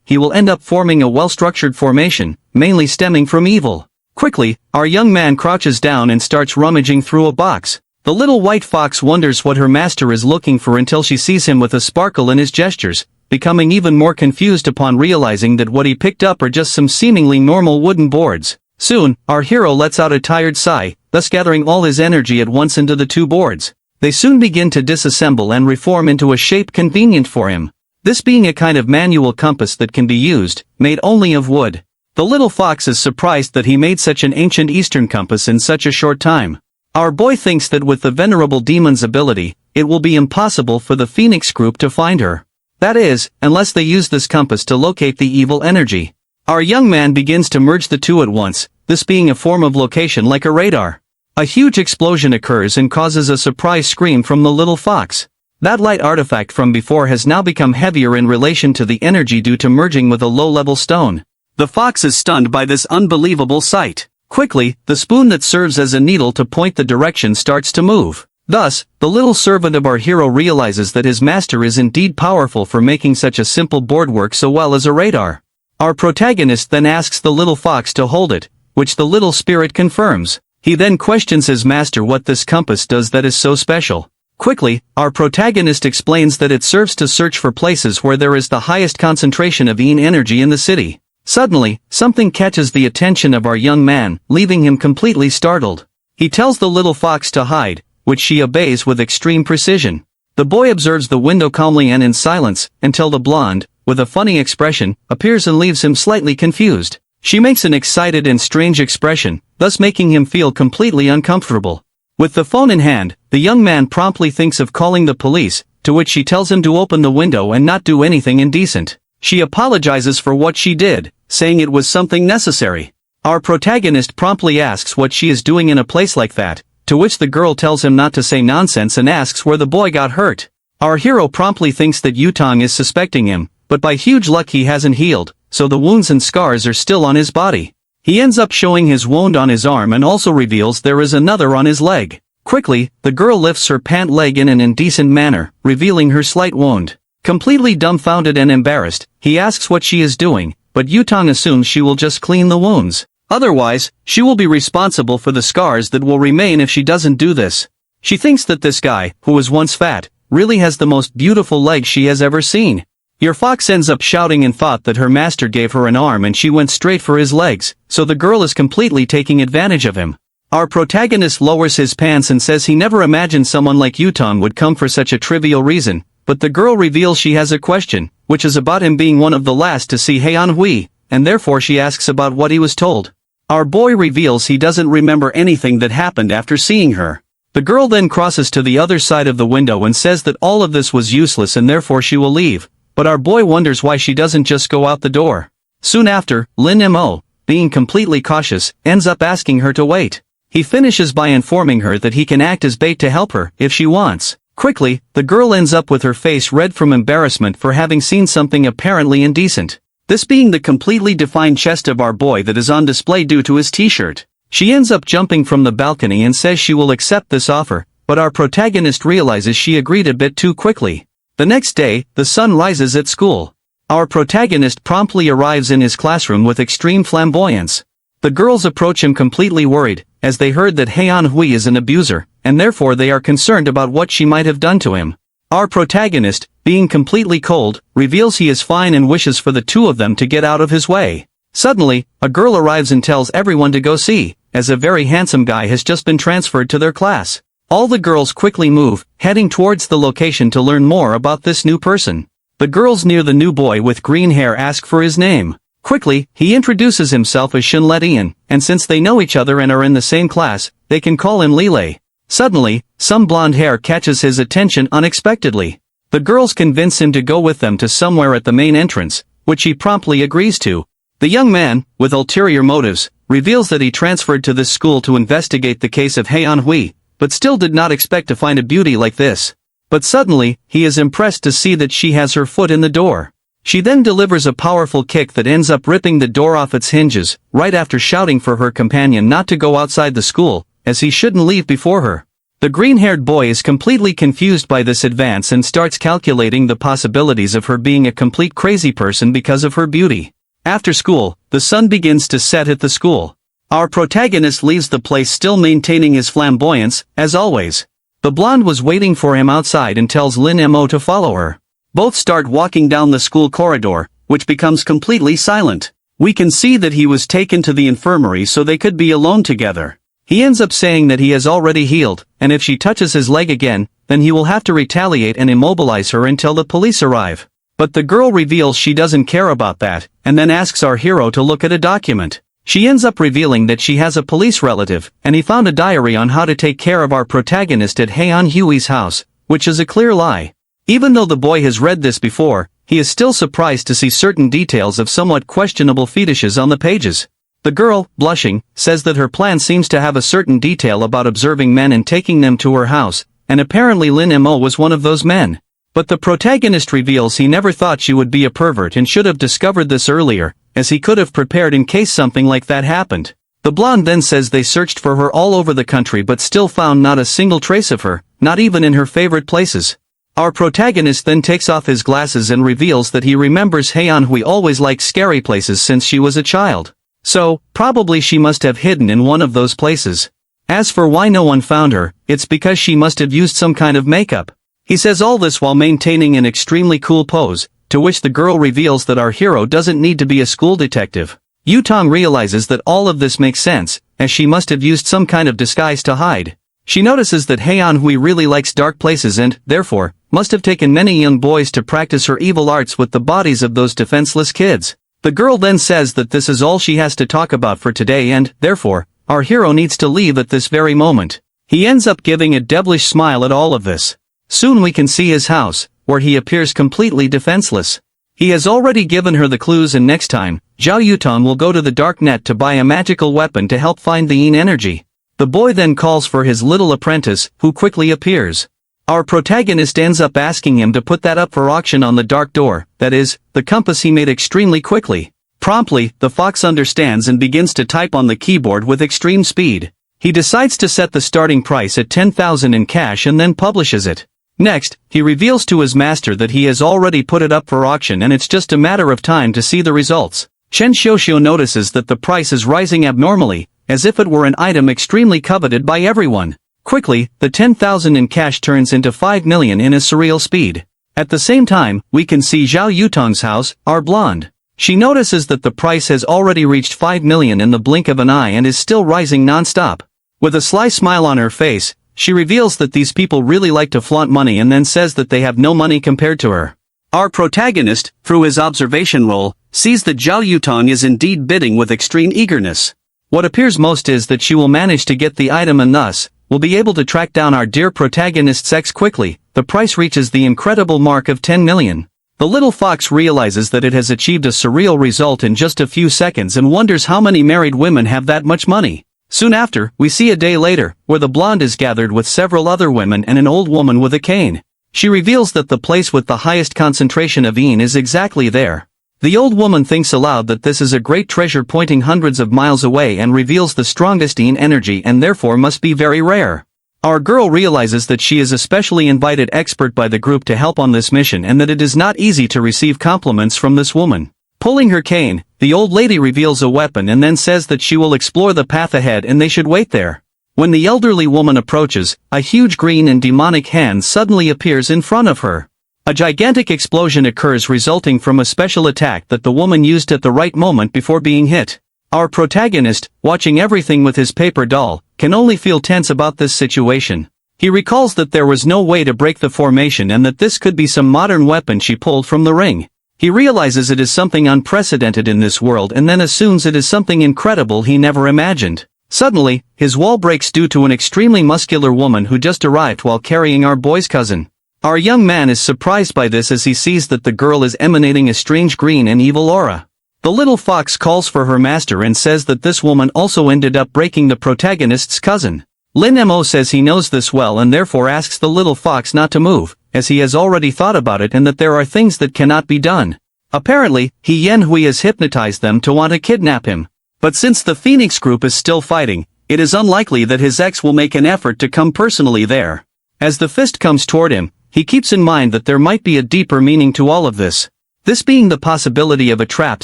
he will end up forming a well-structured formation, mainly stemming from evil. Quickly, our young man crouches down and starts rummaging through a box. The little white fox wonders what her master is looking for until she sees him with a sparkle in his gestures, becoming even more confused upon realizing that what he picked up are just some seemingly normal wooden boards. Soon, our hero lets out a tired sigh, thus gathering all his energy at once into the two boards. They soon begin to disassemble and reform into a shape convenient for him. This being a kind of manual compass that can be used, made only of wood. The little fox is surprised that he made such an ancient Eastern compass in such a short time. Our boy thinks that with the venerable demon's ability, it will be impossible for the Phoenix group to find her. That is, unless they use this compass to locate the evil energy. Our young man begins to merge the two at once, this being a form of location like a radar. A huge explosion occurs and causes a surprise scream from the little fox. That light artifact from before has now become heavier in relation to the energy due to merging with a low-level stone. The fox is stunned by this unbelievable sight. Quickly, the spoon that serves as a needle to point the direction starts to move. Thus, the little servant of our hero realizes that his master is indeed powerful for making such a simple board work so well as a radar. Our protagonist then asks the little fox to hold it, which the little spirit confirms. He then questions his master what this compass does that is so special. Quickly, our protagonist explains that it serves to search for places where there is the highest concentration of Yin energy in the city. Suddenly, something catches the attention of our young man, leaving him completely startled. He tells the little fox to hide, which she obeys with extreme precision. The boy observes the window calmly and in silence, until the blonde, with a funny expression, appears and leaves him slightly confused. She makes an excited and strange expression, thus making him feel completely uncomfortable. With the phone in hand, the young man promptly thinks of calling the police, to which she tells him to open the window and not do anything indecent. She apologizes for what she did, saying it was something necessary. Our protagonist promptly asks what she is doing in a place like that, to which the girl tells him not to say nonsense and asks where the boy got hurt. Our hero promptly thinks that Yutong is suspecting him, but by huge luck he hasn't healed, so the wounds and scars are still on his body. He ends up showing his wound on his arm and also reveals there is another on his leg. Quickly, the girl lifts her pant leg in an indecent manner, revealing her slight wound. Completely dumbfounded and embarrassed, he asks what she is doing, but Yutong assumes she will just clean the wounds. Otherwise, she will be responsible for the scars that will remain if she doesn't do this. She thinks that this guy, who was once fat, really has the most beautiful legs she has ever seen. Your fox ends up shouting and thought that her master gave her an arm and she went straight for his legs, so the girl is completely taking advantage of him. Our protagonist lowers his pants and says he never imagined someone like Yutong would come for such a trivial reason, but the girl reveals she has a question, which is about him being one of the last to see Yahello, and therefore she asks about what he was told. Our boy reveals he doesn't remember anything that happened after seeing her. The girl then crosses to the other side of the window and says that all of this was useless and therefore she will leave, but our boy wonders why she doesn't just go out the door. Soon after, Lin Mo, being completely cautious, ends up asking her to wait. He finishes by informing her that he can act as bait to help her, if she wants. Quickly, the girl ends up with her face red from embarrassment for having seen something apparently indecent. This being the completely defined chest of our boy that is on display due to his t-shirt. She ends up jumping from the balcony and says she will accept this offer, but our protagonist realizes she agreed a bit too quickly. The next day, the sun rises at school. Our protagonist promptly arrives in his classroom with extreme flamboyance. The girls approach him completely worried, as they heard that Yahello is an abuser, and therefore they are concerned about what she might have done to him. Our protagonist, being completely cold, reveals he is fine and wishes for the two of them to get out of his way. Suddenly, a girl arrives and tells everyone to go see, as a very handsome guy has just been transferred to their class. All the girls quickly move, heading towards the location to learn more about this new person. The girls near the new boy with green hair ask for his name. Quickly, he introduces himself as Shinletian, and since they know each other and are in the same class, they can call him Lile. Suddenly, some blonde hair catches his attention unexpectedly. The girls convince him to go with them to somewhere at the main entrance, which he promptly agrees to. The young man, with ulterior motives, reveals that he transferred to this school to investigate the case of Haeunhui, but still did not expect to find a beauty like this. But suddenly, he is impressed to see that she has her foot in the door. She then delivers a powerful kick that ends up ripping the door off its hinges, right after shouting for her companion not to go outside the school, as he shouldn't leave before her. The green-haired boy is completely confused by this advance and starts calculating the possibilities of her being a complete crazy person because of her beauty. After school, the sun begins to set at the school. Our protagonist leaves the place still maintaining his flamboyance, as always. The blonde was waiting for him outside and tells Lin Mo to follow her. Both start walking down the school corridor, which becomes completely silent. We can see that he was taken to the infirmary so they could be alone together. He ends up saying that he has already healed, and if she touches his leg again, then he will have to retaliate and immobilize her until the police arrive. But the girl reveals she doesn't care about that, and then asks our hero to look at a document. She ends up revealing that she has a police relative, and he found a diary on how to take care of our protagonist at Haeunhui's house, which is a clear lie. Even though the boy has read this before, he is still surprised to see certain details of somewhat questionable fetishes on the pages. The girl, blushing, says that her plan seems to have a certain detail about observing men and taking them to her house, and apparently Lin Mo was one of those men. But the protagonist reveals he never thought she would be a pervert and should have discovered this earlier, as he could have prepared in case something like that happened. The blonde then says they searched for her all over the country but still found not a single trace of her, not even in her favorite places. Our protagonist then takes off his glasses and reveals that he remembers Haeunhui always liked scary places since she was a child. So, probably she must have hidden in one of those places. As for why no one found her, it's because she must have used some kind of makeup. He says all this while maintaining an extremely cool pose, to which the girl reveals that our hero doesn't need to be a school detective. Yutong realizes that all of this makes sense, as she must have used some kind of disguise to hide. She notices that Haeunhui really likes dark places and, therefore, must have taken many young boys to practice her evil arts with the bodies of those defenseless kids. The girl then says that this is all she has to talk about for today and, therefore, our hero needs to leave at this very moment. He ends up giving a devilish smile at all of this. Soon we can see his house, where he appears completely defenseless. He has already given her the clues and next time, Zhao Yutong will go to the dark net to buy a magical weapon to help find the Yin energy. The boy then calls for his little apprentice, who quickly appears. Our protagonist ends up asking him to put that up for auction on the dark door, that is, the compass he made extremely quickly. Promptly, the fox understands and begins to type on the keyboard with extreme speed. He decides to set the starting price at 10,000 in cash and then publishes it. Next, he reveals to his master that he has already put it up for auction and it's just a matter of time to see the results. Chen Xiuxiu notices that the price is rising abnormally, as if it were an item extremely coveted by everyone. Quickly, the 10,000 in cash turns into 5 million in a surreal speed. At the same time, we can see Zhao Yutong's house, our blonde. She notices that the price has already reached 5 million in the blink of an eye and is still rising non-stop. With a sly smile on her face, she reveals that these people really like to flaunt money and then says that they have no money compared to her. Our protagonist, through his observation role, sees that Zhao Yutong is indeed bidding with extreme eagerness. What appears most is that she will manage to get the item and thus, will be able to track down our dear protagonist's ex quickly. The price reaches the incredible mark of 10 million. The little fox realizes that it has achieved a surreal result in just a few seconds and wonders how many married women have that much money. Soon after, we see a day later, where the blonde is gathered with several other women and an old woman with a cane. She reveals that the place with the highest concentration of yin is exactly there. The old woman thinks aloud that this is a great treasure pointing hundreds of miles away and reveals the strongest yin energy and therefore must be very rare. Our girl realizes that she is a specially invited expert by the group to help on this mission and that it is not easy to receive compliments from this woman. Pulling her cane, the old lady reveals a weapon and then says that she will explore the path ahead and they should wait there. When the elderly woman approaches, a huge green and demonic hand suddenly appears in front of her. A gigantic explosion occurs resulting from a special attack that the woman used at the right moment before being hit. Our protagonist, watching everything with his paper doll, can only feel tense about this situation. He recalls that there was no way to break the formation and that this could be some modern weapon she pulled from the ring. He realizes it is something unprecedented in this world and then assumes it is something incredible he never imagined. Suddenly, his wall breaks due to an extremely muscular woman who just arrived while carrying our boy's cousin. Our young man is surprised by this as he sees that the girl is emanating a strange green and evil aura. The little fox calls for her master and says that this woman also ended up breaking the protagonist's cousin. Lin Mo says he knows this well and therefore asks the little fox not to move, as he has already thought about it and that there are things that cannot be done. Apparently, Yahello has hypnotized them to want to kidnap him. But since the Phoenix group is still fighting, it is unlikely that his ex will make an effort to come personally there. As the fist comes toward him, he keeps in mind that there might be a deeper meaning to all of this. This being the possibility of a trap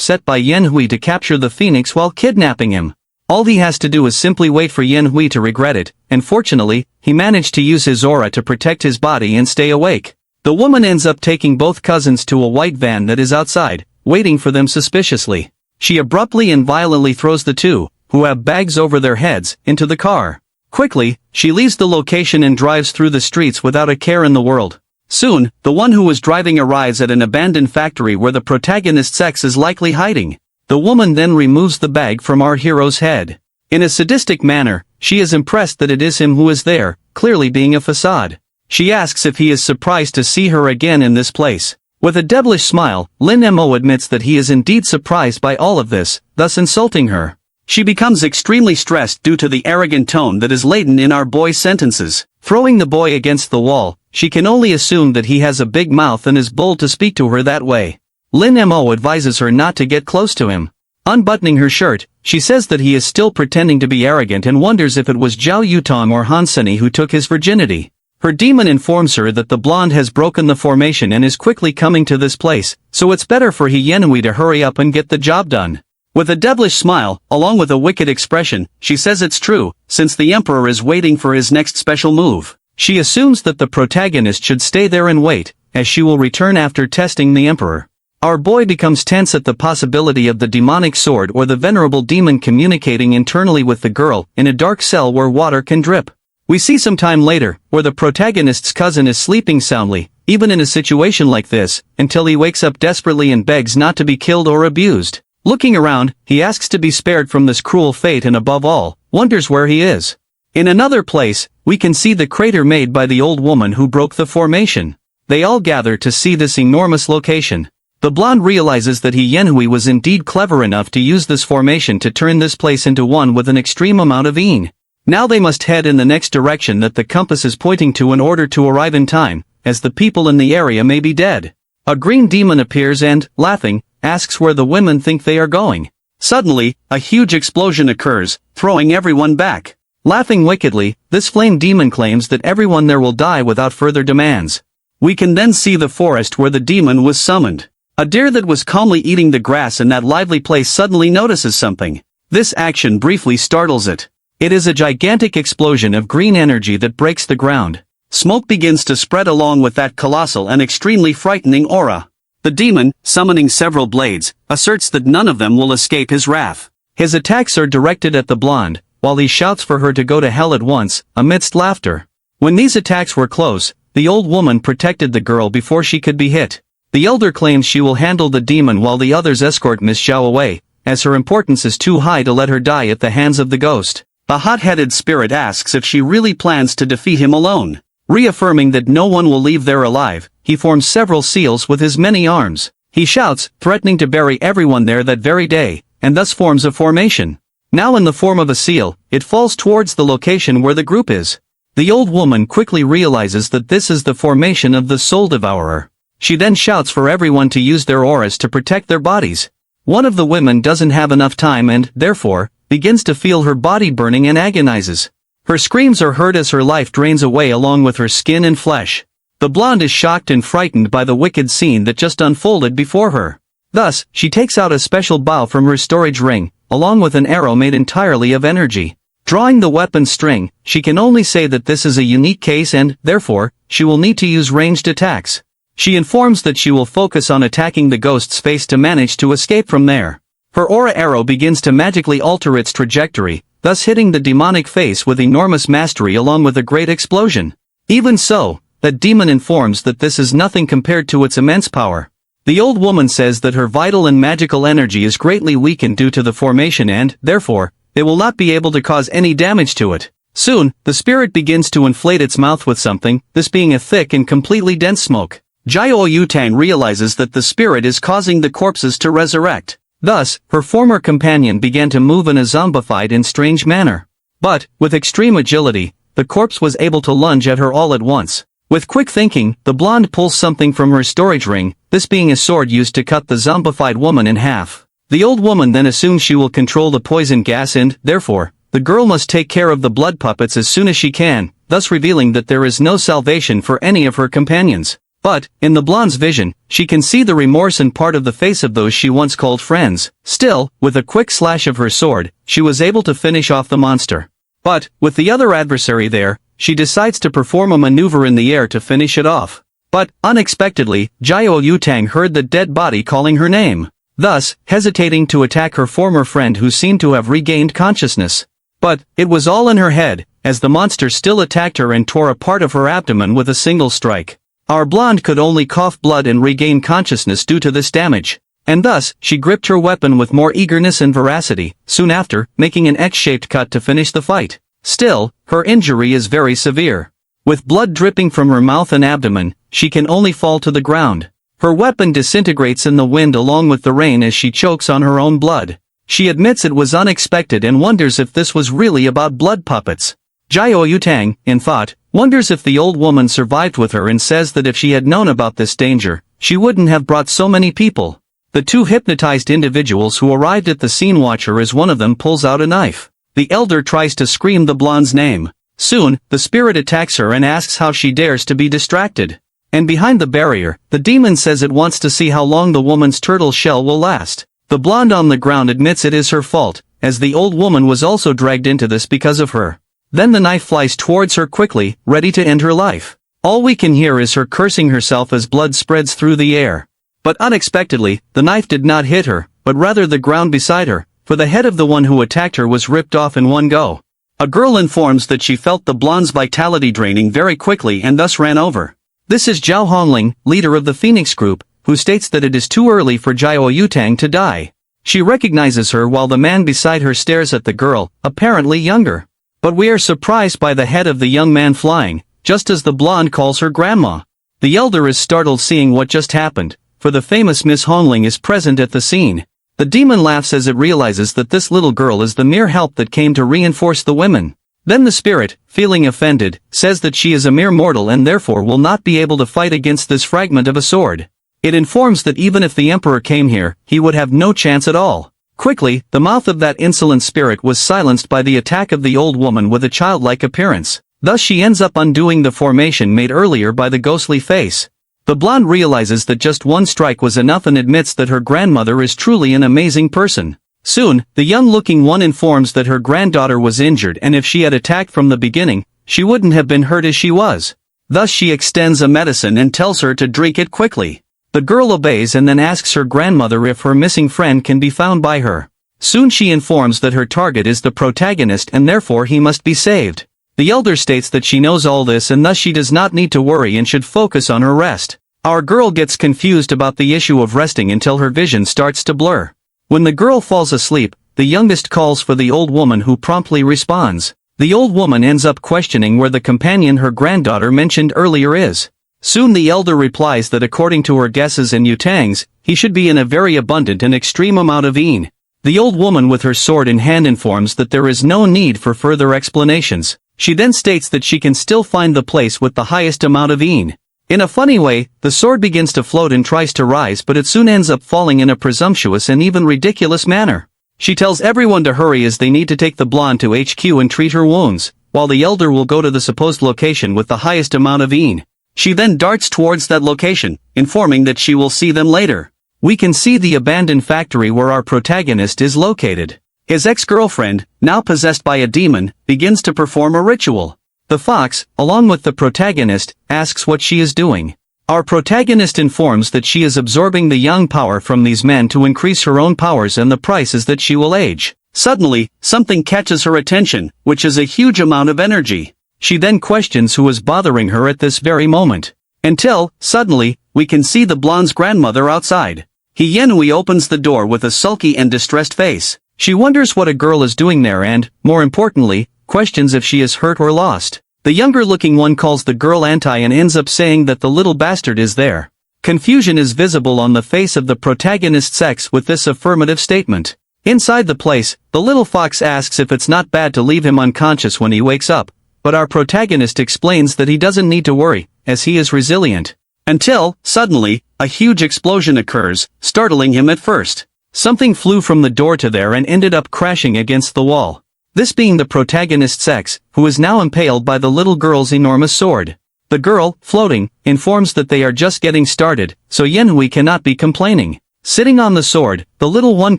set by Yanhui to capture the Phoenix while kidnapping him. All he has to do is simply wait for Yanhui to regret it, and fortunately, he managed to use his aura to protect his body and stay awake. The woman ends up taking both cousins to a white van that is outside, waiting for them suspiciously. She abruptly and violently throws the two, who have bags over their heads, into the car. Quickly, she leaves the location and drives through the streets without a care in the world. Soon, the one who was driving arrives at an abandoned factory where the protagonist's ex is likely hiding. The woman then removes the bag from our hero's head. In a sadistic manner, she is impressed that it is him who is there, clearly being a facade. She asks if he is surprised to see her again in this place. With a devilish smile, Lin Mo admits that he is indeed surprised by all of this, thus insulting her. She becomes extremely stressed due to the arrogant tone that is latent in our boy's sentences. Throwing the boy against the wall, she can only assume that he has a big mouth and is bold to speak to her that way. Lin Mo advises her not to get close to him. Unbuttoning her shirt, she says that he is still pretending to be arrogant and wonders if it was Zhao Yutong or Hanseni who took his virginity. Her demon informs her that the blonde has broken the formation and is quickly coming to this place, so it's better for Yahello to hurry up and get the job done. With a devilish smile, along with a wicked expression, she says it's true, since the Emperor is waiting for his next special move. She assumes that the protagonist should stay there and wait, as she will return after testing the Emperor. Our boy becomes tense at the possibility of the demonic sword or the venerable demon communicating internally with the girl in a dark cell where water can drip. We see some time later, where the protagonist's cousin is sleeping soundly, even in a situation like this, until he wakes up desperately and begs not to be killed or abused. Looking around, he asks to be spared from this cruel fate and above all, wonders where he is. In another place, we can see the crater made by the old woman who broke the formation. They all gather to see this enormous location. The blonde realizes that Yahello was indeed clever enough to use this formation to turn this place into one with an extreme amount of ease. Now they must head in the next direction that the compass is pointing to in order to arrive in time, as the people in the area may be dead. A green demon appears and, laughing, asks where the women think they are going. Suddenly, a huge explosion occurs, throwing everyone back. Laughing wickedly, this flame demon claims that everyone there will die without further demands. We can then see the forest where the demon was summoned. A deer that was calmly eating the grass in that lively place suddenly notices something. This action briefly startles it. It is a gigantic explosion of green energy that breaks the ground. Smoke begins to spread along with that colossal and extremely frightening aura. The demon, summoning several blades, asserts that none of them will escape his wrath. His attacks are directed at the blonde, while he shouts for her to go to hell at once, amidst laughter. When these attacks were close, the old woman protected the girl before she could be hit. The elder claims she will handle the demon while the others escort Miss Zhao away, as her importance is too high to let her die at the hands of the ghost. The hot-headed spirit asks if she really plans to defeat him alone. Reaffirming that no one will leave there alive, he forms several seals with his many arms. He shouts, threatening to bury everyone there that very day, and thus forms a formation. Now in the form of a seal, it falls towards the location where the group is. The old woman quickly realizes that this is the formation of the Soul Devourer. She then shouts for everyone to use their auras to protect their bodies. One of the women doesn't have enough time and, therefore, begins to feel her body burning and agonizes. Her screams are heard as her life drains away along with her skin and flesh. The blonde is shocked and frightened by the wicked scene that just unfolded before her. Thus, she takes out a special bow from her storage ring, along with an arrow made entirely of energy. Drawing the weapon string, she can only say that this is a unique case and, therefore, she will need to use ranged attacks. She informs that she will focus on attacking the ghost's face to manage to escape from there. Her aura arrow begins to magically alter its trajectory, thus hitting the demonic face with enormous mastery along with a great explosion. Even so, that demon informs that this is nothing compared to its immense power. The old woman says that her vital and magical energy is greatly weakened due to the formation and, therefore, it will not be able to cause any damage to it. Soon, the spirit begins to inflate its mouth with something, this being a thick and completely dense smoke. Jiao Yutang realizes that the spirit is causing the corpses to resurrect. Thus, her former companion began to move in a zombified and strange manner. But, with extreme agility, the corpse was able to lunge at her all at once. With quick thinking, the blonde pulls something from her storage ring, this being a sword used to cut the zombified woman in half. The old woman then assumes she will control the poison gas and, therefore, the girl must take care of the blood puppets as soon as she can, thus revealing that there is no salvation for any of her companions. But, in the blonde's vision, she can see the remorse and part of the face of those she once called friends. Still, with a quick slash of her sword, she was able to finish off the monster. But, with the other adversary there, she decides to perform a maneuver in the air to finish it off. But, unexpectedly, Jiao Yutang heard the dead body calling her name. Thus, hesitating to attack her former friend who seemed to have regained consciousness. But, it was all in her head, as the monster still attacked her and tore a part of her abdomen with a single strike. Our blonde could only cough blood and regain consciousness due to this damage. And thus, she gripped her weapon with more eagerness and veracity, soon after, making an X-shaped cut to finish the fight. Still, her injury is very severe. With blood dripping from her mouth and abdomen, she can only fall to the ground. Her weapon disintegrates in the wind along with the rain as she chokes on her own blood. She admits it was unexpected and wonders if this was really about blood puppets. Jiao Yutang, in thought, wonders if the old woman survived with her and says that if she had known about this danger, she wouldn't have brought so many people. The two hypnotized individuals who arrived at the scene watch her as one of them pulls out a knife. The elder tries to scream the blonde's name. Soon, the spirit attacks her and asks how she dares to be distracted. And behind the barrier, the demon says it wants to see how long the woman's turtle shell will last. The blonde on the ground admits it is her fault, as the old woman was also dragged into this because of her. Then the knife flies towards her quickly, ready to end her life. All we can hear is her cursing herself as blood spreads through the air. But unexpectedly, the knife did not hit her, but rather the ground beside her, for the head of the one who attacked her was ripped off in one go. A girl informs that she felt the blonde's vitality draining very quickly and thus ran over. This is Zhao Hongling, leader of the Phoenix group, who states that it is too early for Jiao Yutang to die. She recognizes her while the man beside her stares at the girl, apparently younger. But we are surprised by the head of the young man flying, just as the blonde calls her grandma. The elder is startled seeing what just happened, for the famous Miss Hongling is present at the scene. The demon laughs as it realizes that this little girl is the mere help that came to reinforce the women. Then the spirit, feeling offended, says that she is a mere mortal and therefore will not be able to fight against this fragment of a sword. It informs that even if the emperor came here, he would have no chance at all. Quickly, the mouth of that insolent spirit was silenced by the attack of the old woman with a childlike appearance. Thus she ends up undoing the formation made earlier by the ghostly face. The blonde realizes that just one strike was enough and admits that her grandmother is truly an amazing person. Soon, the young-looking one informs that her granddaughter was injured and if she had attacked from the beginning, she wouldn't have been hurt as she was. Thus she extends a medicine and tells her to drink it quickly. The girl obeys and then asks her grandmother if her missing friend can be found by her. Soon she informs that her target is the protagonist and therefore he must be saved. The elder states that she knows all this and thus she does not need to worry and should focus on her rest. Our girl gets confused about the issue of resting until her vision starts to blur. When the girl falls asleep, the youngest calls for the old woman who promptly responds. The old woman ends up questioning where the companion her granddaughter mentioned earlier is. Soon the elder replies that according to her guesses and Yutang's, he should be in a very abundant and extreme amount of yin. The old woman with her sword in hand informs that there is no need for further explanations. She then states that she can still find the place with the highest amount of yin. In a funny way, the sword begins to float and tries to rise but it soon ends up falling in a presumptuous and even ridiculous manner. She tells everyone to hurry as they need to take the blonde to HQ and treat her wounds, while the elder will go to the supposed location with the highest amount of yin. She then darts towards that location, informing that she will see them later. We can see the abandoned factory where our protagonist is located. His ex-girlfriend, now possessed by a demon, begins to perform a ritual. The fox, along with the protagonist, asks what she is doing. Our protagonist informs that she is absorbing the young power from these men to increase her own powers and the price is that she will age. Suddenly, something catches her attention, which is a huge amount of energy. She then questions who is bothering her at this very moment. Until, suddenly, we can see the blonde's grandmother outside. Yenui opens the door with a sulky and distressed face. She wonders what a girl is doing there and, more importantly, questions if she is hurt or lost. The younger-looking one calls the girl anti and ends up saying that the little bastard is there. Confusion is visible on the face of the protagonist's sex with this affirmative statement. Inside the place, the little fox asks if it's not bad to leave him unconscious when he wakes up, but our protagonist explains that he doesn't need to worry, as he is resilient. Until, suddenly, a huge explosion occurs, startling him at first. Something flew from the door to there and ended up crashing against the wall. This being the protagonist's ex, who is now impaled by the little girl's enormous sword. The girl, floating, informs that they are just getting started, so Yanhui cannot be complaining. Sitting on the sword, the little one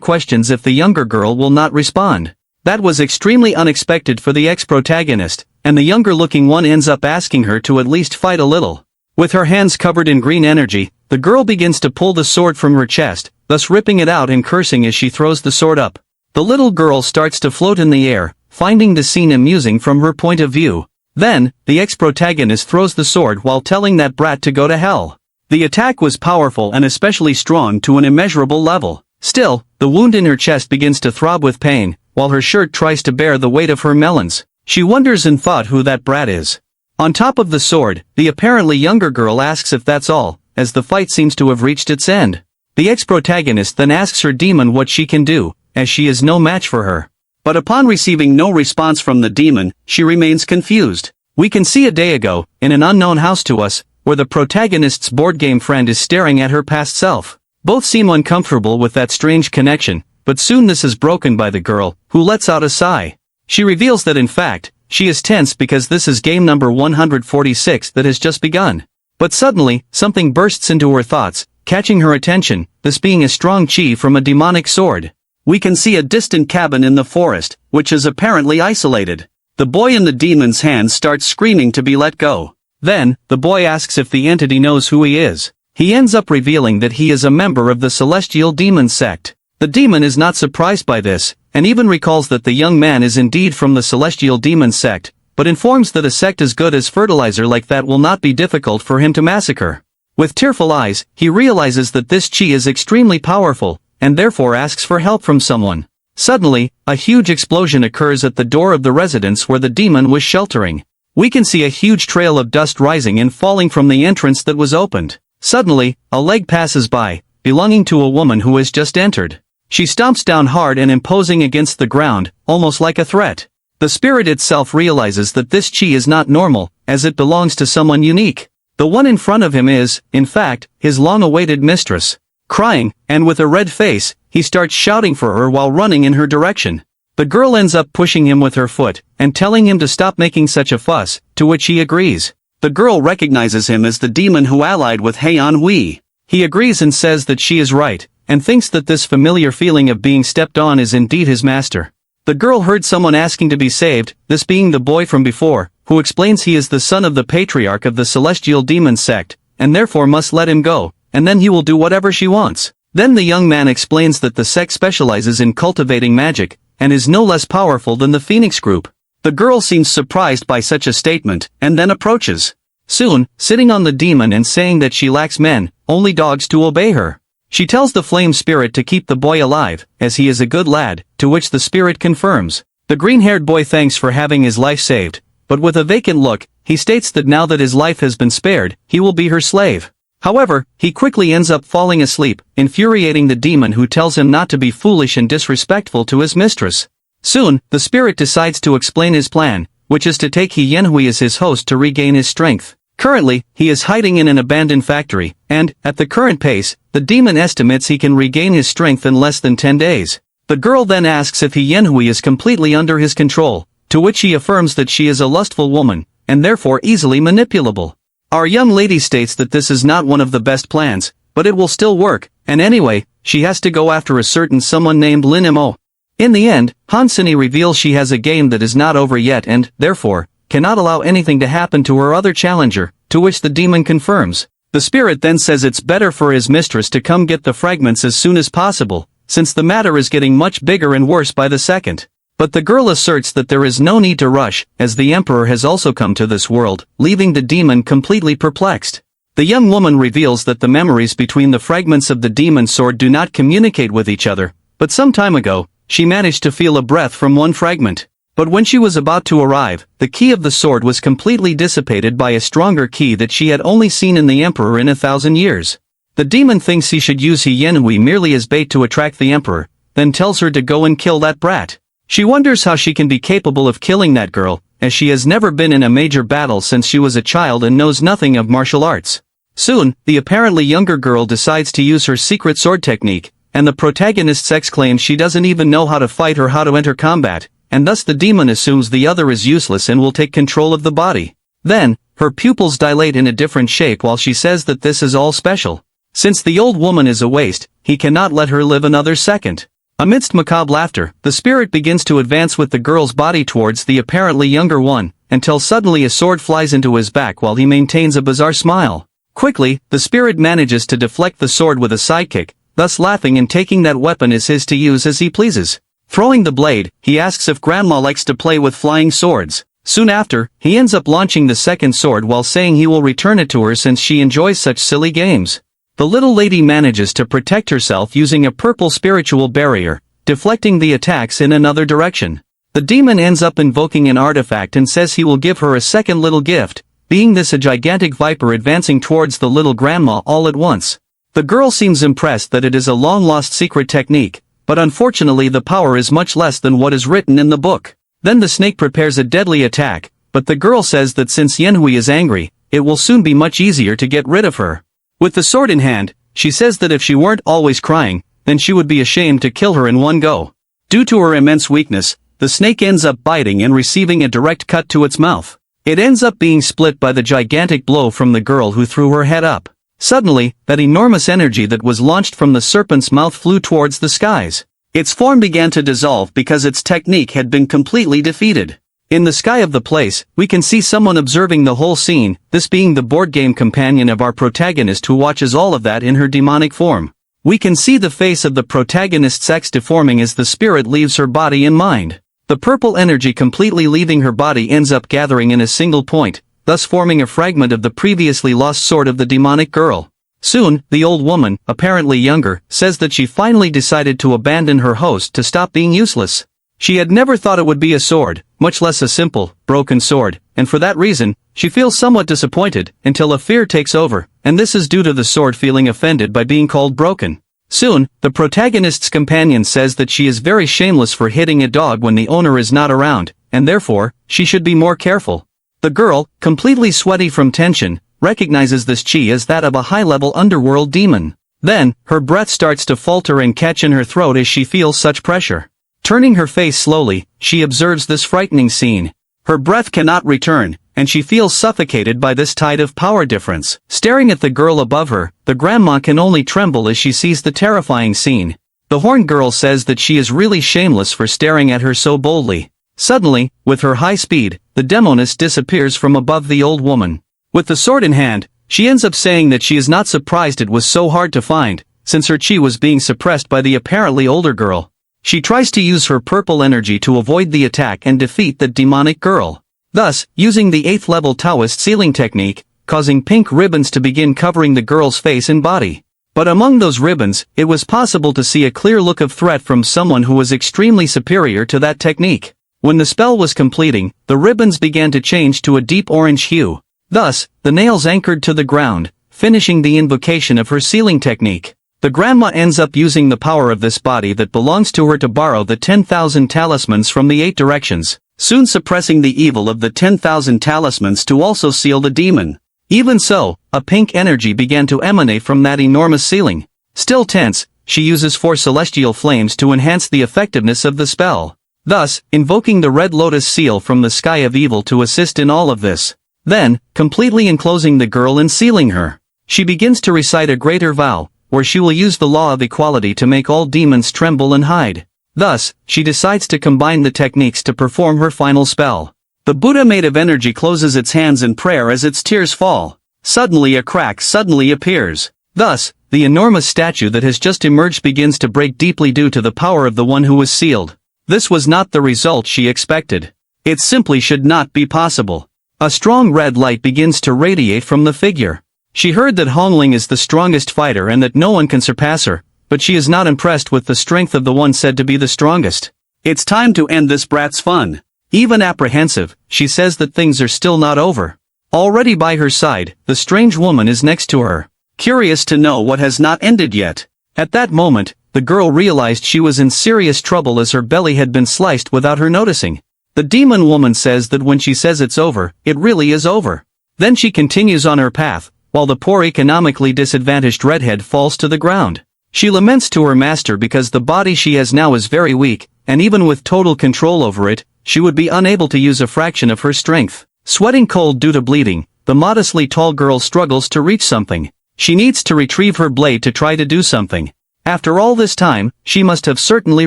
questions if the younger girl will not respond. That was extremely unexpected for the ex-protagonist, and the younger-looking one ends up asking her to at least fight a little. With her hands covered in green energy, the girl begins to pull the sword from her chest, thus ripping it out and cursing as she throws the sword up. The little girl starts to float in the air, finding the scene amusing from her point of view. Then, the ex-protagonist throws the sword while telling that brat to go to hell. The attack was powerful and especially strong to an immeasurable level. Still, the wound in her chest begins to throb with pain, while her shirt tries to bear the weight of her melons. She wonders in thought who that brat is. On top of the sword, the apparently younger girl asks if that's all, as the fight seems to have reached its end. The ex-protagonist then asks her demon what she can do, as she is no match for her. But upon receiving no response from the demon, she remains confused. We can see a day ago, in an unknown house to us, where the protagonist's board game friend is staring at her past self. Both seem uncomfortable with that strange connection, but soon this is broken by the girl, who lets out a sigh. She reveals that in fact, she is tense because this is game number 146 that has just begun. But suddenly, something bursts into her thoughts, catching her attention, this being a strong chi from a demonic sword. We can see a distant cabin in the forest, which is apparently isolated. The boy in the demon's hands starts screaming to be let go. Then, the boy asks if the entity knows who he is. He ends up revealing that he is a member of the Celestial Demon sect. The demon is not surprised by this, and even recalls that the young man is indeed from the Celestial Demon sect, but informs that a sect as good as fertilizer like that will not be difficult for him to massacre. With tearful eyes, he realizes that this chi is extremely powerful, and therefore asks for help from someone. Suddenly, a huge explosion occurs at the door of the residence where the demon was sheltering. We can see a huge trail of dust rising and falling from the entrance that was opened. Suddenly, a leg passes by, belonging to a woman who has just entered. She stomps down hard and imposing against the ground, almost like a threat. The spirit itself realizes that this chi is not normal, as it belongs to someone unique. The one in front of him is, in fact, his long-awaited mistress. Crying, and with a red face, he starts shouting for her while running in her direction. The girl ends up pushing him with her foot, and telling him to stop making such a fuss, to which he agrees. The girl recognizes him as the demon who allied with Yahello. He agrees and says that she is right, and thinks that this familiar feeling of being stepped on is indeed his master. The girl heard someone asking to be saved, this being the boy from before, who explains he is the son of the patriarch of the Celestial Demon sect, and therefore must let him go, and then he will do whatever she wants. Then the young man explains that the sect specializes in cultivating magic, and is no less powerful than the Phoenix group. The girl seems surprised by such a statement, and then approaches. Soon, sitting on the demon and saying that she lacks men, only dogs to obey her. She tells the flame spirit to keep the boy alive, as he is a good lad, to which the spirit confirms. The green-haired boy thanks for having his life saved, but with a vacant look, he states that now that his life has been spared, he will be her slave. However, he quickly ends up falling asleep, infuriating the demon who tells him not to be foolish and disrespectful to his mistress. Soon, the spirit decides to explain his plan, which is to take Yahello as his host to regain his strength. Currently, he is hiding in an abandoned factory, and, at the current pace, the demon estimates he can regain his strength in less than 10 days. The girl then asks if Yahello is completely under his control, to which he affirms that she is a lustful woman, and therefore easily manipulable. Our young lady states that this is not one of the best plans, but it will still work, and anyway, she has to go after a certain someone named Lin Mo. In the end, Hansini reveals she has a game that is not over yet and, therefore, cannot allow anything to happen to her other challenger, to which the demon confirms. The spirit then says it's better for his mistress to come get the fragments as soon as possible, since the matter is getting much bigger and worse by the second. But the girl asserts that there is no need to rush, as the emperor has also come to this world, leaving the demon completely perplexed. The young woman reveals that the memories between the fragments of the demon sword do not communicate with each other, but some time ago, she managed to feel a breath from one fragment. But when she was about to arrive, the key of the sword was completely dissipated by a stronger key that she had only seen in the Emperor in 1,000 years. The demon thinks he should use Yahello merely as bait to attract the Emperor, then tells her to go and kill that brat. She wonders how she can be capable of killing that girl, as she has never been in a major battle since she was a child and knows nothing of martial arts. Soon, the apparently younger girl decides to use her secret sword technique, and the protagonist's ex claims she doesn't even know how to fight or how to enter combat, and thus the demon assumes the other is useless and will take control of the body. Then, her pupils dilate in a different shape while she says that this is all special. Since the old woman is a waste, he cannot let her live another second. Amidst macabre laughter, the spirit begins to advance with the girl's body towards the apparently younger one, until suddenly a sword flies into his back while he maintains a bizarre smile. Quickly, the spirit manages to deflect the sword with a sidekick, thus laughing and taking that weapon is his to use as he pleases. Throwing the blade, he asks if Grandma likes to play with flying swords. Soon after, he ends up launching the second sword while saying he will return it to her since she enjoys such silly games. The little lady manages to protect herself using a purple spiritual barrier, deflecting the attacks in another direction. The demon ends up invoking an artifact and says he will give her a second little gift, being this a gigantic viper advancing towards the little grandma all at once. The girl seems impressed that it is a long-lost secret technique, but unfortunately the power is much less than what is written in the book. Then the snake prepares a deadly attack, but the girl says that since Yanhui is angry, it will soon be much easier to get rid of her. With the sword in hand, she says that if she weren't always crying, then she would be ashamed to kill her in one go. Due to her immense weakness, the snake ends up biting and receiving a direct cut to its mouth. It ends up being split by the gigantic blow from the girl who threw her head up. Suddenly, that enormous energy that was launched from the serpent's mouth flew towards the skies. Its form began to dissolve because its technique had been completely defeated. In the sky of the place, we can see someone observing the whole scene, this being the board game companion of our protagonist who watches all of that in her demonic form. We can see the face of the protagonist's sex deforming as the spirit leaves her body and mind. The purple energy completely leaving her body ends up gathering in a single point, thus forming a fragment of the previously lost sword of the demonic girl. Soon, the old woman, apparently younger, says that she finally decided to abandon her host to stop being useless. She had never thought it would be a sword, much less a simple, broken sword, and for that reason, she feels somewhat disappointed, until a fear takes over, and this is due to the sword feeling offended by being called broken. Soon, the protagonist's companion says that she is very shameless for hitting a dog when the owner is not around, and therefore, she should be more careful. The girl, completely sweaty from tension, recognizes this chi as that of a high-level underworld demon. Then, her breath starts to falter and catch in her throat as she feels such pressure. Turning her face slowly, she observes this frightening scene. Her breath cannot return, and she feels suffocated by this tide of power difference. Staring at the girl above her, the grandma can only tremble as she sees the terrifying scene. The horned girl says that she is really shameless for staring at her so boldly. Suddenly, with her high speed, the demoness disappears from above the old woman. With the sword in hand, she ends up saying that she is not surprised it was so hard to find, since her chi was being suppressed by the apparently older girl. She tries to use her purple energy to avoid the attack and defeat the demonic girl. Thus, using the 8th level Taoist sealing technique, causing pink ribbons to begin covering the girl's face and body. But among those ribbons, it was possible to see a clear look of threat from someone who was extremely superior to that technique. When the spell was completing, the ribbons began to change to a deep orange hue. Thus, the nails anchored to the ground, finishing the invocation of her sealing technique. The grandma ends up using the power of this body that belongs to her to borrow the 10,000 talismans from the 8 directions, soon suppressing the evil of the 10,000 talismans to also seal the demon. Even so, a pink energy began to emanate from that enormous ceiling. Still tense, she uses 4 celestial flames to enhance the effectiveness of the spell, thus invoking the red lotus seal from the sky of evil to assist in all of this. Then, completely enclosing the girl and sealing her, she begins to recite a greater vow, where she will use the law of equality to make all demons tremble and hide. Thus, she decides to combine the techniques to perform her final spell. The Buddha made of energy closes its hands in prayer as its tears fall. Suddenly a crack suddenly appears. Thus, the enormous statue that has just emerged begins to break deeply due to the power of the one who was sealed. This was not the result she expected. It simply should not be possible. A strong red light begins to radiate from the figure. She heard that Hongling is the strongest fighter and that no one can surpass her, but she is not impressed with the strength of the one said to be the strongest. It's time to end this brat's fun. Even apprehensive, she says that things are still not over. Already by her side, the strange woman is next to her, curious to know what has not ended yet. At that moment, the girl realized she was in serious trouble as her belly had been sliced without her noticing. The demon woman says that when she says it's over, it really is over. Then she continues on her path, while the poor economically disadvantaged redhead falls to the ground. She laments to her master because the body she has now is very weak, and even with total control over it, she would be unable to use a fraction of her strength. Sweating cold due to bleeding, the modestly tall girl struggles to reach something. She needs to retrieve her blade to try to do something. After all this time, she must have certainly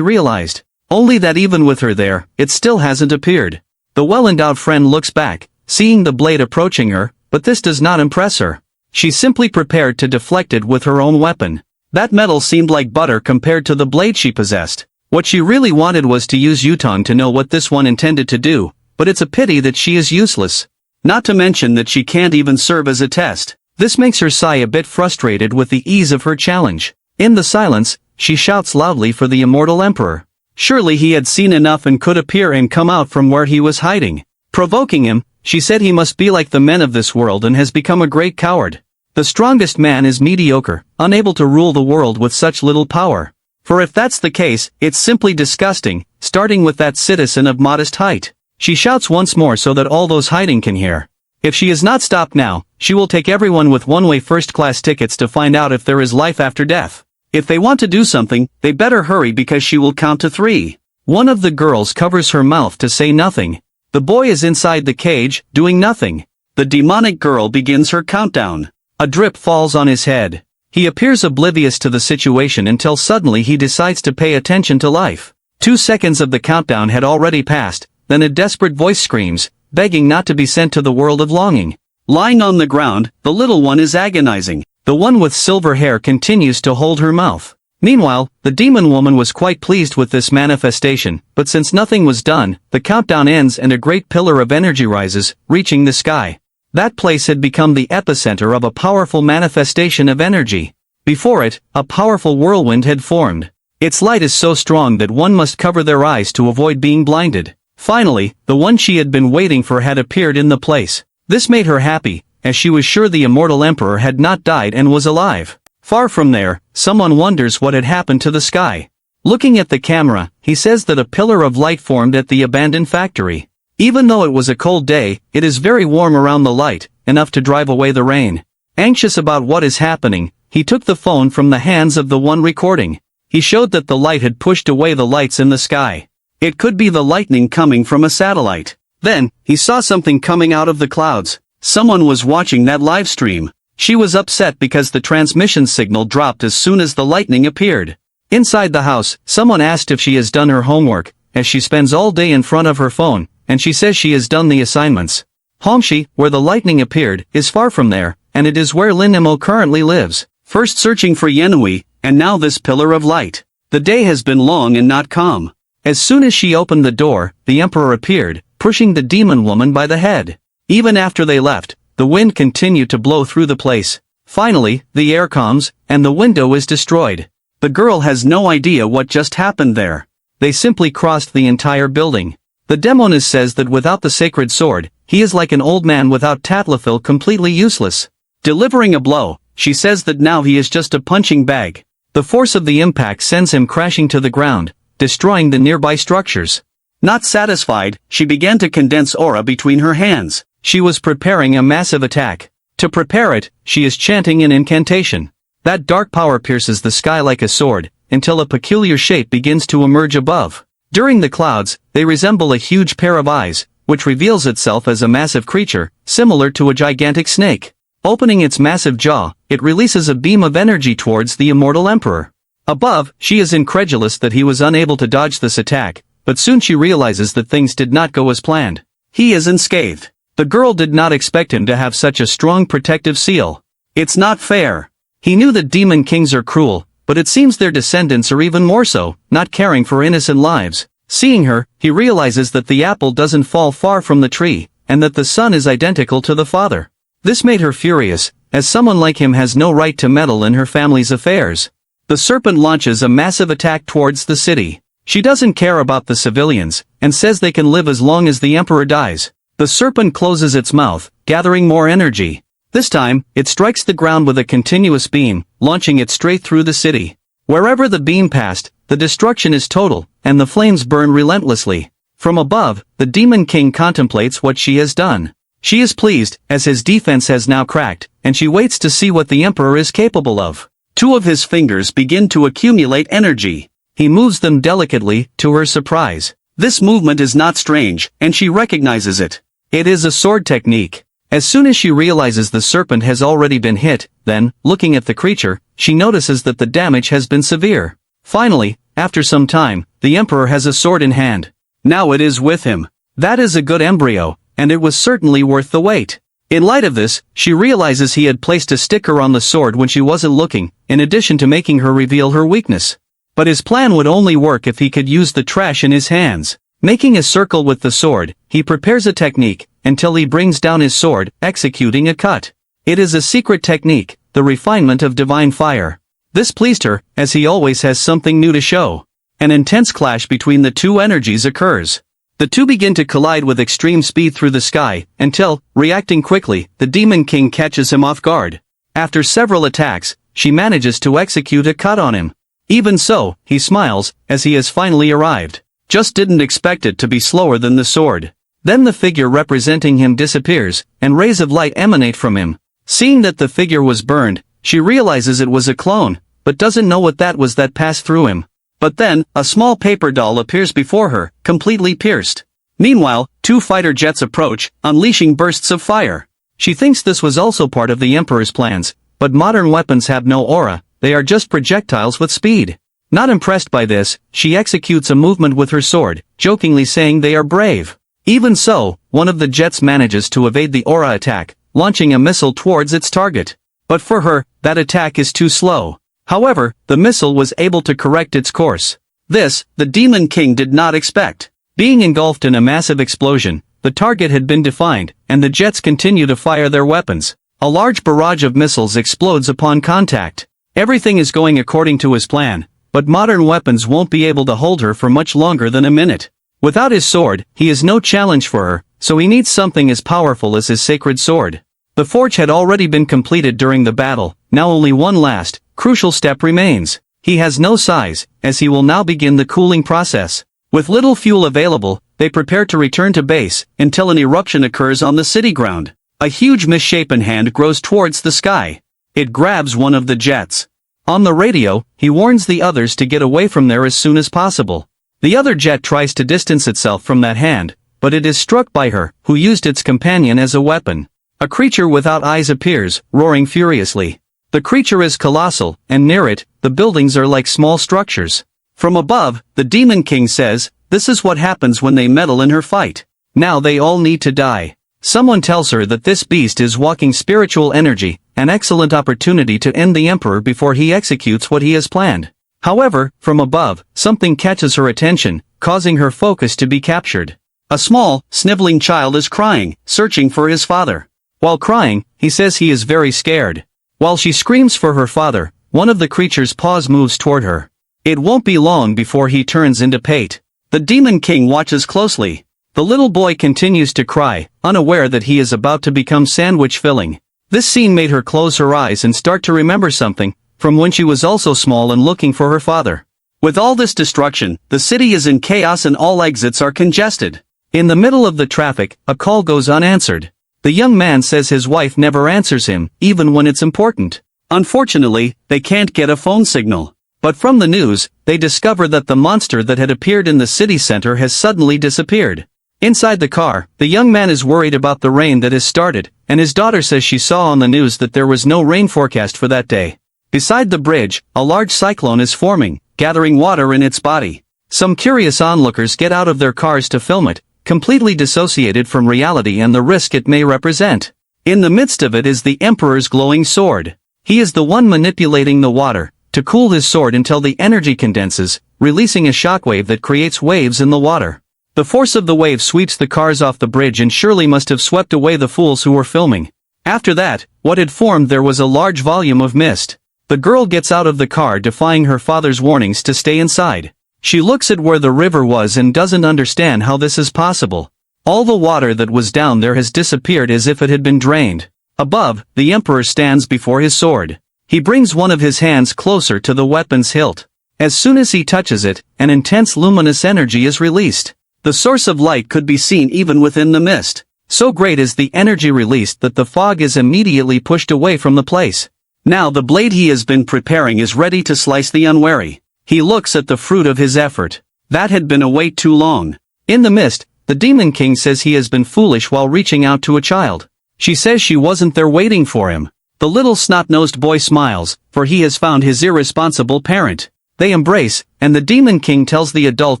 realized. Only that even with her there, it still hasn't appeared. The well-endowed friend looks back, seeing the blade approaching her, but this does not impress her. She's simply prepared to deflect it with her own weapon. That metal seemed like butter compared to the blade she possessed. What she really wanted was to use Yutong to know what this one intended to do, but it's a pity that she is useless. Not to mention that she can't even serve as a test. This makes her sigh a bit frustrated with the ease of her challenge. In the silence, she shouts loudly for the immortal emperor. Surely he had seen enough and could appear and come out from where he was hiding. Provoking him, she said he must be like the men of this world and has become a great coward. The strongest man is mediocre, unable to rule the world with such little power. For if that's the case, it's simply disgusting, starting with that citizen of modest height. She shouts once more so that all those hiding can hear. If she is not stopped now, she will take everyone with one-way first-class tickets to find out if there is life after death. If they want to do something, they better hurry because she will count to 3. One of the girls covers her mouth to say nothing. The boy is inside the cage, doing nothing. The demonic girl begins her countdown. A drip falls on his head. He appears oblivious to the situation until suddenly he decides to pay attention to life. 2 seconds of the countdown had already passed, then a desperate voice screams, begging not to be sent to the world of longing. Lying on the ground, the little one is agonizing. The one with silver hair continues to hold her mouth. Meanwhile, the demon woman was quite pleased with this manifestation, but since nothing was done, the countdown ends and a great pillar of energy rises, reaching the sky. That place had become the epicenter of a powerful manifestation of energy. Before it, a powerful whirlwind had formed. Its light is so strong that one must cover their eyes to avoid being blinded. Finally, the one she had been waiting for had appeared in the place. This made her happy, as she was sure the immortal emperor had not died and was alive. Far from there, someone wonders what had happened to the sky. Looking at the camera, he says that a pillar of light formed at the abandoned factory. Even though it was a cold day, it is very warm around the light, enough to drive away the rain. Anxious about what is happening, he took the phone from the hands of the one recording. He showed that the light had pushed away the lights in the sky. It could be the lightning coming from a satellite. Then, he saw something coming out of the clouds. Someone was watching that live stream. She was upset because the transmission signal dropped as soon as the lightning appeared. Inside the house, someone asked if she has done her homework, as she spends all day in front of her phone, and she says she has done the assignments. Homshi, where the lightning appeared, is far from there, and it is where Lin Imo currently lives. First searching for Yenui, and now this pillar of light. The day has been long and not calm. As soon as she opened the door, the emperor appeared, pushing the demon woman by the head. Even after they left, the wind continued to blow through the place. Finally, the air comes, and the window is destroyed. The girl has no idea what just happened there. They simply crossed the entire building. The demoness says that without the sacred sword, he is like an old man without Tatlafil, completely useless. Delivering a blow, she says that now he is just a punching bag. The force of the impact sends him crashing to the ground, destroying the nearby structures. Not satisfied, she began to condense aura between her hands. She was preparing a massive attack. To prepare it, she is chanting an incantation. That dark power pierces the sky like a sword, until a peculiar shape begins to emerge above. During the clouds, they resemble a huge pair of eyes, which reveals itself as a massive creature, similar to a gigantic snake. Opening its massive jaw, it releases a beam of energy towards the immortal emperor. Above, she is incredulous that he was unable to dodge this attack, but soon she realizes that things did not go as planned. He is unscathed. The girl did not expect him to have such a strong protective seal. It's not fair. He knew that demon kings are cruel, but it seems their descendants are even more so, not caring for innocent lives. Seeing her, he realizes that the apple doesn't fall far from the tree, and that the son is identical to the father. This made her furious, as someone like him has no right to meddle in her family's affairs. The serpent launches a massive attack towards the city. She doesn't care about the civilians, and says they can live as long as the emperor dies. The serpent closes its mouth, gathering more energy. This time, it strikes the ground with a continuous beam, launching it straight through the city. Wherever the beam passed, the destruction is total, and the flames burn relentlessly. From above, the Demon King contemplates what she has done. She is pleased, as his defense has now cracked, and she waits to see what the emperor is capable of. Two of his fingers begin to accumulate energy. He moves them delicately, to her surprise. This movement is not strange, and she recognizes it. It is a sword technique. As soon as she realizes the serpent has already been hit, then, looking at the creature, she notices that the damage has been severe. Finally, after some time, the emperor has a sword in hand. Now it is with him. That is a good embryo, and it was certainly worth the wait. In light of this, she realizes he had placed a sticker on the sword when she wasn't looking, in addition to making her reveal her weakness. But his plan would only work if he could use the trash in his hands. Making a circle with the sword, he prepares a technique, until he brings down his sword, executing a cut. It is a secret technique, the refinement of divine fire. This pleased her, as he always has something new to show. An intense clash between the two energies occurs. The two begin to collide with extreme speed through the sky, until, reacting quickly, the Demon King catches him off guard. After several attacks, she manages to execute a cut on him. Even so, he smiles, as he has finally arrived. Just didn't expect it to be slower than the sword. Then the figure representing him disappears, and rays of light emanate from him. Seeing that the figure was burned, she realizes it was a clone, but doesn't know what that was that passed through him. But then, a small paper doll appears before her, completely pierced. Meanwhile, two fighter jets approach, unleashing bursts of fire. She thinks this was also part of the Emperor's plans, but modern weapons have no aura, they are just projectiles with speed. Not impressed by this, she executes a movement with her sword, jokingly saying they are brave. Even so, one of the jets manages to evade the aura attack, launching a missile towards its target. But for her, that attack is too slow. However, the missile was able to correct its course. This, the Demon King did not expect. Being engulfed in a massive explosion, the target had been defined, and the jets continue to fire their weapons. A large barrage of missiles explodes upon contact. Everything is going according to his plan, but modern weapons won't be able to hold her for much longer than a minute. Without his sword, he is no challenge for her, so he needs something as powerful as his sacred sword. The forge had already been completed during the battle, now only one last, crucial step remains. He has no size, as he will now begin the cooling process. With little fuel available, they prepare to return to base, until an eruption occurs on the city ground. A huge misshapen hand grows towards the sky. It grabs one of the jets. On the radio, he warns the others to get away from there as soon as possible. The other jet tries to distance itself from that hand, but it is struck by her, who used its companion as a weapon. A creature without eyes appears, roaring furiously. The creature is colossal, and near it, the buildings are like small structures. From above, the Demon King says, this is what happens when they meddle in her fight. Now they all need to die. Someone tells her that this beast is walking spiritual energy, an excellent opportunity to end the Emperor before he executes what he has planned. However, from above, something catches her attention, causing her focus to be captured. A small, sniveling child is crying, searching for his father. While crying, he says he is very scared. While she screams for her father, one of the creature's paws moves toward her. It won't be long before he turns into Pate. The Demon King watches closely. The little boy continues to cry, unaware that he is about to become sandwich filling. This scene made her close her eyes and start to remember something, from when she was also small and looking for her father. With all this destruction, the city is in chaos and all exits are congested. In the middle of the traffic, a call goes unanswered. The young man says his wife never answers him, even when it's important. Unfortunately, they can't get a phone signal. But from the news, they discover that the monster that had appeared in the city center has suddenly disappeared. Inside the car, the young man is worried about the rain that has started, and his daughter says she saw on the news that there was no rain forecast for that day. Beside the bridge, a large cyclone is forming, gathering water in its body. Some curious onlookers get out of their cars to film it, completely dissociated from reality and the risk it may represent. In the midst of it is the Emperor's glowing sword. He is the one manipulating the water, to cool his sword until the energy condenses, releasing a shockwave that creates waves in the water. The force of the wave sweeps the cars off the bridge and surely must have swept away the fools who were filming. After that, what had formed there was a large volume of mist. The girl gets out of the car defying her father's warnings to stay inside. She looks at where the river was and doesn't understand how this is possible. All the water that was down there has disappeared as if it had been drained. Above, the emperor stands before his sword. He brings one of his hands closer to the weapon's hilt. As soon as he touches it, an intense luminous energy is released. The source of light could be seen even within the mist. So great is the energy released that the fog is immediately pushed away from the place. Now the blade he has been preparing is ready to slice the unwary. He looks at the fruit of his effort. That had been a wait too long. In the mist, the Demon King says he has been foolish while reaching out to a child. She says she wasn't there waiting for him. The little snot-nosed boy smiles, for he has found his irresponsible parent. They embrace, and the Demon King tells the adult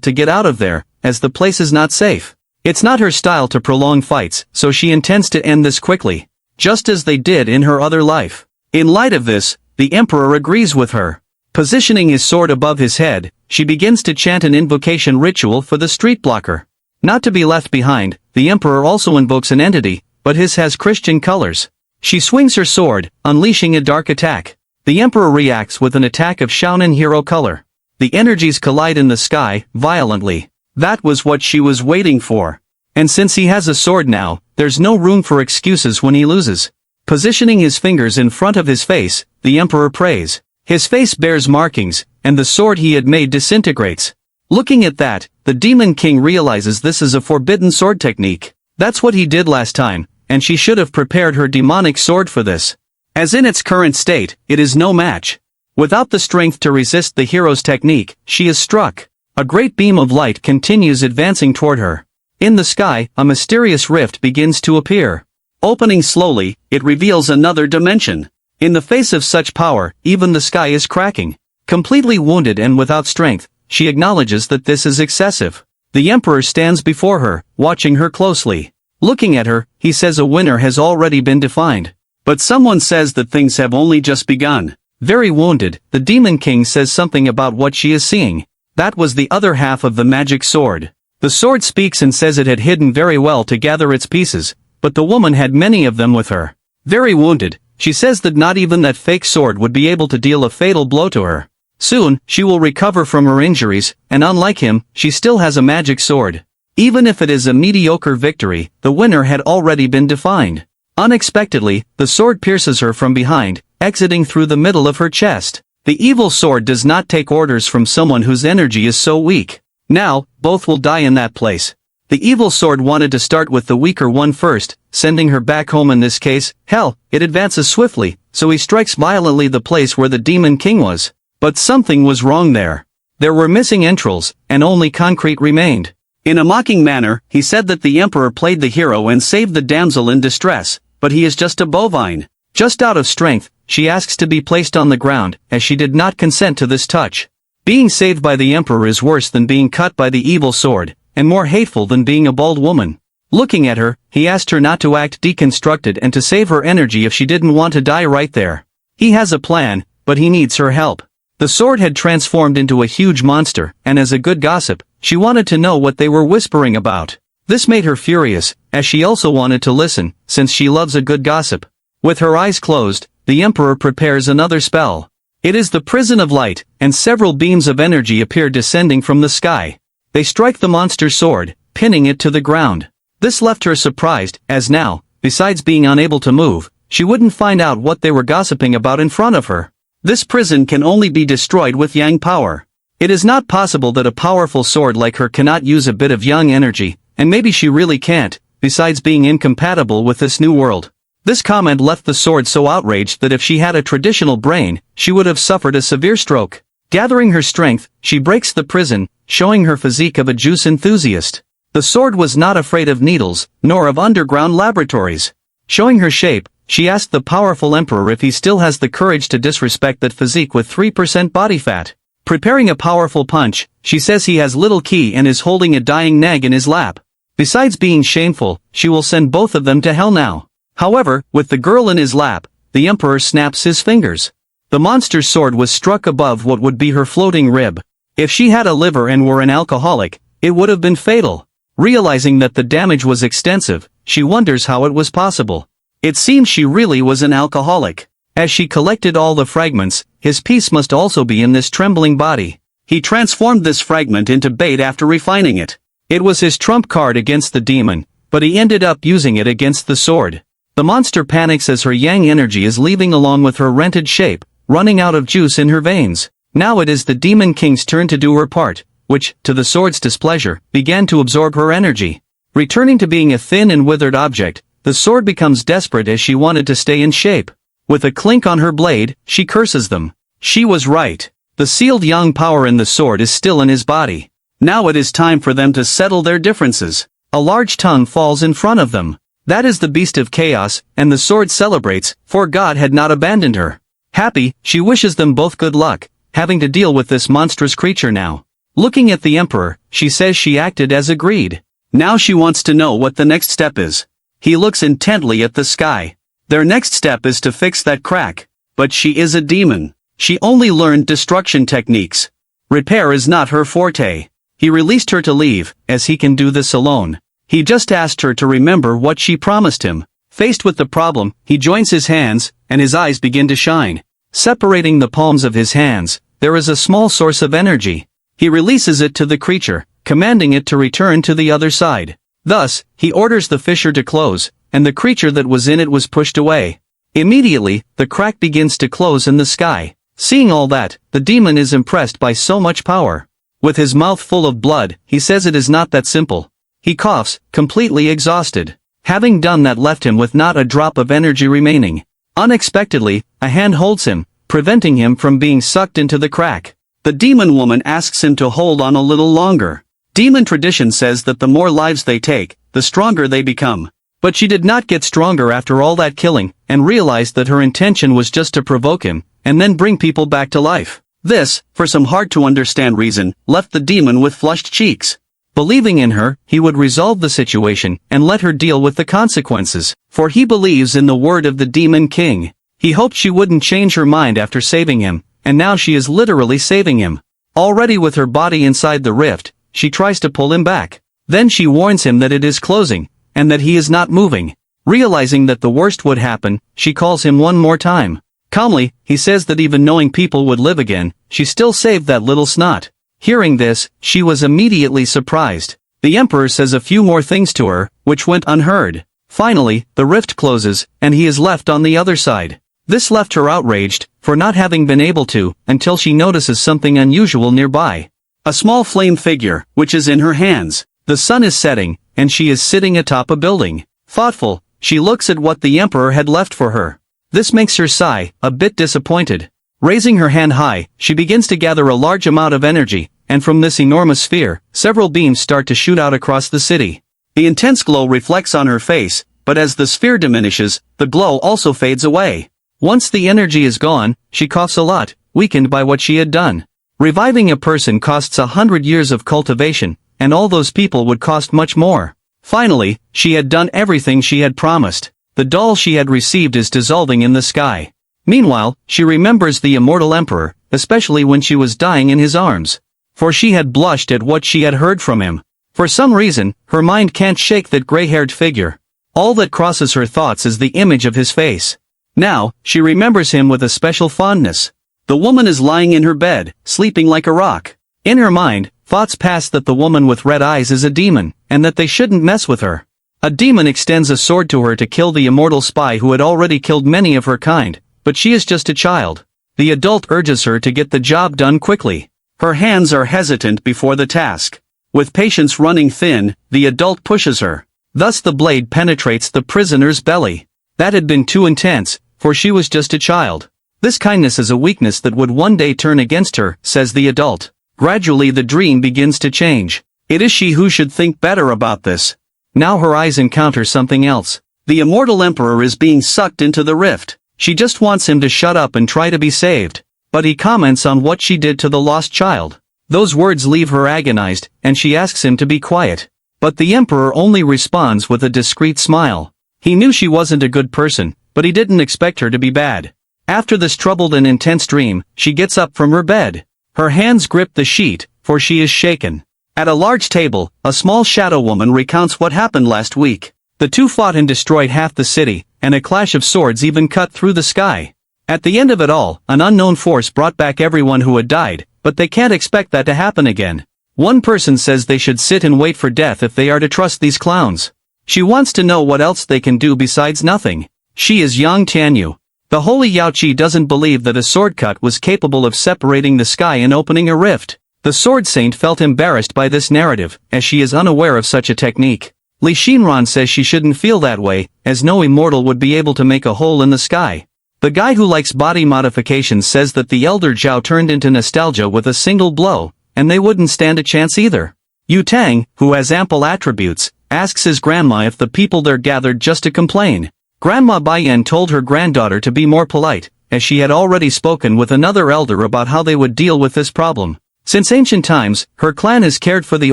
to get out of there, as the place is not safe. It's not her style to prolong fights, so she intends to end this quickly. Just as they did in her other life. In light of this, the Emperor agrees with her. Positioning his sword above his head, she begins to chant an invocation ritual for the street blocker. Not to be left behind, the Emperor also invokes an entity, but his has Christian colors. She swings her sword, unleashing a dark attack. The Emperor reacts with an attack of Shaonin hero color. The energies collide in the sky, violently. That was what she was waiting for. And since he has a sword now, there's no room for excuses when he loses. Positioning his fingers in front of his face, the Emperor prays. His face bears markings, and the sword he had made disintegrates. Looking at that, the Demon King realizes this is a forbidden sword technique. That's what he did last time, and she should have prepared her demonic sword for this. As in its current state, it is no match. Without the strength to resist the hero's technique, she is struck. A great beam of light continues advancing toward her. In the sky, a mysterious rift begins to appear. Opening slowly, it reveals another dimension. In the face of such power, even the sky is cracking. Completely wounded and without strength, she acknowledges that this is excessive. The Emperor stands before her, watching her closely. Looking at her, he says a winner has already been defined. But someone says that things have only just begun. Very wounded, the Demon King says something about what she is seeing. That was the other half of the magic sword. The sword speaks and says it had hidden very well to gather its pieces, but the woman had many of them with her. Very wounded, she says that not even that fake sword would be able to deal a fatal blow to her. Soon, she will recover from her injuries, and unlike him, she still has a magic sword. Even if it is a mediocre victory, the winner had already been defined. Unexpectedly, the sword pierces her from behind, exiting through the middle of her chest. The evil sword does not take orders from someone whose energy is so weak. Now, both will die in that place. The evil sword wanted to start with the weaker one first, sending her back home in this case. Hell, it advances swiftly, so he strikes violently the place where the Demon King was. But something was wrong there. There were missing entrails, and only concrete remained. In a mocking manner, he said that the Emperor played the hero and saved the damsel in distress, but he is just a bovine. Just out of strength, she asks to be placed on the ground, as she did not consent to this touch. Being saved by the Emperor is worse than being cut by the evil sword, and more hateful than being a bald woman. Looking at her, he asked her not to act deconstructed and to save her energy if she didn't want to die right there. He has a plan, but he needs her help. The sword had transformed into a huge monster, and as a good gossip, she wanted to know what they were whispering about. This made her furious, as she also wanted to listen, since she loves a good gossip. With her eyes closed, the Emperor prepares another spell. It is the Prison of Light, and several beams of energy appear descending from the sky. They strike the monster's sword, pinning it to the ground. This left her surprised, as now, besides being unable to move, she wouldn't find out what they were gossiping about in front of her. This prison can only be destroyed with yang power. It is not possible that a powerful sword like her cannot use a bit of yang energy, and maybe she really can't, besides being incompatible with this new world. This comment left the sword so outraged that if she had a traditional brain, she would have suffered a severe stroke. Gathering her strength, she breaks the prison, showing her physique of a juice enthusiast. The sword was not afraid of needles, nor of underground laboratories. Showing her shape, she asked the powerful Emperor if he still has the courage to disrespect that physique with 3% body fat. Preparing a powerful punch, she says he has little key and is holding a dying nag in his lap. Besides being shameful, she will send both of them to hell now. However, with the girl in his lap, the Emperor snaps his fingers. The monster's sword was struck above what would be her floating rib. If she had a liver and were an alcoholic, it would have been fatal. Realizing that the damage was extensive, she wonders how it was possible. It seems she really was an alcoholic. As she collected all the fragments, his piece must also be in this trembling body. He transformed this fragment into bait after refining it. It was his trump card against the demon, but he ended up using it against the sword. The monster panics as her yang energy is leaving along with her rented shape, running out of juice in her veins. Now it is the Demon King's turn to do her part, which, to the sword's displeasure, began to absorb her energy. Returning to being a thin and withered object, the sword becomes desperate as she wanted to stay in shape. With a clink on her blade, she curses them. She was right. The sealed yang power in the sword is still in his body. Now it is time for them to settle their differences. A large tongue falls in front of them. That is the beast of chaos, and the sword celebrates, for God had not abandoned her. Happy, she wishes them both good luck, having to deal with this monstrous creature now. Looking at the Emperor, she says she acted as agreed. Now she wants to know what the next step is. He looks intently at the sky. Their next step is to fix that crack. But she is a demon. She only learned destruction techniques. Repair is not her forte. He released her to leave, as he can do this alone. He just asked her to remember what she promised him. Faced with the problem, he joins his hands, and his eyes begin to shine. Separating the palms of his hands, there is a small source of energy. He releases it to the creature, commanding it to return to the other side. Thus, he orders the fissure to close, and the creature that was in it was pushed away. Immediately, the crack begins to close in the sky. Seeing all that, the demon is impressed by so much power. With his mouth full of blood, he says it is not that simple. He coughs, completely exhausted. Having done that left him with not a drop of energy remaining. Unexpectedly, a hand holds him, preventing him from being sucked into the crack. The demon woman asks him to hold on a little longer. Demon tradition says that the more lives they take, the stronger they become. But she did not get stronger after all that killing, and realized that her intention was just to provoke him, and then bring people back to life. This, for some hard-to-understand reason, left the demon with flushed cheeks. Believing in her, he would resolve the situation and let her deal with the consequences, for he believes in the word of the Demon King. He hoped she wouldn't change her mind after saving him, and now she is literally saving him. Already with her body inside the rift, she tries to pull him back. Then she warns him that it is closing, and that he is not moving. Realizing that the worst would happen, she calls him one more time. Calmly, he says that even knowing people would live again, she still saved that little snot. Hearing this, she was immediately surprised. The Emperor says a few more things to her, which went unheard. Finally, the rift closes, and he is left on the other side. This left her outraged, for not having been able to, until she notices something unusual nearby. A small flame figure, which is in her hands. The sun is setting, and she is sitting atop a building. Thoughtful, she looks at what the Emperor had left for her. This makes her sigh, a bit disappointed. Raising her hand high, she begins to gather a large amount of energy, and from this enormous sphere, several beams start to shoot out across the city. The intense glow reflects on her face, but as the sphere diminishes, the glow also fades away. Once the energy is gone, she coughs a lot, weakened by what she had done. Reviving a person costs 100 years of cultivation, and all those people would cost much more. Finally, she had done everything she had promised. The doll she had received is dissolving in the sky. Meanwhile, she remembers the immortal emperor, especially when she was dying in his arms. For she had blushed at what she had heard from him. For some reason, her mind can't shake that gray-haired figure. All that crosses her thoughts is the image of his face. Now, she remembers him with a special fondness. The woman is lying in her bed, sleeping like a rock. In her mind, thoughts pass that the woman with red eyes is a demon, and that they shouldn't mess with her. A demon extends a sword to her to kill the immortal spy who had already killed many of her kind, but she is just a child. The adult urges her to get the job done quickly. Her hands are hesitant before the task. With patience running thin, the adult pushes her. Thus the blade penetrates the prisoner's belly. That had been too intense, for she was just a child. This kindness is a weakness that would one day turn against her, says the adult. Gradually the dream begins to change. It is she who should think better about this. Now her eyes encounter something else. The immortal emperor is being sucked into the rift. She just wants him to shut up and try to be saved. But he comments on what she did to the lost child. Those words leave her agonized, and she asks him to be quiet. But the emperor only responds with a discreet smile. He knew she wasn't a good person, but he didn't expect her to be bad. After this troubled and intense dream, she gets up from her bed. Her hands grip the sheet, for she is shaken. At a large table, a small shadow woman recounts what happened last week. The two fought and destroyed half the city, and a clash of swords even cut through the sky. At the end of it all, an unknown force brought back everyone who had died, but they can't expect that to happen again. One person says they should sit and wait for death if they are to trust these clowns. She wants to know what else they can do besides nothing. She is Yang Tianyu. The holy Yao Qi doesn't believe that a sword cut was capable of separating the sky and opening a rift. The sword saint felt embarrassed by this narrative, as she is unaware of such a technique. Li Shinran says she shouldn't feel that way, as no immortal would be able to make a hole in the sky. The guy who likes body modifications says that the elder Zhao turned into nostalgia with a single blow, and they wouldn't stand a chance either. Yu Tang, who has ample attributes, asks his grandma if the people there gathered just to complain. Grandma Baiyan told her granddaughter to be more polite, as she had already spoken with another elder about how they would deal with this problem. Since ancient times, her clan has cared for the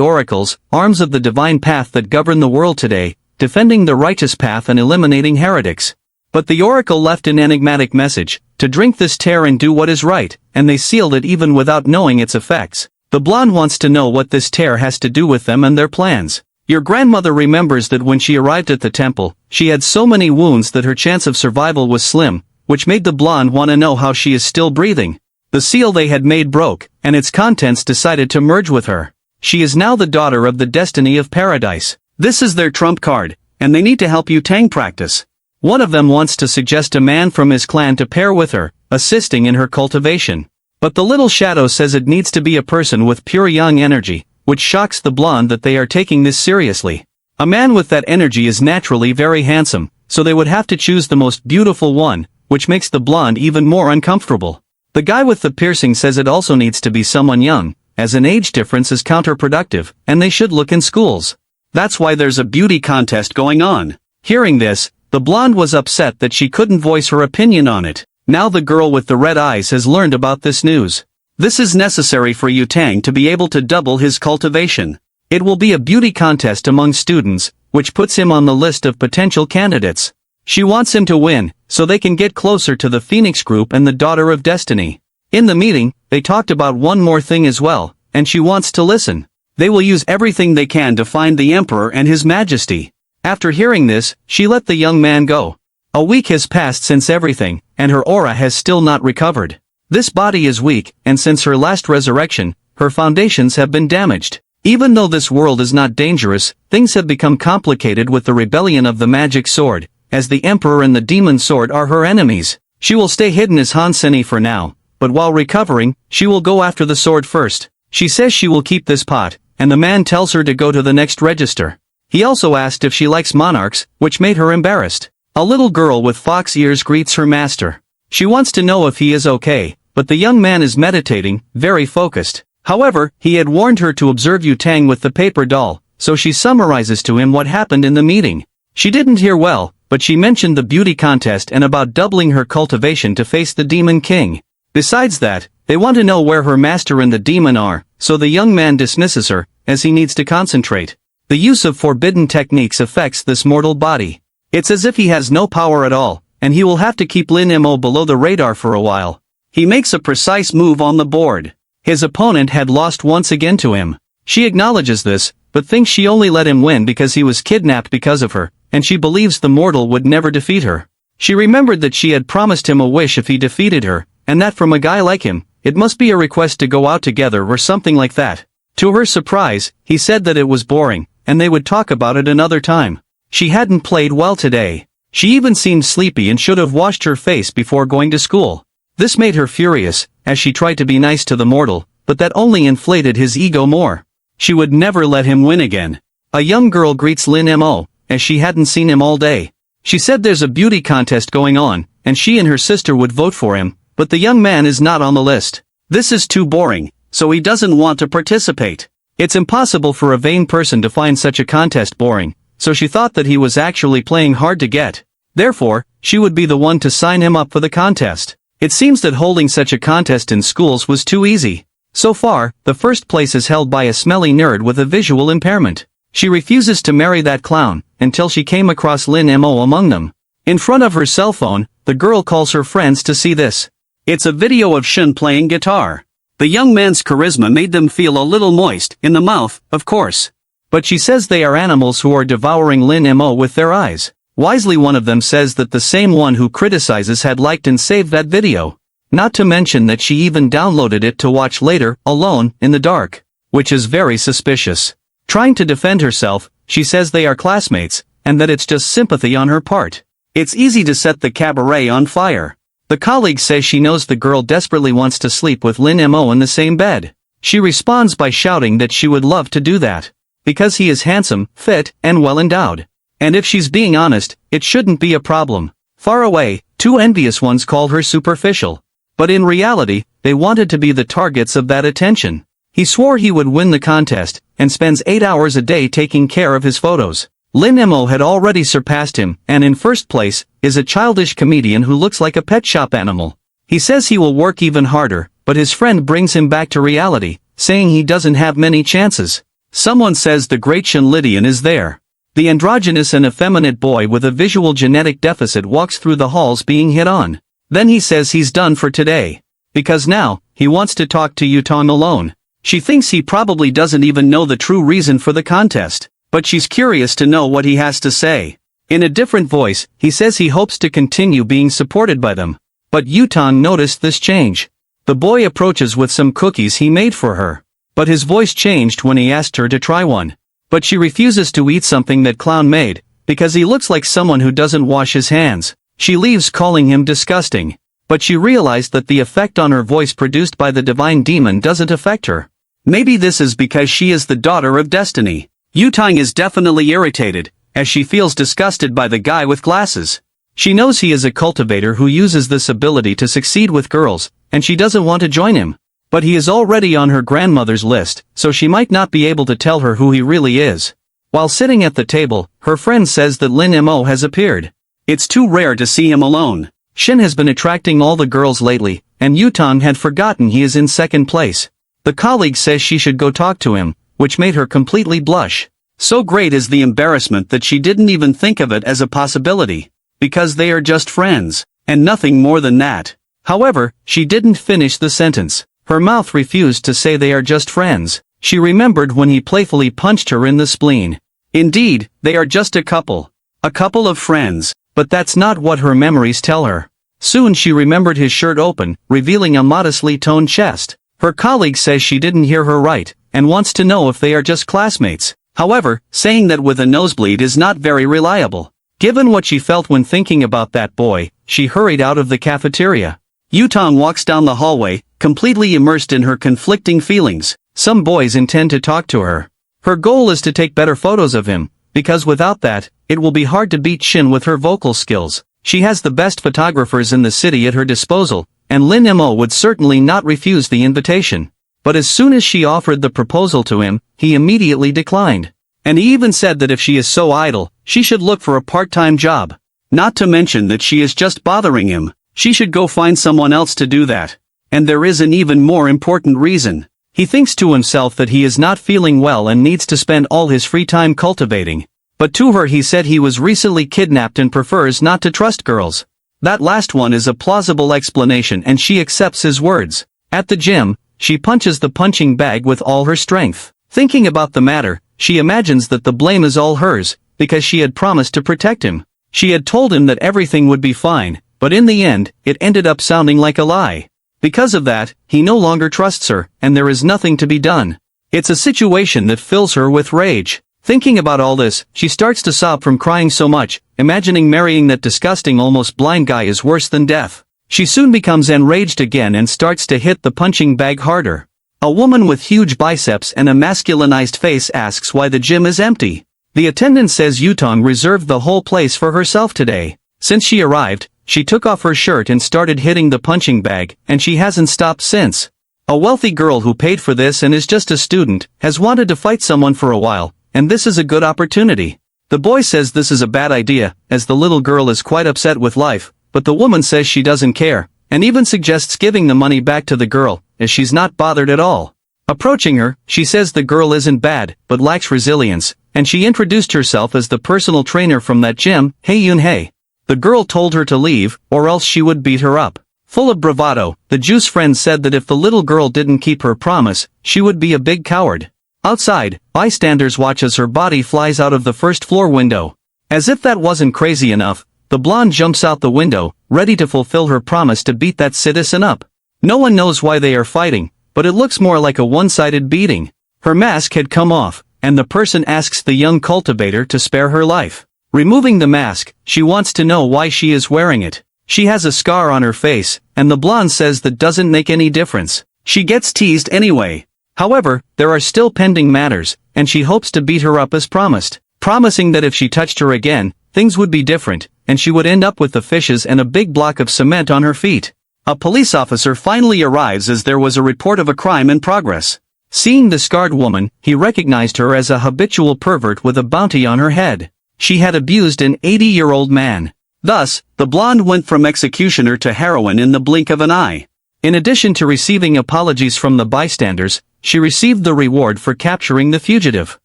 oracles, arms of the divine path that govern the world today, defending the righteous path and eliminating heretics. But the oracle left an enigmatic message, to drink this tear and do what is right, and they sealed it even without knowing its effects. The blonde wants to know what this tear has to do with them and their plans. Your grandmother remembers that when she arrived at the temple, she had so many wounds that her chance of survival was slim, which made the blonde want to know how she is still breathing. The seal they had made broke, and its contents decided to merge with her. She is now the daughter of the destiny of paradise. This is their trump card, and they need to help Yu Tang practice. One of them wants to suggest a man from his clan to pair with her, assisting in her cultivation. But the little shadow says it needs to be a person with pure yang energy, which shocks the blonde that they are taking this seriously. A man with that energy is naturally very handsome, so they would have to choose the most beautiful one, which makes the blonde even more uncomfortable. The guy with the piercing says it also needs to be someone young, as an age difference is counterproductive, and they should look in schools. That's why there's a beauty contest going on. Hearing this, the blonde was upset that she couldn't voice her opinion on it. Now the girl with the red eyes has learned about this news. This is necessary for Yu Tang to be able to double his cultivation. It will be a beauty contest among students, which puts him on the list of potential candidates. She wants him to win, so they can get closer to the Phoenix Group and the Daughter of Destiny. In the meeting, they talked about one more thing as well, and she wants to listen. They will use everything they can to find the Emperor and His Majesty. After hearing this, she let the young man go. A week has passed since everything, and her aura has still not recovered. This body is weak, and since her last resurrection, her foundations have been damaged. Even though this world is not dangerous, things have become complicated with the rebellion of the magic sword, as the Emperor and the demon sword are her enemies. She will stay hidden as Hanseni for now, but while recovering, she will go after the sword first. She says she will keep this pot, and the man tells her to go to the next register. He also asked if she likes monarchs, which made her embarrassed. A little girl with fox ears greets her master. She wants to know if he is okay, but the young man is meditating, very focused. However, he had warned her to observe Yu Tang with the paper doll, so she summarizes to him what happened in the meeting. She didn't hear well, but she mentioned the beauty contest and about doubling her cultivation to face the Demon King. Besides that, they want to know where her master and the demon are, so the young man dismisses her, as he needs to concentrate. The use of forbidden techniques affects this mortal body. It's as if he has no power at all, and he will have to keep Lin Mo below the radar for a while. He makes a precise move on the board. His opponent had lost once again to him. She acknowledges this, but thinks she only let him win because he was kidnapped because of her, and she believes the mortal would never defeat her. She remembered that she had promised him a wish if he defeated her, and that from a guy like him, it must be a request to go out together or something like that. To her surprise, he said that it was boring, and they would talk about it another time. She hadn't played well today. She even seemed sleepy and should have washed her face before going to school. This made her furious, as she tried to be nice to the mortal, but that only inflated his ego more. She would never let him win again. A young girl greets Lin Mo, as she hadn't seen him all day. She said there's a beauty contest going on, and she and her sister would vote for him, but the young man is not on the list. This is too boring, so he doesn't want to participate. It's impossible for a vain person to find such a contest boring, so she thought that he was actually playing hard to get. Therefore, she would be the one to sign him up for the contest. It seems that holding such a contest in schools was too easy. So far, the first place is held by a smelly nerd with a visual impairment. She refuses to marry that clown, until she came across Lin Mo among them. In front of her cell phone, the girl calls her friends to see this. It's a video of Shun playing guitar. The young man's charisma made them feel a little moist in the mouth, of course. But she says they are animals who are devouring Lin Mo with their eyes. Wisely one of them says that the same one who criticizes had liked and saved that video. Not to mention that she even downloaded it to watch later, alone, in the dark. Which is very suspicious. Trying to defend herself, she says they are classmates, and that it's just sympathy on her part. It's easy to set the cabaret on fire. The colleague says she knows the girl desperately wants to sleep with Lin Mo in the same bed. She responds by shouting that she would love to do that. Because he is handsome, fit, and well endowed. And if she's being honest, it shouldn't be a problem. Far away, two envious ones call her superficial. But in reality, they wanted to be the targets of that attention. He swore he would win the contest, and spends 8 hours a day taking care of his photos. Lin Mo had already surpassed him, and in first place, is a childish comedian who looks like a pet shop animal. He says he will work even harder, but his friend brings him back to reality, saying he doesn't have many chances. Someone says the great Shenlidian is there. The androgynous and effeminate boy with a visual genetic deficit walks through the halls being hit on. Then he says he's done for today. Because now, he wants to talk to Yutong alone. She thinks he probably doesn't even know the true reason for the contest, but she's curious to know what he has to say. In a different voice, he says he hopes to continue being supported by them. But Yutong noticed this change. The boy approaches with some cookies he made for her. But his voice changed when he asked her to try one. But she refuses to eat something that clown made, because he looks like someone who doesn't wash his hands. She leaves calling him disgusting. But she realized that the effect on her voice produced by the divine demon doesn't affect her. Maybe this is because she is the daughter of destiny. Yutong is definitely irritated, as she feels disgusted by the guy with glasses. She knows he is a cultivator who uses this ability to succeed with girls, and she doesn't want to join him. But he is already on her grandmother's list, so she might not be able to tell her who he really is. While sitting at the table, her friend says that Lin Mo has appeared. It's too rare to see him alone. Shin has been attracting all the girls lately, and Yutong had forgotten he is in second place. The colleague says she should go talk to him, which made her completely blush. So great is the embarrassment that she didn't even think of it as a possibility. Because they are just friends, and nothing more than that. However, she didn't finish the sentence. Her mouth refused to say they are just friends. She remembered when he playfully punched her in the spleen. Indeed, they are just a couple. A couple of friends. But that's not what her memories tell her. Soon she remembered his shirt open, revealing a modestly toned chest. Her colleague says she didn't hear her right, and wants to know if they are just classmates. However, saying that with a nosebleed is not very reliable. Given what she felt when thinking about that boy, she hurried out of the cafeteria. Yutong walks down the hallway, completely immersed in her conflicting feelings. Some boys intend to talk to her. Her goal is to take better photos of him, because without that, it will be hard to beat Shin with her vocal skills. She has the best photographers in the city at her disposal, and Lin Mo would certainly not refuse the invitation. But as soon as she offered the proposal to him, he immediately declined. And he even said that if she is so idle, she should look for a part-time job. Not to mention that she is just bothering him. She should go find someone else to do that. And there is an even more important reason. He thinks to himself that he is not feeling well and needs to spend all his free time cultivating. But to her he said he was recently kidnapped and prefers not to trust girls. That last one is a plausible explanation and she accepts his words. At the gym, she punches the punching bag with all her strength. Thinking about the matter, she imagines that the blame is all hers, because she had promised to protect him. She had told him that everything would be fine, but in the end, it ended up sounding like a lie. Because of that, he no longer trusts her, and there is nothing to be done. It's a situation that fills her with rage. Thinking about all this, she starts to sob from crying so much, imagining marrying that disgusting almost blind guy is worse than death. She soon becomes enraged again and starts to hit the punching bag harder. A woman with huge biceps and a masculinized face asks why the gym is empty. The attendant says Yutong reserved the whole place for herself today. Since she arrived, she took off her shirt and started hitting the punching bag, and she hasn't stopped since. A wealthy girl who paid for this and is just a student, has wanted to fight someone for a while, and this is a good opportunity. The boy says this is a bad idea, as the little girl is quite upset with life, but the woman says she doesn't care, and even suggests giving the money back to the girl, as she's not bothered at all. Approaching her, she says the girl isn't bad, but lacks resilience, and she introduced herself as the personal trainer from that gym, Hey Yun Hey. The girl told her to leave, or else she would beat her up. Full of bravado, the Juice friend said that if the little girl didn't keep her promise, she would be a big coward. Outside, bystanders watch as her body flies out of the first floor window. As if that wasn't crazy enough, the blonde jumps out the window, ready to fulfill her promise to beat that citizen up. No one knows why they are fighting, but it looks more like a one-sided beating. Her mask had come off, and the person asks the young cultivator to spare her life. Removing the mask, she wants to know why she is wearing it. She has a scar on her face, and the blonde says that doesn't make any difference. She gets teased anyway. However, there are still pending matters, and she hopes to beat her up as promised, promising that if she touched her again, things would be different, and she would end up with the fishes and a big block of cement on her feet. A police officer finally arrives as there was a report of a crime in progress. Seeing the scarred woman, he recognized her as a habitual pervert with a bounty on her head. She had abused an 80-year-old man. Thus, the blonde went from executioner to heroine in the blink of an eye. In addition to receiving apologies from the bystanders, she received the reward for capturing the fugitive.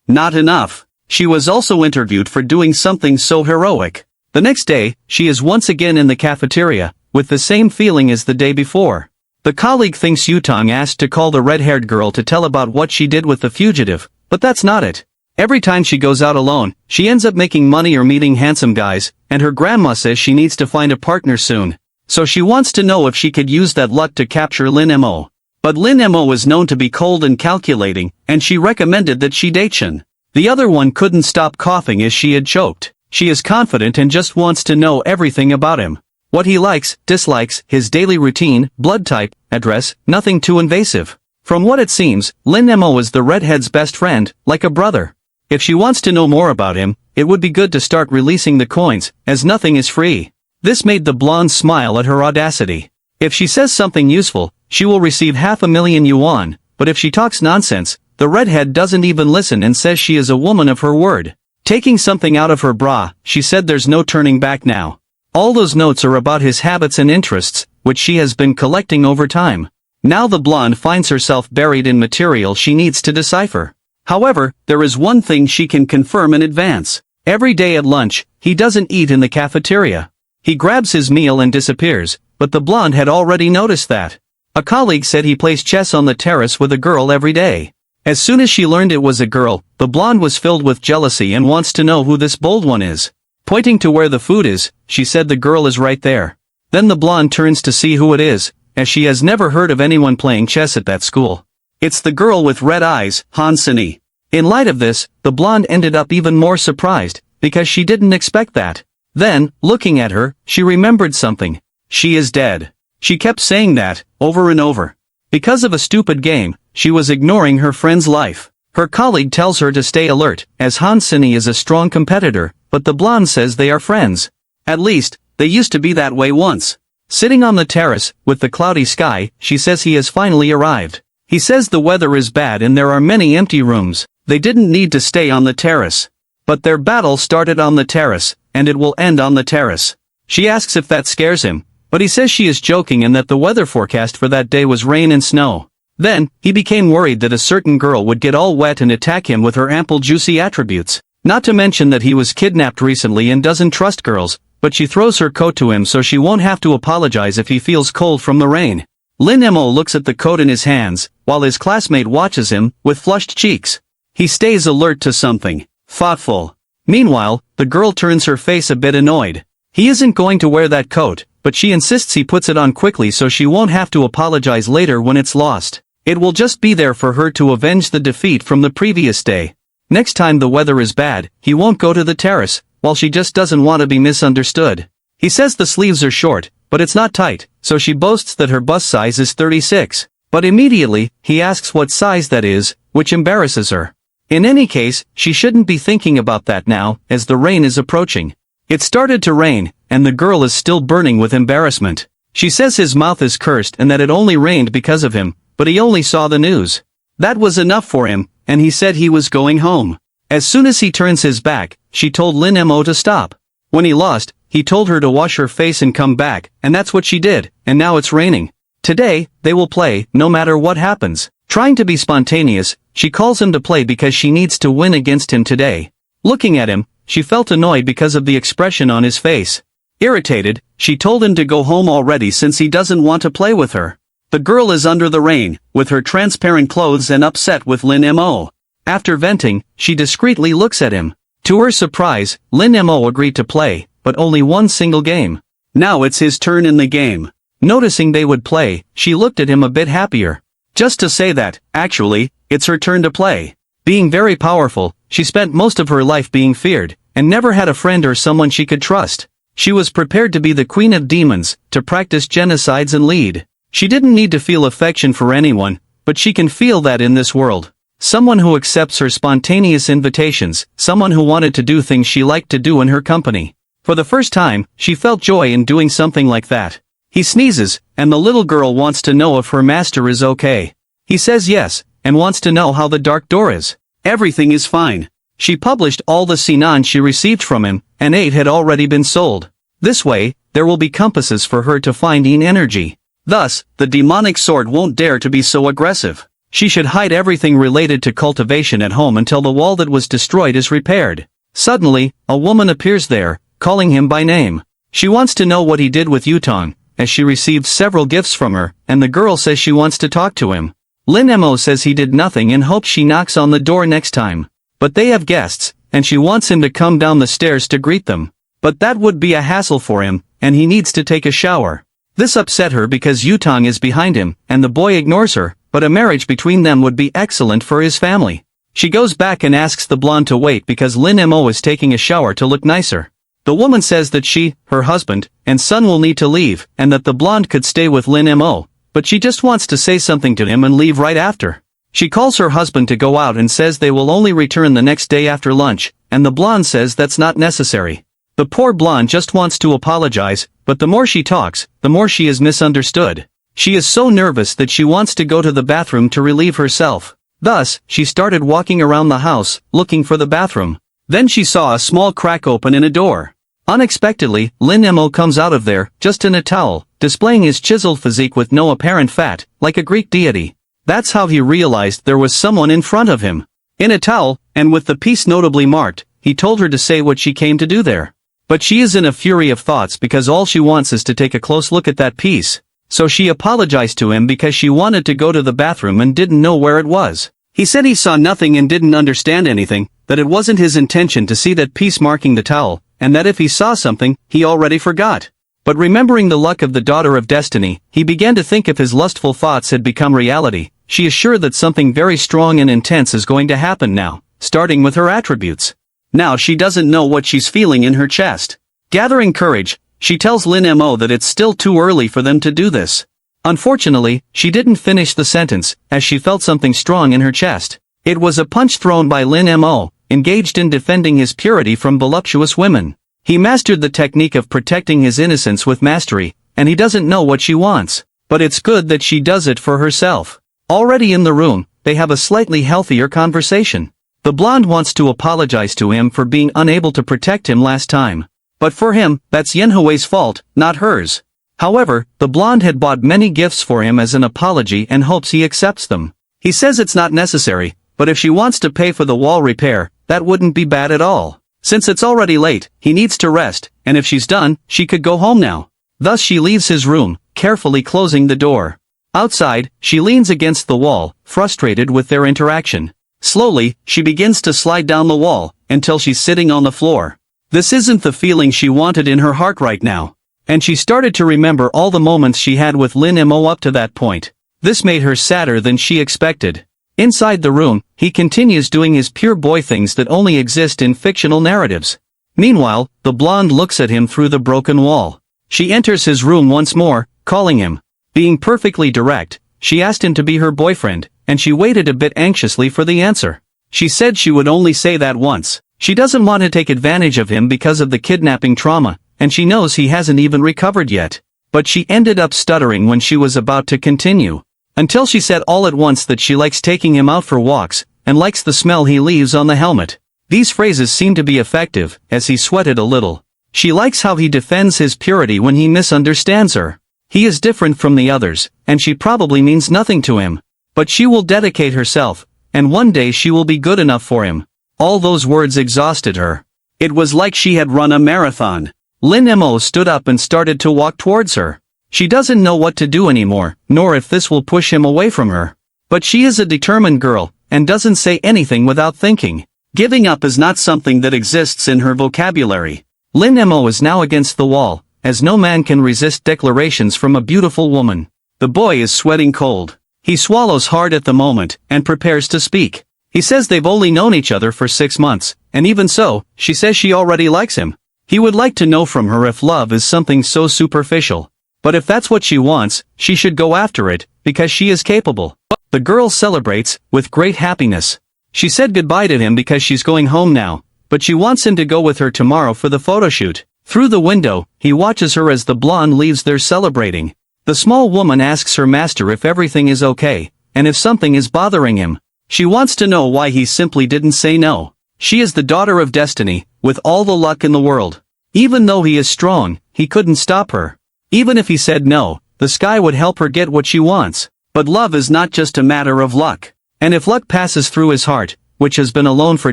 Not enough. She was also interviewed for doing something so heroic. The next day, she is once again in the cafeteria, with the same feeling as the day before. The colleague thinks Yutong asked to call the red-haired girl to tell about what she did with the fugitive, but that's not it. Every time she goes out alone, she ends up making money or meeting handsome guys, and her grandma says she needs to find a partner soon. So she wants to know if she could use that luck to capture Lin Mo. But Lin Mo is known to be cold and calculating, and she recommended that she date Shin. The other one couldn't stop coughing as she had choked. She is confident and just wants to know everything about him. What he likes, dislikes, his daily routine, blood type, address, nothing too invasive. From what it seems, Lin Mo is the redhead's best friend, like a brother. If she wants to know more about him, it would be good to start releasing the coins, as nothing is free. This made the blonde smile at her audacity. If she says something useful, she will receive 500,000 yuan, but if she talks nonsense, the redhead doesn't even listen and says she is a woman of her word. Taking something out of her bra, she said there's no turning back now. All those notes are about his habits and interests, which she has been collecting over time. Now the blonde finds herself buried in material she needs to decipher. However, there is one thing she can confirm in advance. Every day at lunch, he doesn't eat in the cafeteria. He grabs his meal and disappears, but the blonde had already noticed that. A colleague said he plays chess on the terrace with a girl every day. As soon as she learned it was a girl, the blonde was filled with jealousy and wants to know who this bold one is. Pointing to where the food is, she said the girl is right there. Then the blonde turns to see who it is, as she has never heard of anyone playing chess at that school. It's the girl with red eyes, Hansini. In light of this, the blonde ended up even more surprised, because she didn't expect that. Then, looking at her, she remembered something. She is dead. She kept saying that, over and over. Because of a stupid game, she was ignoring her friend's life. Her colleague tells her to stay alert, as Hansini is a strong competitor, but the blonde says they are friends. At least, they used to be that way once. Sitting on the terrace, with the cloudy sky, she says he has finally arrived. He says the weather is bad and there are many empty rooms. They didn't need to stay on the terrace. But their battle started on the terrace, and it will end on the terrace. She asks if that scares him, but he says she is joking and that the weather forecast for that day was rain and snow. Then, he became worried that a certain girl would get all wet and attack him with her ample juicy attributes. Not to mention that he was kidnapped recently and doesn't trust girls, but she throws her coat to him so she won't have to apologize if he feels cold from the rain. Lin Mo looks at the coat in his hands, while his classmate watches him, with flushed cheeks. He stays alert to something. Thoughtful. Meanwhile, the girl turns her face a bit annoyed. He isn't going to wear that coat, but she insists he puts it on quickly so she won't have to apologize later when it's lost. It will just be there for her to avenge the defeat from the previous day. Next time the weather is bad, he won't go to the terrace, while she just doesn't want to be misunderstood. He says the sleeves are short, but it's not tight, so she boasts that her bust size is 36. But immediately, he asks what size that is, which embarrasses her. In any case, she shouldn't be thinking about that now, as the rain is approaching. It started to rain, and the girl is still burning with embarrassment. She says his mouth is cursed and that it only rained because of him, but he only saw the news. That was enough for him, and he said he was going home. As soon as he turns his back, she told Lin Mo to stop. When he lost, he told her to wash her face and come back, and that's what she did, and now it's raining. Today, they will play, no matter what happens. Trying to be spontaneous, she calls him to play because she needs to win against him today. Looking at him, she felt annoyed because of the expression on his face. Irritated, she told him to go home already since he doesn't want to play with her. The girl is under the rain, with her transparent clothes and upset with Lin Mo. After venting, she discreetly looks at him. To her surprise, Lin Mo agreed to play, but only one single game. Now it's his turn in the game. Noticing they would play, she looked at him a bit happier. Just to say that, actually, it's her turn to play. Being very powerful, she spent most of her life being feared, and never had a friend or someone she could trust. She was prepared to be the queen of demons, to practice genocides and lead. She didn't need to feel affection for anyone, but she can feel that in this world. Someone who accepts her spontaneous invitations, someone who wanted to do things she liked to do in her company. For the first time, she felt joy in doing something like that. He sneezes, and the little girl wants to know if her master is okay. He says yes, and wants to know how the dark door is. Everything is fine. She published all the sinan she received from him, and 8 had already been sold. This way, there will be compasses for her to find in energy. Thus, the demonic sword won't dare to be so aggressive. She should hide everything related to cultivation at home until the wall that was destroyed is repaired. Suddenly, a woman appears there, calling him by name. She wants to know what he did with Yutong, as she received several gifts from her, and the girl says she wants to talk to him. Lin Mo says he did nothing and hopes she knocks on the door next time. But they have guests, and she wants him to come down the stairs to greet them. But that would be a hassle for him, and he needs to take a shower. This upset her because Yutong is behind him, and the boy ignores her, but a marriage between them would be excellent for his family. She goes back and asks the blonde to wait because Lin Mo is taking a shower to look nicer. The woman says that she, her husband, and son will need to leave, and that the blonde could stay with Lin Mo, but she just wants to say something to him and leave right after. She calls her husband to go out and says they will only return the next day after lunch, and the blonde says that's not necessary. The poor blonde just wants to apologize, but the more she talks, the more she is misunderstood. She is so nervous that she wants to go to the bathroom to relieve herself. Thus, she started walking around the house, looking for the bathroom. Then she saw a small crack open in a door. Unexpectedly, Lin Mo comes out of there, just in a towel, displaying his chiseled physique with no apparent fat, like a Greek deity. That's how he realized there was someone in front of him. In a towel, and with the piece notably marked, he told her to say what she came to do there. But she is in a fury of thoughts because all she wants is to take a close look at that piece. So she apologized to him because she wanted to go to the bathroom and didn't know where it was. He said he saw nothing and didn't understand anything, that it wasn't his intention to see that piece marking the towel, and that if he saw something, he already forgot. But remembering the luck of the daughter of destiny, he began to think if his lustful thoughts had become reality. She is sure that something very strong and intense is going to happen now, starting with her attributes. Now she doesn't know what she's feeling in her chest. Gathering courage, she tells Lin Mo that it's still too early for them to do this. Unfortunately, she didn't finish the sentence, as she felt something strong in her chest. It was a punch thrown by Lin Mo, engaged in defending his purity from voluptuous women. He mastered the technique of protecting his innocence with mastery, and he doesn't know what she wants. But it's good that she does it for herself. Already in the room, they have a slightly healthier conversation. The blonde wants to apologize to him for being unable to protect him last time. But for him, that's Yanhui's fault, not hers. However, the blonde had bought many gifts for him as an apology and hopes he accepts them. He says it's not necessary, but if she wants to pay for the wall repair, that wouldn't be bad at all. Since it's already late, he needs to rest, and if she's done, she could go home now. Thus she leaves his room, carefully closing the door. Outside, she leans against the wall, frustrated with their interaction. Slowly, she begins to slide down the wall, until she's sitting on the floor. This isn't the feeling she wanted in her heart right now. And she started to remember all the moments she had with Lin Mo up to that point. This made her sadder than she expected. Inside the room, he continues doing his pure boy things that only exist in fictional narratives. Meanwhile, the blonde looks at him through the broken wall. She enters his room once more, calling him. Being perfectly direct, she asked him to be her boyfriend, and she waited a bit anxiously for the answer. She said she would only say that once. She doesn't want to take advantage of him because of the kidnapping trauma, and she knows he hasn't even recovered yet. But she ended up stuttering when she was about to continue. Until she said all at once that she likes taking him out for walks, and likes the smell he leaves on the helmet. These phrases seem to be effective, as he sweated a little. She likes how he defends his purity when he misunderstands her. He is different from the others, and she probably means nothing to him. But she will dedicate herself, and one day she will be good enough for him. All those words exhausted her. It was like she had run a marathon. Lin Mo stood up and started to walk towards her. She doesn't know what to do anymore, nor if this will push him away from her. But she is a determined girl, and doesn't say anything without thinking. Giving up is not something that exists in her vocabulary. Lin Mo is now against the wall, as no man can resist declarations from a beautiful woman. The boy is sweating cold. He swallows hard at the moment, and prepares to speak. He says they've only known each other for 6 months, and even so, she says she already likes him. He would like to know from her if love is something so superficial. But if that's what she wants, she should go after it, because she is capable. The girl celebrates, with great happiness. She said goodbye to him because she's going home now, but she wants him to go with her tomorrow for the photoshoot. Through the window, he watches her as the blonde leaves there celebrating. The small woman asks her master if everything is okay, and if something is bothering him. She wants to know why he simply didn't say no. She is the daughter of destiny, with all the luck in the world. Even though he is strong, he couldn't stop her. Even if he said no, the sky would help her get what she wants. But love is not just a matter of luck. And if luck passes through his heart, which has been alone for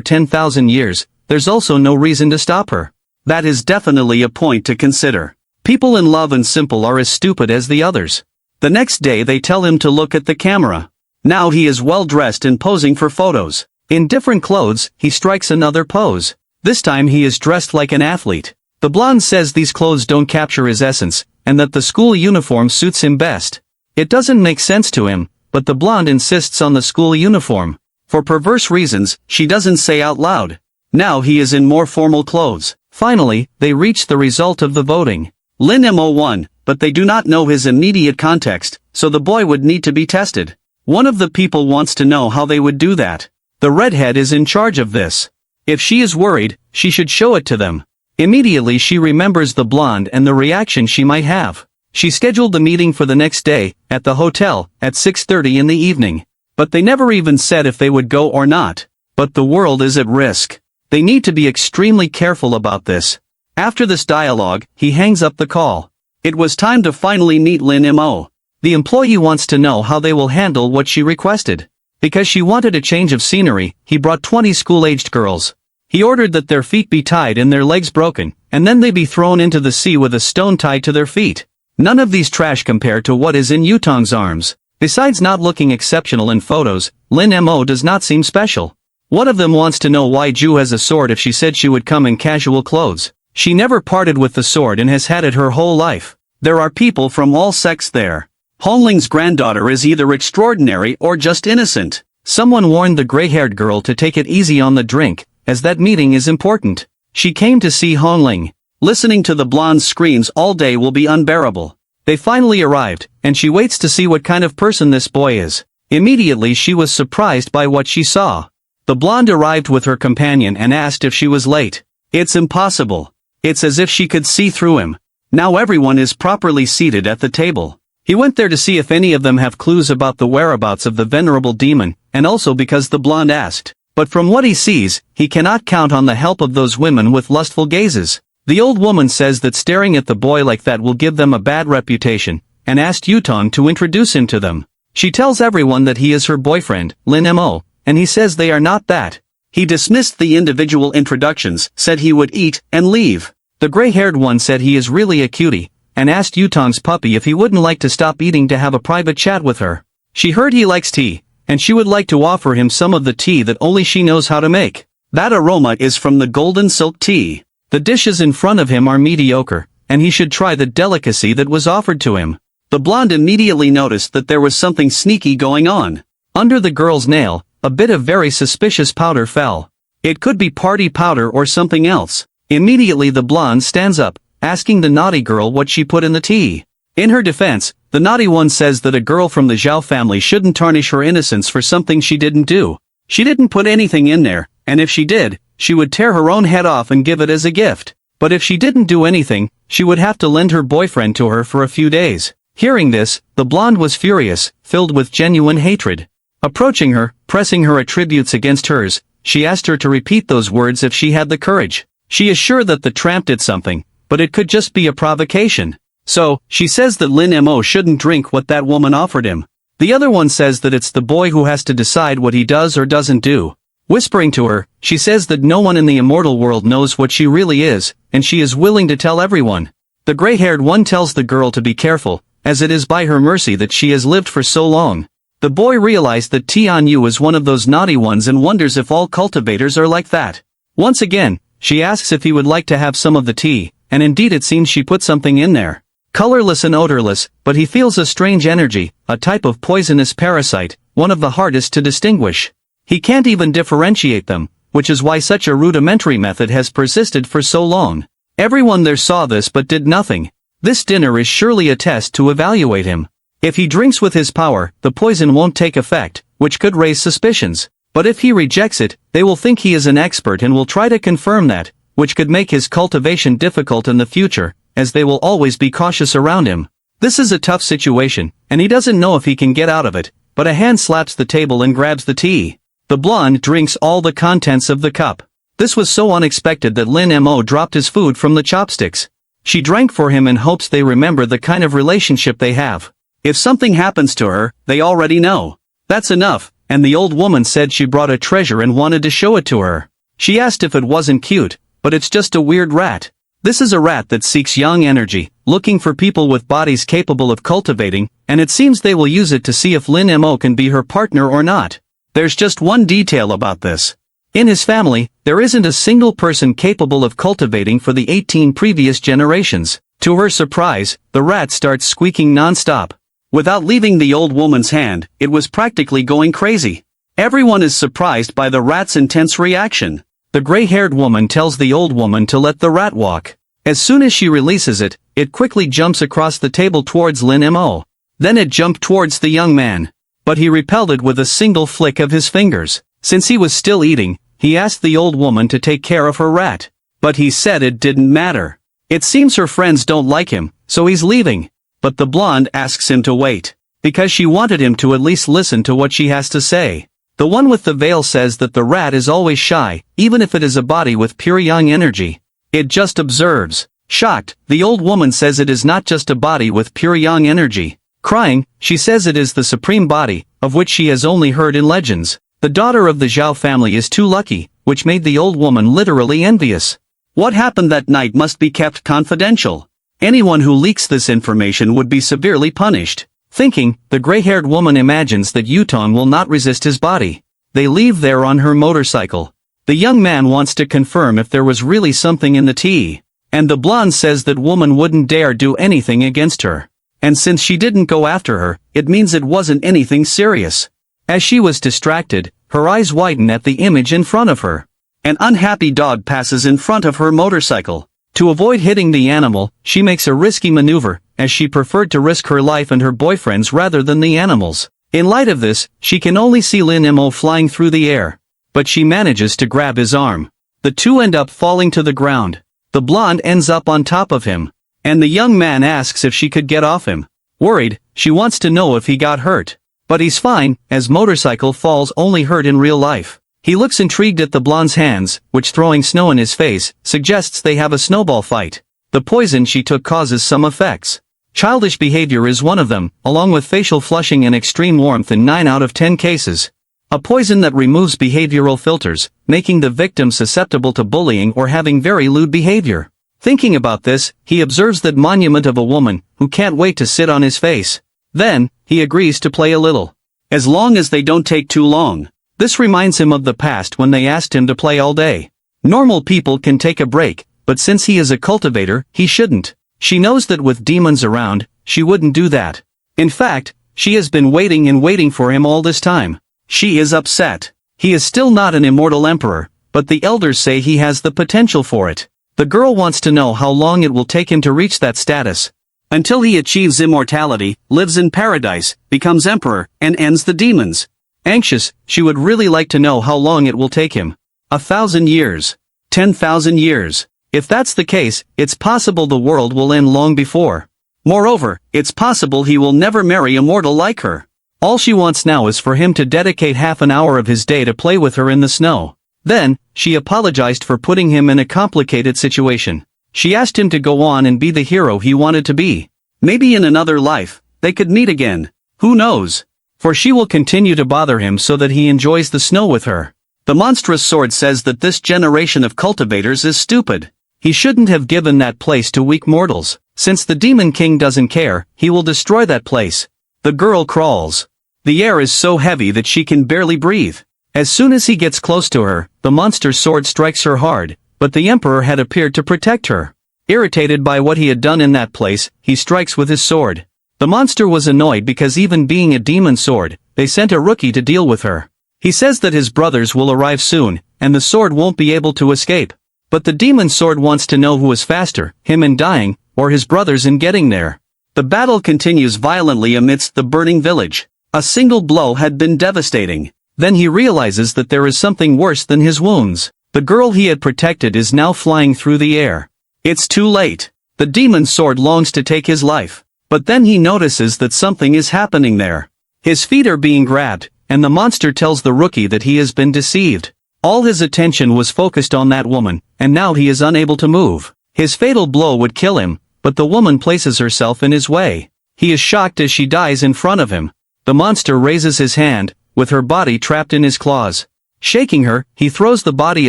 10,000 years, there's also no reason to stop her. That is definitely a point to consider. People in love and simple are as stupid as the others. The next day they tell him to look at the camera. Now he is well dressed and posing for photos. In different clothes, he strikes another pose. This time he is dressed like an athlete. The blonde says these clothes don't capture his essence, and that the school uniform suits him best. It doesn't make sense to him, but the blonde insists on the school uniform. For perverse reasons, she doesn't say out loud. Now he is in more formal clothes. Finally, they reach the result of the voting. Lin Mo won, but they do not know his immediate context, so the boy would need to be tested. One of the people wants to know how they would do that. The redhead is in charge of this. If she is worried, she should show it to them. Immediately she remembers the blonde and the reaction she might have. She scheduled the meeting for the next day, at the hotel, at 6:30 in the evening. But they never even said if they would go or not. But the world is at risk. They need to be extremely careful about this. After this dialogue, he hangs up the call. It was time to finally meet Lin Mo. The employee wants to know how they will handle what she requested. Because she wanted a change of scenery, he brought 20 school-aged girls. He ordered that their feet be tied and their legs broken, and then they be thrown into the sea with a stone tied to their feet. None of these trash compare to what is in Yutong's arms. Besides not looking exceptional in photos, Lin Mo does not seem special. One of them wants to know why Ju has a sword if she said she would come in casual clothes. She never parted with the sword and has had it her whole life. There are people from all sects there. Hongling's granddaughter is either extraordinary or just innocent. Someone warned the gray-haired girl to take it easy on the drink, as that meeting is important. She came to see Hongling. Listening to the blonde's screams all day will be unbearable. They finally arrived, and she waits to see what kind of person this boy is. Immediately she was surprised by what she saw. The blonde arrived with her companion and asked if she was late. It's impossible. It's as if she could see through him. Now everyone is properly seated at the table. He went there to see if any of them have clues about the whereabouts of the venerable demon, and also because the blonde asked. But from what he sees, he cannot count on the help of those women with lustful gazes. The old woman says that staring at the boy like that will give them a bad reputation, and asked Yutong to introduce him to them. She tells everyone that he is her boyfriend, Lin Mo, and he says they are not that. He dismissed the individual introductions, said he would eat, and leave. The gray-haired one said he is really a cutie, and asked Yutong's puppy if he wouldn't like to stop eating to have a private chat with her. She heard he likes tea, and she would like to offer him some of the tea that only she knows how to make. That aroma is from the golden silk tea. The dishes in front of him are mediocre, and he should try the delicacy that was offered to him. The blonde immediately noticed that there was something sneaky going on. Under the girl's nail, a bit of very suspicious powder fell. It could be party powder or something else. Immediately the blonde stands up, asking the naughty girl what she put in the tea. In her defense, the naughty one says that a girl from the Zhao family shouldn't tarnish her innocence for something she didn't do. She didn't put anything in there, and if she did, she would tear her own head off and give it as a gift. But if she didn't do anything, she would have to lend her boyfriend to her for a few days. Hearing this, the blonde was furious, filled with genuine hatred. Approaching her, pressing her attributes against hers, she asked her to repeat those words if she had the courage. She is sure that the tramp did something, but it could just be a provocation. So, she says that Lin Mo shouldn't drink what that woman offered him. The other one says that it's the boy who has to decide what he does or doesn't do. Whispering to her, she says that no one in the immortal world knows what she really is, and she is willing to tell everyone. The gray-haired one tells the girl to be careful, as it is by her mercy that she has lived for so long. The boy realized that Tianyu is one of those naughty ones and wonders if all cultivators are like that. Once again, She asks if he would like to have some of the tea, and indeed it seems she put something in there. Colorless and odorless, but he feels a strange energy, a type of poisonous parasite, one of the hardest to distinguish. He can't even differentiate them, which is why such a rudimentary method has persisted for so long. Everyone there saw this but did nothing. This dinner is surely a test to evaluate him. If he drinks with his power, the poison won't take effect, which could raise suspicions. But if he rejects it, they will think he is an expert and will try to confirm that, which could make his cultivation difficult in the future, as they will always be cautious around him. This is a tough situation, and he doesn't know if he can get out of it, but a hand slaps the table and grabs the tea. The blonde drinks all the contents of the cup. This was so unexpected that Lin Mo dropped his food from the chopsticks. She drank for him in hopes they remember the kind of relationship they have. If something happens to her, they already know. That's enough, and the old woman said she brought a treasure and wanted to show it to her. She asked if it wasn't cute, but it's just a weird rat. This is a rat that seeks young energy, looking for people with bodies capable of cultivating, and it seems they will use it to see if Lin Mo can be her partner or not. There's just one detail about this. In his family, there isn't a single person capable of cultivating for the 18 previous generations. To her surprise, the rat starts squeaking non-stop. Without leaving the old woman's hand, it was practically going crazy. Everyone is surprised by the rat's intense reaction. The gray-haired woman tells the old woman to let the rat walk. As soon as she releases it, it quickly jumps across the table towards Lin Mo. Then it jumped towards the young man. But he repelled it with a single flick of his fingers. Since he was still eating, he asked the old woman to take care of her rat. But he said it didn't matter. It seems her friends don't like him, so he's leaving. But the blonde asks him to wait, because she wanted him to at least listen to what she has to say. The one with the veil says that the rat is always shy, even if it is a body with pure young energy. It just observes. Shocked, the old woman says it is not just a body with pure young energy. Crying, she says it is the supreme body, of which she has only heard in legends. The daughter of the Zhao family is too lucky, which made the old woman literally envious. What happened that night must be kept confidential. Anyone who leaks this information would be severely punished. Thinking, the gray-haired woman imagines that Yutong will not resist his body. They leave there on her motorcycle. The young man wants to confirm if there was really something in the tea. And the blonde says that woman wouldn't dare do anything against her. And since she didn't go after her, it means it wasn't anything serious. As she was distracted, her eyes widen at the image in front of her. An unhappy dog passes in front of her motorcycle. To avoid hitting the animal, she makes a risky maneuver, as she preferred to risk her life and her boyfriend's rather than the animals. In light of this, she can only see Lin Mo flying through the air. But she manages to grab his arm. The two end up falling to the ground. The blonde ends up on top of him. And the young man asks if she could get off him. Worried, she wants to know if he got hurt. But he's fine, as motorcycle falls only hurt in real life. He looks intrigued at the blonde's hands, which throwing snow in his face, suggests they have a snowball fight. The poison she took causes some effects. Childish behavior is one of them, along with facial flushing and extreme warmth in 9 out of 10 cases. A poison that removes behavioral filters, making the victim susceptible to bullying or having very lewd behavior. Thinking about this, he observes that monument of a woman, who can't wait to sit on his face. Then, he agrees to play a little. As long as they don't take too long. This reminds him of the past when they asked him to play all day. Normal people can take a break, but since he is a cultivator, he shouldn't. She knows that with demons around, she wouldn't do that. In fact, she has been waiting and waiting for him all this time. She is upset. He is still not an immortal emperor, but the elders say he has the potential for it. The girl wants to know how long it will take him to reach that status. Until he achieves immortality, lives in paradise, becomes emperor, and ends the demons. Anxious, she would really like to know how long it will take him. 1,000 years. 10,000 years. If that's the case, it's possible the world will end long before. Moreover, it's possible he will never marry a mortal like her. All she wants now is for him to dedicate half an hour of his day to play with her in the snow. Then, she apologized for putting him in a complicated situation. She asked him to go on and be the hero he wanted to be. Maybe in another life, they could meet again. Who knows? For she will continue to bother him so that he enjoys the snow with her. The monstrous sword says that this generation of cultivators is stupid. He shouldn't have given that place to weak mortals. Since the Demon King doesn't care, he will destroy that place. The girl crawls. The air is so heavy that she can barely breathe. As soon as he gets close to her, the monster's sword strikes her hard, but the emperor had appeared to protect her. Irritated by what he had done in that place, he strikes with his sword. The monster was annoyed because even being a demon sword, they sent a rookie to deal with her. He says that his brothers will arrive soon, and the sword won't be able to escape. But the demon sword wants to know who is faster, him in dying, or his brothers in getting there. The battle continues violently amidst the burning village. A single blow had been devastating. Then he realizes that there is something worse than his wounds. The girl he had protected is now flying through the air. It's too late. The demon sword longs to take his life. But then he notices that something is happening there. His feet are being grabbed, and the monster tells the rookie that he has been deceived. All his attention was focused on that woman, and now he is unable to move. His fatal blow would kill him, but the woman places herself in his way. He is shocked as she dies in front of him. The monster raises his hand, with her body trapped in his claws. Shaking her, he throws the body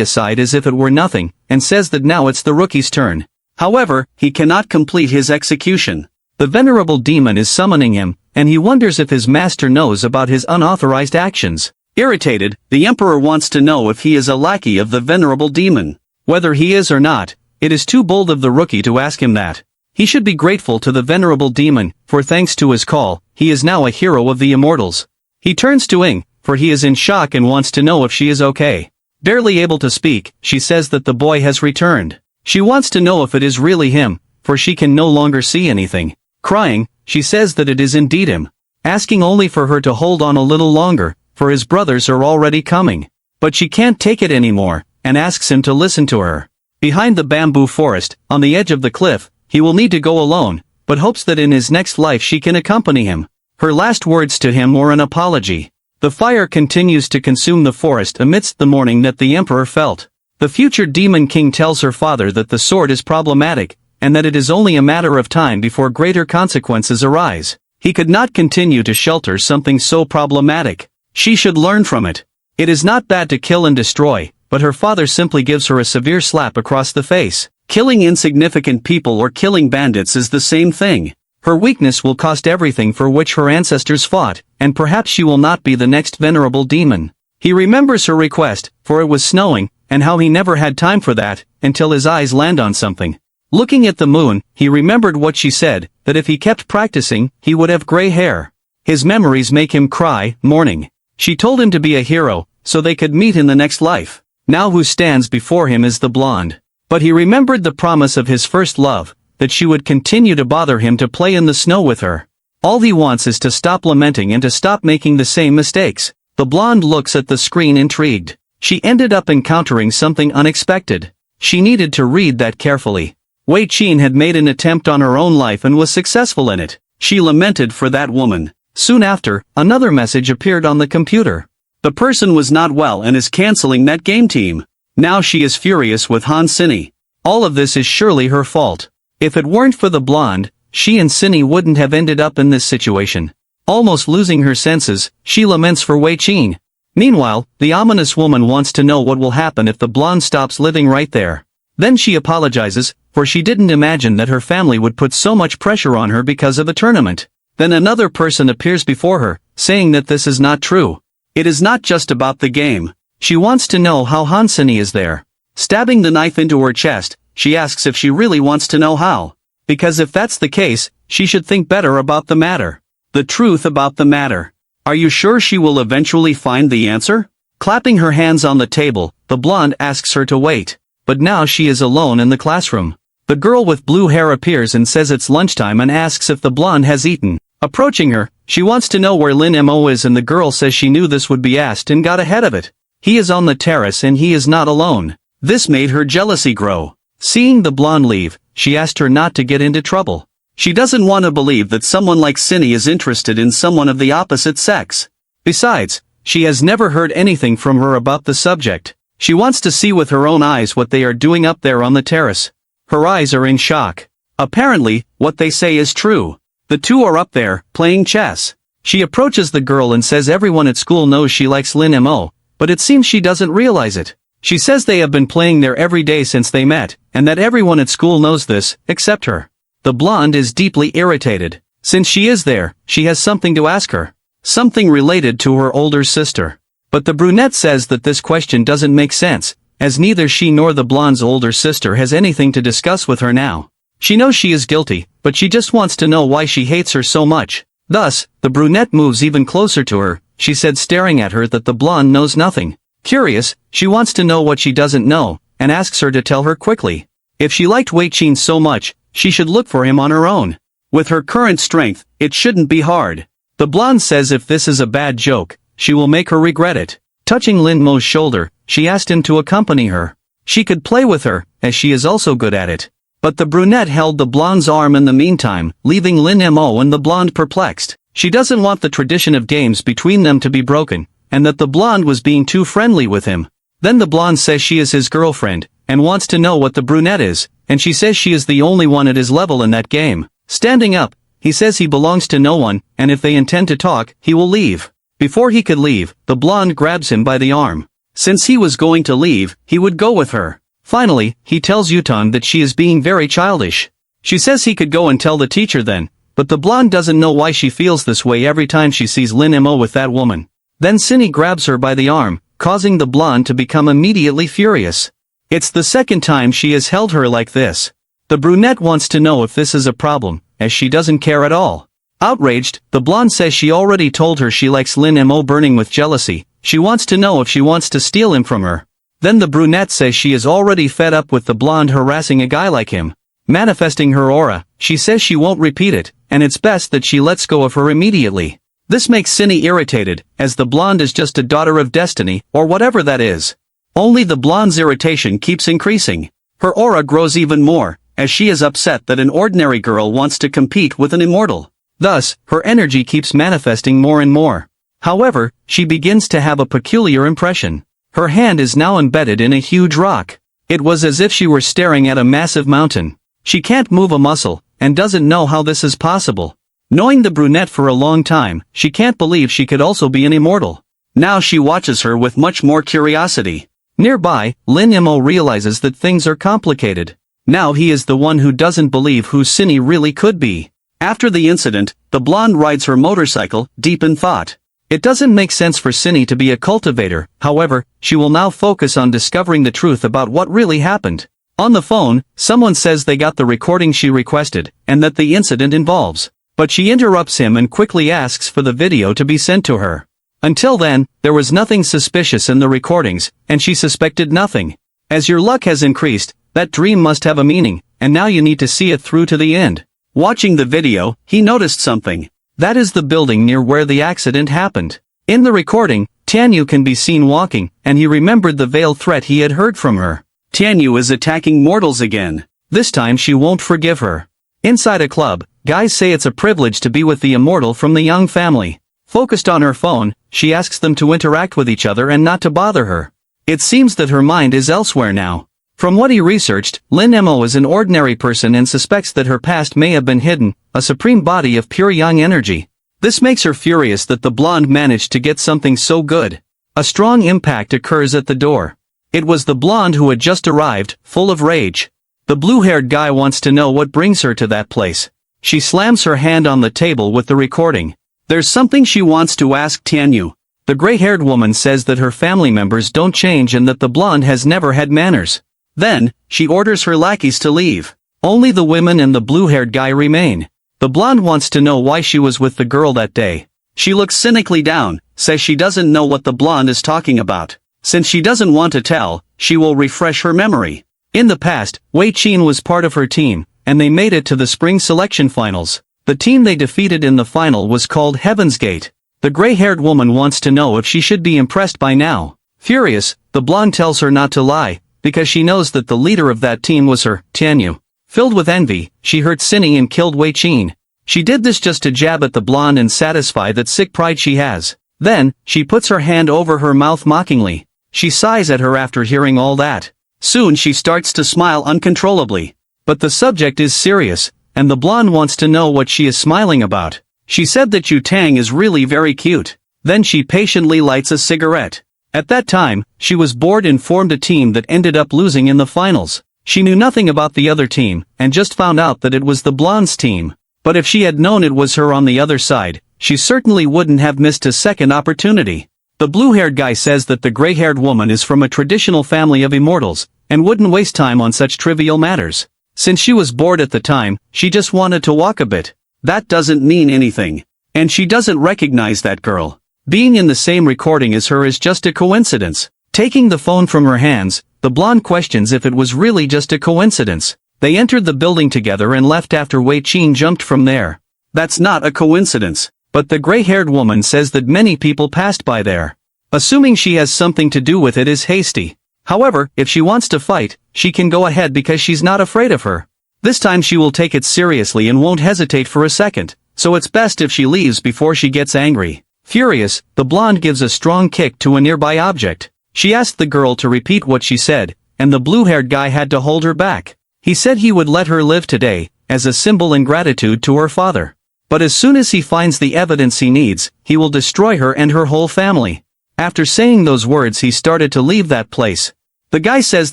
aside as if it were nothing, and says that now it's the rookie's turn. However, he cannot complete his execution. The venerable demon is summoning him, and he wonders if his master knows about his unauthorized actions. Irritated, the emperor wants to know if he is a lackey of the venerable demon. Whether he is or not, it is too bold of the rookie to ask him that. He should be grateful to the venerable demon, for thanks to his call, he is now a hero of the immortals. He turns to Ing, for he is in shock and wants to know if she is okay. Barely able to speak, she says that the boy has returned. She wants to know if it is really him, for she can no longer see anything. Crying, she says that it is indeed him. Asking only for her to hold on a little longer, for his brothers are already coming. But she can't take it anymore, and asks him to listen to her. Behind the bamboo forest, on the edge of the cliff, he will need to go alone, but hopes that in his next life she can accompany him. Her last words to him were an apology. The fire continues to consume the forest amidst the mourning that the emperor felt. The future demon king tells her father that the sword is problematic, and that it is only a matter of time before greater consequences arise. He could not continue to shelter something so problematic. She should learn from it. It is not bad to kill and destroy, but her father simply gives her a severe slap across the face. Killing insignificant people or killing bandits is the same thing. Her weakness will cost everything for which her ancestors fought, and perhaps she will not be the next venerable demon. He remembers her request, for it was snowing, and how he never had time for that, until his eyes land on something. Looking at the moon, he remembered what she said, that if he kept practicing, he would have gray hair. His memories make him cry, mourning. She told him to be a hero, so they could meet in the next life. Now who stands before him is the blonde. But he remembered the promise of his first love, that she would continue to bother him to play in the snow with her. All he wants is to stop lamenting and to stop making the same mistakes. The blonde looks at the screen intrigued. She ended up encountering something unexpected. She needed to read that carefully. Wei Qin had made an attempt on her own life and was successful in it. She lamented for that woman. Soon after, another message appeared on the computer. The person was not well and is canceling that game team. Now she is furious with Han Cine. All of this is surely her fault. If it weren't for the blonde, she and Cine wouldn't have ended up in this situation. Almost losing her senses, she laments for Wei Qin. Meanwhile, the ominous woman wants to know what will happen if the blonde stops living right there. Then she apologizes, for she didn't imagine that her family would put so much pressure on her because of a tournament. Then another person appears before her, saying that this is not true. It is not just about the game. She wants to know how Han Cine is there. Stabbing the knife into her chest, she asks if she really wants to know how. Because if that's the case, she should think better about the matter. The truth about the matter. Are you sure she will eventually find the answer? Clapping her hands on the table, the blonde asks her to wait. But now she is alone in the classroom. The girl with blue hair appears and says it's lunchtime and asks if the blonde has eaten. Approaching her, she wants to know where Lin Mo is, and the girl says she knew this would be asked and got ahead of it. He is on the terrace and he is not alone. This made her jealousy grow. Seeing the blonde leave, she asked her not to get into trouble. She doesn't want to believe that someone like Cine is interested in someone of the opposite sex. Besides, she has never heard anything from her about the subject. She wants to see with her own eyes what they are doing up there on the terrace. Her eyes are in shock. Apparently, what they say is true. The two are up there, playing chess. She approaches the girl and says everyone at school knows she likes Lin Mo, but it seems she doesn't realize it. She says they have been playing there every day since they met, and that everyone at school knows this, except her. The blonde is deeply irritated. Since she is there, she has something to ask her. Something related to her older sister. But the brunette says that this question doesn't make sense, as neither she nor the blonde's older sister has anything to discuss with her now. She knows she is guilty, but she just wants to know why she hates her so much. Thus, the brunette moves even closer to her. She said, staring at her, that the blonde knows nothing. Curious, she wants to know what she doesn't know, and asks her to tell her quickly. If she liked Wei Qin so much, she should look for him on her own. With her current strength, it shouldn't be hard. The blonde says if this is a bad joke, she will make her regret it. Touching Lin Mo's shoulder, she asked him to accompany her. She could play with her, as she is also good at it. But the brunette held the blonde's arm in the meantime, leaving Lin Mo and the blonde perplexed. She doesn't want the tradition of games between them to be broken, and that the blonde was being too friendly with him. Then the blonde says she is his girlfriend, and wants to know what the brunette is, and she says she is the only one at his level in that game. Standing up, he says he belongs to no one, and if they intend to talk, he will leave. Before he could leave, the blonde grabs him by the arm. Since he was going to leave, he would go with her. Finally, he tells Yutan that she is being very childish. She says he could go and tell the teacher then, but the blonde doesn't know why she feels this way every time she sees Lin Mo with that woman. Then Cindy grabs her by the arm, causing the blonde to become immediately furious. It's the second time she has held her like this. The brunette wants to know if this is a problem, as she doesn't care at all. Outraged, the blonde says she already told her she likes Lin Mo burning with jealousy. She wants to know if she wants to steal him from her. Then the brunette says she is already fed up with the blonde harassing a guy like him. Manifesting her aura, she says she won't repeat it, and it's best that she lets go of her immediately. This makes Cindy irritated, as the blonde is just a daughter of destiny, or whatever that is. Only the blonde's irritation keeps increasing. Her aura grows even more, as she is upset that an ordinary girl wants to compete with an immortal. Thus, her energy keeps manifesting more and more. However, she begins to have a peculiar impression. Her hand is now embedded in a huge rock. It was as if she were staring at a massive mountain. She can't move a muscle, and doesn't know how this is possible. Knowing the brunette for a long time, she can't believe she could also be an immortal. Now she watches her with much more curiosity. Nearby, Lin Mo realizes that things are complicated. Now he is the one who doesn't believe who Cindy really could be. After the incident, the blonde rides her motorcycle, deep in thought. It doesn't make sense for Cindy to be a cultivator, however, she will now focus on discovering the truth about what really happened. On the phone, someone says they got the recording she requested, and that the incident involves. But she interrupts him and quickly asks for the video to be sent to her. Until then, there was nothing suspicious in the recordings, and she suspected nothing. As your luck has increased, that dream must have a meaning, and now you need to see it through to the end. Watching the video, he noticed something. That is the building near where the accident happened. In the recording, Tianyu can be seen walking, and he remembered the veiled threat he had heard from her. Tianyu is attacking mortals again. This time she won't forgive her. Inside a club, guys say it's a privilege to be with the immortal from the young family. Focused on her phone, she asks them to interact with each other and not to bother her. It seems that her mind is elsewhere now. From what he researched, Lin Mo is an ordinary person and suspects that her past may have been hidden, a supreme body of pure young energy. This makes her furious that the blonde managed to get something so good. A strong impact occurs at the door. It was the blonde who had just arrived, full of rage. The blue-haired guy wants to know what brings her to that place. She slams her hand on the table with the recording. There's something she wants to ask Tianyu. The gray-haired woman says that her family members don't change and that the blonde has never had manners. Then, she orders her lackeys to leave. Only the women and the blue-haired guy remain. The blonde wants to know why she was with the girl that day. She looks cynically down, says she doesn't know what the blonde is talking about. Since she doesn't want to tell, she will refresh her memory. In the past, Wei Qin was part of her team, and they made it to the spring selection finals. The team they defeated in the final was called Heaven's Gate. The gray-haired woman wants to know if she should be impressed by now. Furious, the blonde tells her not to lie, because she knows that the leader of that team was her, Tianyu. Filled with envy, she hurt Cindy and killed Wei Qin. She did this just to jab at the blonde and satisfy that sick pride she has. Then, she puts her hand over her mouth mockingly. She sighs at her after hearing all that. Soon she starts to smile uncontrollably. But the subject is serious, and the blonde wants to know what she is smiling about. She said that Yu Tang is really very cute. Then she patiently lights a cigarette. At that time, she was bored and formed a team that ended up losing in the finals. She knew nothing about the other team, and just found out that it was the blonde's team. But if she had known it was her on the other side, she certainly wouldn't have missed a second opportunity. The blue-haired guy says that the gray-haired woman is from a traditional family of immortals, and wouldn't waste time on such trivial matters. Since she was bored at the time, she just wanted to walk a bit. That doesn't mean anything. And she doesn't recognize that girl. Being in the same recording as her is just a coincidence. Taking the phone from her hands, the blonde questions if it was really just a coincidence. They entered the building together and left after Wei Qin jumped from there. That's not a coincidence. But the gray-haired woman says that many people passed by there. Assuming she has something to do with it is hasty. However, if she wants to fight, she can go ahead because she's not afraid of her. This time she will take it seriously and won't hesitate for a second, so it's best if she leaves before she gets angry. Furious, the blonde gives a strong kick to a nearby object. She asked the girl to repeat what she said, and the blue-haired guy had to hold her back. He said he would let her live today, as a symbol in gratitude to her father. But as soon as he finds the evidence he needs, he will destroy her and her whole family. After saying those words he started to leave that place. The guy says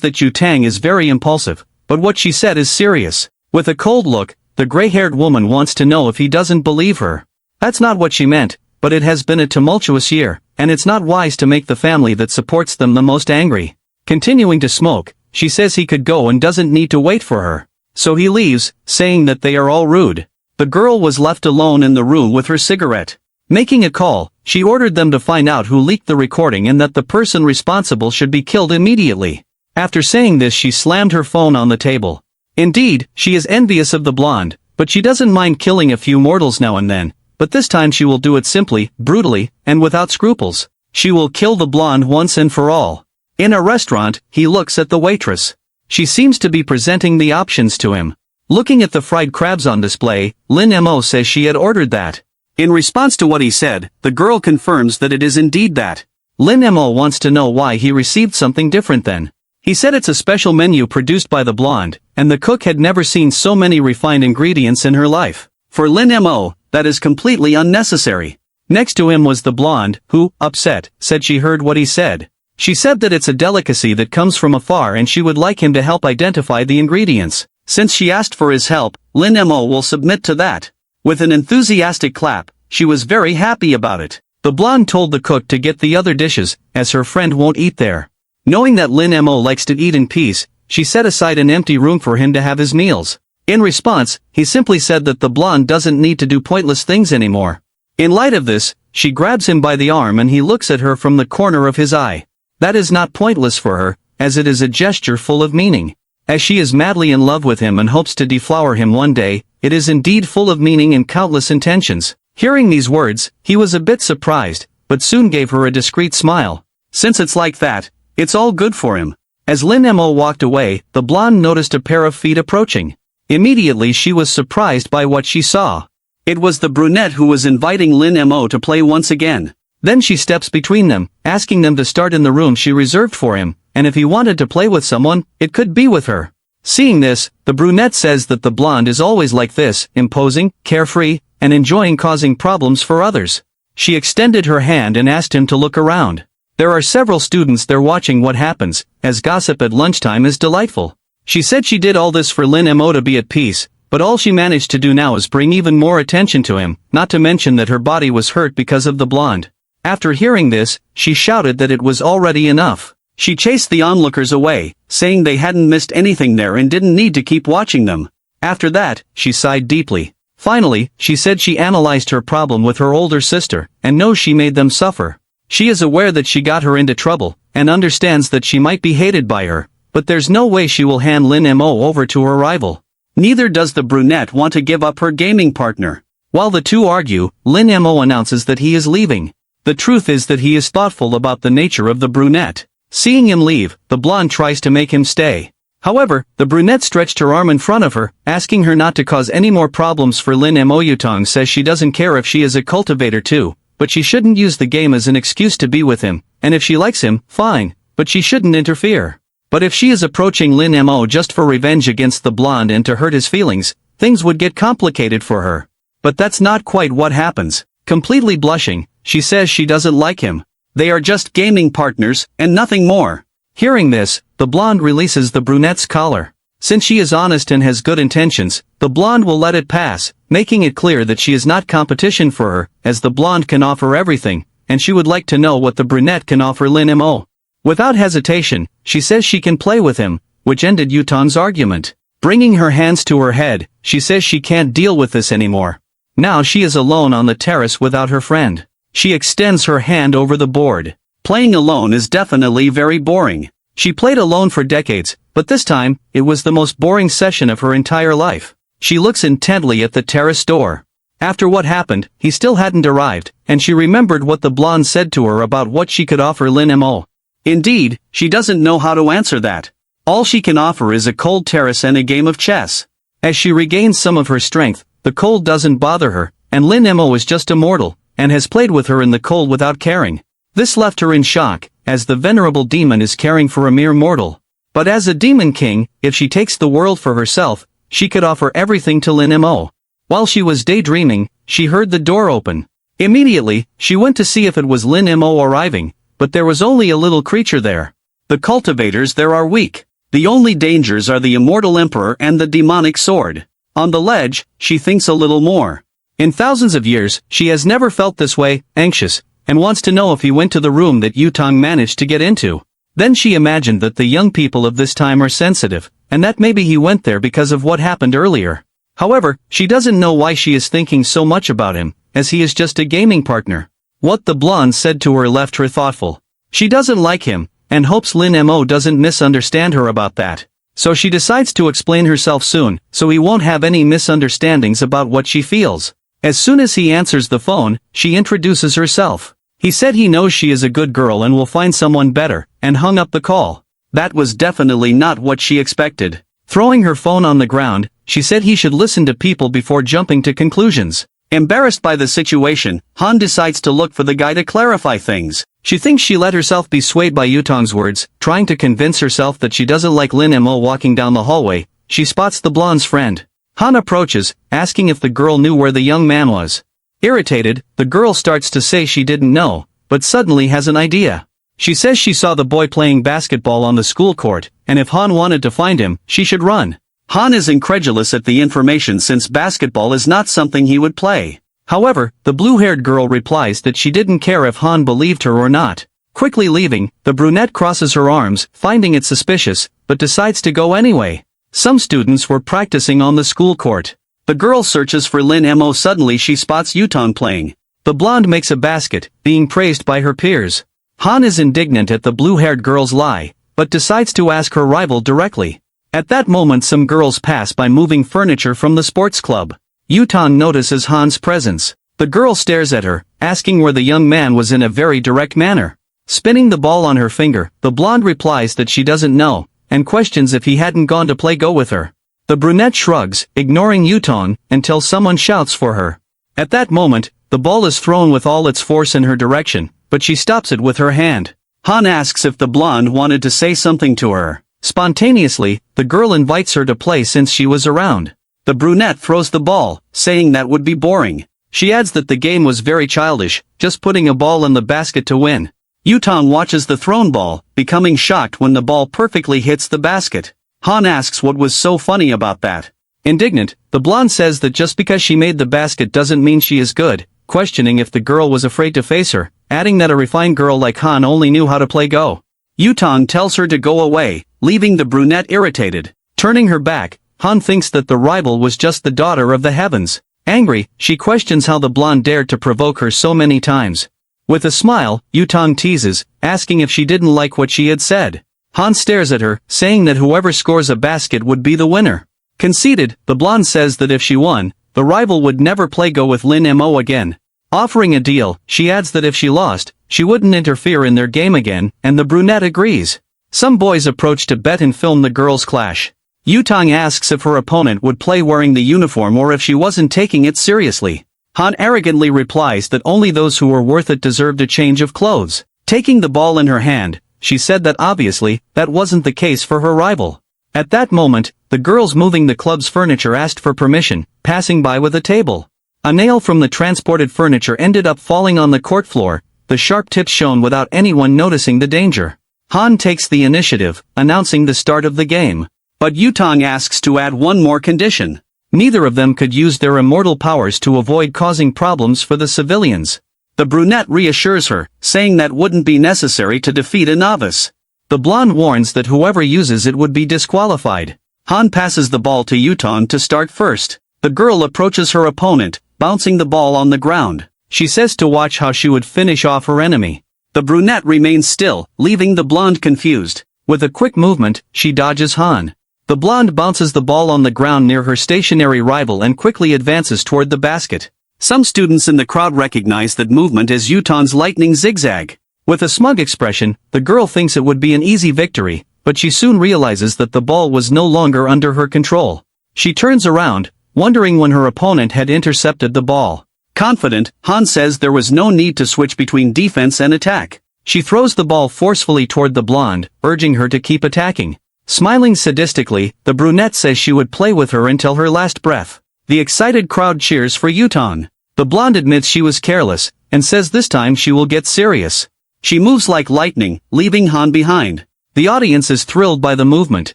that Yu Tang is very impulsive, but what she said is serious. With a cold look, the gray-haired woman wants to know if he doesn't believe her. That's not what she meant, but it has been a tumultuous year, and it's not wise to make the family that supports them the most angry. Continuing to smoke, she says he could go and doesn't need to wait for her. So he leaves, saying that they are all rude. The girl was left alone in the room with her cigarette. Making a call, she ordered them to find out who leaked the recording and that the person responsible should be killed immediately. After saying this she slammed her phone on the table. Indeed, she is envious of the blonde, but she doesn't mind killing a few mortals now and then, but this time she will do it simply, brutally, and without scruples. She will kill the blonde once and for all. In a restaurant, he looks at the waitress. She seems to be presenting the options to him. Looking at the fried crabs on display, Lin Mo says she had ordered that. In response to what he said, the girl confirms that it is indeed that. Lin Mo wants to know why he received something different then. He said it's a special menu produced by the blonde, and the cook had never seen so many refined ingredients in her life. For Lin Mo, that is completely unnecessary. Next to him was the blonde, who, upset, said she heard what he said. She said that it's a delicacy that comes from afar and she would like him to help identify the ingredients. Since she asked for his help, Lin Mo will submit to that. With an enthusiastic clap, she was very happy about it. The blonde told the cook to get the other dishes, as her friend won't eat there. Knowing that Lin Mo likes to eat in peace, she set aside an empty room for him to have his meals. In response, he simply said that the blonde doesn't need to do pointless things anymore. In light of this, she grabs him by the arm and he looks at her from the corner of his eye. That is not pointless for her, as it is a gesture full of meaning. As she is madly in love with him and hopes to deflower him one day, it is indeed full of meaning and countless intentions. Hearing these words, he was a bit surprised, but soon gave her a discreet smile. Since it's like that, it's all good for him. As Lin Mo walked away, the blonde noticed a pair of feet approaching. Immediately she was surprised by what she saw. It was the brunette who was inviting Lin Mo to play once again. Then she steps between them, asking them to start in the room she reserved for him, and if he wanted to play with someone, it could be with her. Seeing this, the brunette says that the blonde is always like this, imposing, carefree, and enjoying causing problems for others. She extended her hand and asked him to look around. There are several students there watching what happens, as gossip at lunchtime is delightful. She said she did all this for Lin Mo to be at peace, but all she managed to do now is bring even more attention to him, not to mention that her body was hurt because of the blonde. After hearing this, she shouted that it was already enough. She chased the onlookers away, saying they hadn't missed anything there and didn't need to keep watching them. After that, she sighed deeply. Finally, she said she analyzed her problem with her older sister, and knows she made them suffer. She is aware that she got her into trouble, and understands that she might be hated by her, but there's no way she will hand Lin Mo over to her rival. Neither does the brunette want to give up her gaming partner. While the two argue, Lin Mo announces that he is leaving. The truth is that he is thoughtful about the nature of the brunette. Seeing him leave, the blonde tries to make him stay. However, the brunette stretched her arm in front of her, asking her not to cause any more problems for Lin Mo. Yutong says she doesn't care if she is a cultivator too, but she shouldn't use the game as an excuse to be with him, and if she likes him, fine, but she shouldn't interfere. But if she is approaching Lin Mo just for revenge against the blonde and to hurt his feelings, things would get complicated for her. But that's not quite what happens. Completely blushing, she says she doesn't like him. They are just gaming partners, and nothing more. Hearing this, the blonde releases the brunette's collar. Since she is honest and has good intentions, the blonde will let it pass, making it clear that she is not competition for her, as the blonde can offer everything, and she would like to know what the brunette can offer Lin Mo. Without hesitation, she says she can play with him, which ended Yutong's argument. Bringing her hands to her head, she says she can't deal with this anymore. Now she is alone on the terrace without her friend. She extends her hand over the board. Playing alone is definitely very boring. She played alone for decades, but this time, it was the most boring session of her entire life. She looks intently at the terrace door. After what happened, he still hadn't arrived, and she remembered what the blonde said to her about what she could offer Lin Mo. Indeed, she doesn't know how to answer that. All she can offer is a cold terrace and a game of chess. As she regains some of her strength, the cold doesn't bother her, and Lin Mo is just a mortal, and has played with her in the cold without caring. This left her in shock, as the venerable demon is caring for a mere mortal. But as a demon king, if she takes the world for herself, she could offer everything to Lin Mo. While she was daydreaming, she heard the door open. Immediately, she went to see if it was Lin Mo arriving, but there was only a little creature there. The cultivators there are weak. The only dangers are the immortal emperor and the demonic sword. On the ledge, she thinks a little more. In thousands of years, she has never felt this way, anxious, and wants to know if he went to the room that Yutong managed to get into. Then she imagined that the young people of this time are sensitive, and that maybe he went there because of what happened earlier. However, she doesn't know why she is thinking so much about him, as he is just a gaming partner. What the blonde said to her left her thoughtful. She doesn't like him, and hopes Lin Mo doesn't misunderstand her about that. So she decides to explain herself soon, so he won't have any misunderstandings about what she feels. As soon as he answers the phone, she introduces herself. He said he knows she is a good girl and will find someone better, and hung up the call. That was definitely not what she expected. Throwing her phone on the ground, she said he should listen to people before jumping to conclusions. Embarrassed by the situation, Han decides to look for the guy to clarify things. She thinks she let herself be swayed by Yutong's words, trying to convince herself that she doesn't like Lin Mo walking down the hallway. She spots the blonde's friend. Han approaches, asking if the girl knew where the young man was. Irritated, the girl starts to say she didn't know, but suddenly has an idea. She says she saw the boy playing basketball on the school court, and if Han wanted to find him, she should run. Han is incredulous at the information since basketball is not something he would play. However, the blue-haired girl replies that she didn't care if Han believed her or not. Quickly leaving, the brunette crosses her arms, finding it suspicious, but decides to go anyway. Some students were practicing on the school court. The girl searches for Lin Mo. Suddenly she spots Yutong playing. The blonde makes a basket, being praised by her peers. Han is indignant at the blue-haired girl's lie, but decides to ask her rival directly. At that moment some girls pass by moving furniture from the sports club. Yutong notices Han's presence. The girl stares at her, asking where the young man was in a very direct manner. Spinning the ball on her finger, the blonde replies that she doesn't know, and questions if he hadn't gone to play Go with her. The brunette shrugs, ignoring Yutong, until someone shouts for her. At that moment, the ball is thrown with all its force in her direction, but she stops it with her hand. Han asks if the blonde wanted to say something to her. Spontaneously, the girl invites her to play since she was around. The brunette throws the ball, saying that would be boring. She adds that the game was very childish, just putting a ball in the basket to win. Yutong watches the thrown ball, becoming shocked when the ball perfectly hits the basket. Han asks what was so funny about that. Indignant, the blonde says that just because she made the basket doesn't mean she is good, questioning if the girl was afraid to face her, adding that a refined girl like Han only knew how to play Go. Yutong tells her to go away, leaving the brunette irritated. Turning her back, Han thinks that the rival was just the daughter of the heavens. Angry, she questions how the blonde dared to provoke her so many times. With a smile, Yutong teases, asking if she didn't like what she had said. Han stares at her, saying that whoever scores a basket would be the winner. Conceited, the blonde says that if she won, the rival would never play Go with Lin Mo again. Offering a deal, she adds that if she lost, she wouldn't interfere in their game again, and the brunette agrees. Some boys approach to bet and film the girls' clash. Yutong asks if her opponent would play wearing the uniform or if she wasn't taking it seriously. Han arrogantly replies that only those who were worth it deserved a change of clothes. Taking the ball in her hand, she said that obviously, that wasn't the case for her rival. At that moment, the girls moving the club's furniture asked for permission, passing by with a table. A nail from the transported furniture ended up falling on the court floor, the sharp tip shown without anyone noticing the danger. Han takes the initiative, announcing the start of the game. But Yutong asks to add one more condition. Neither of them could use their immortal powers to avoid causing problems for the civilians. The The brunette reassures her, saying that wouldn't be necessary to defeat a novice. The blonde warns that whoever uses it would be disqualified. Han passes the ball to Yutong to start first. The girl approaches her opponent, bouncing the ball on the ground. She says to watch how she would finish off her enemy. The brunette remains still, leaving the blonde confused. With a quick movement, she dodges Han. The blonde bounces the ball on the ground near her stationary rival and quickly advances toward the basket. Some students in the crowd recognize that movement as Yutong's lightning zigzag. With a smug expression, the girl thinks it would be an easy victory, but she soon realizes that the ball was no longer under her control. She turns around, wondering when her opponent had intercepted the ball. Confident, Han says there was no need to switch between defense and attack. She throws the ball forcefully toward the blonde, urging her to keep attacking. Smiling sadistically, the brunette says she would play with her until her last breath. The excited crowd cheers for Yutong. The blonde admits she was careless, and says this time she will get serious. She moves like lightning, leaving Han behind. The audience is thrilled by the movement,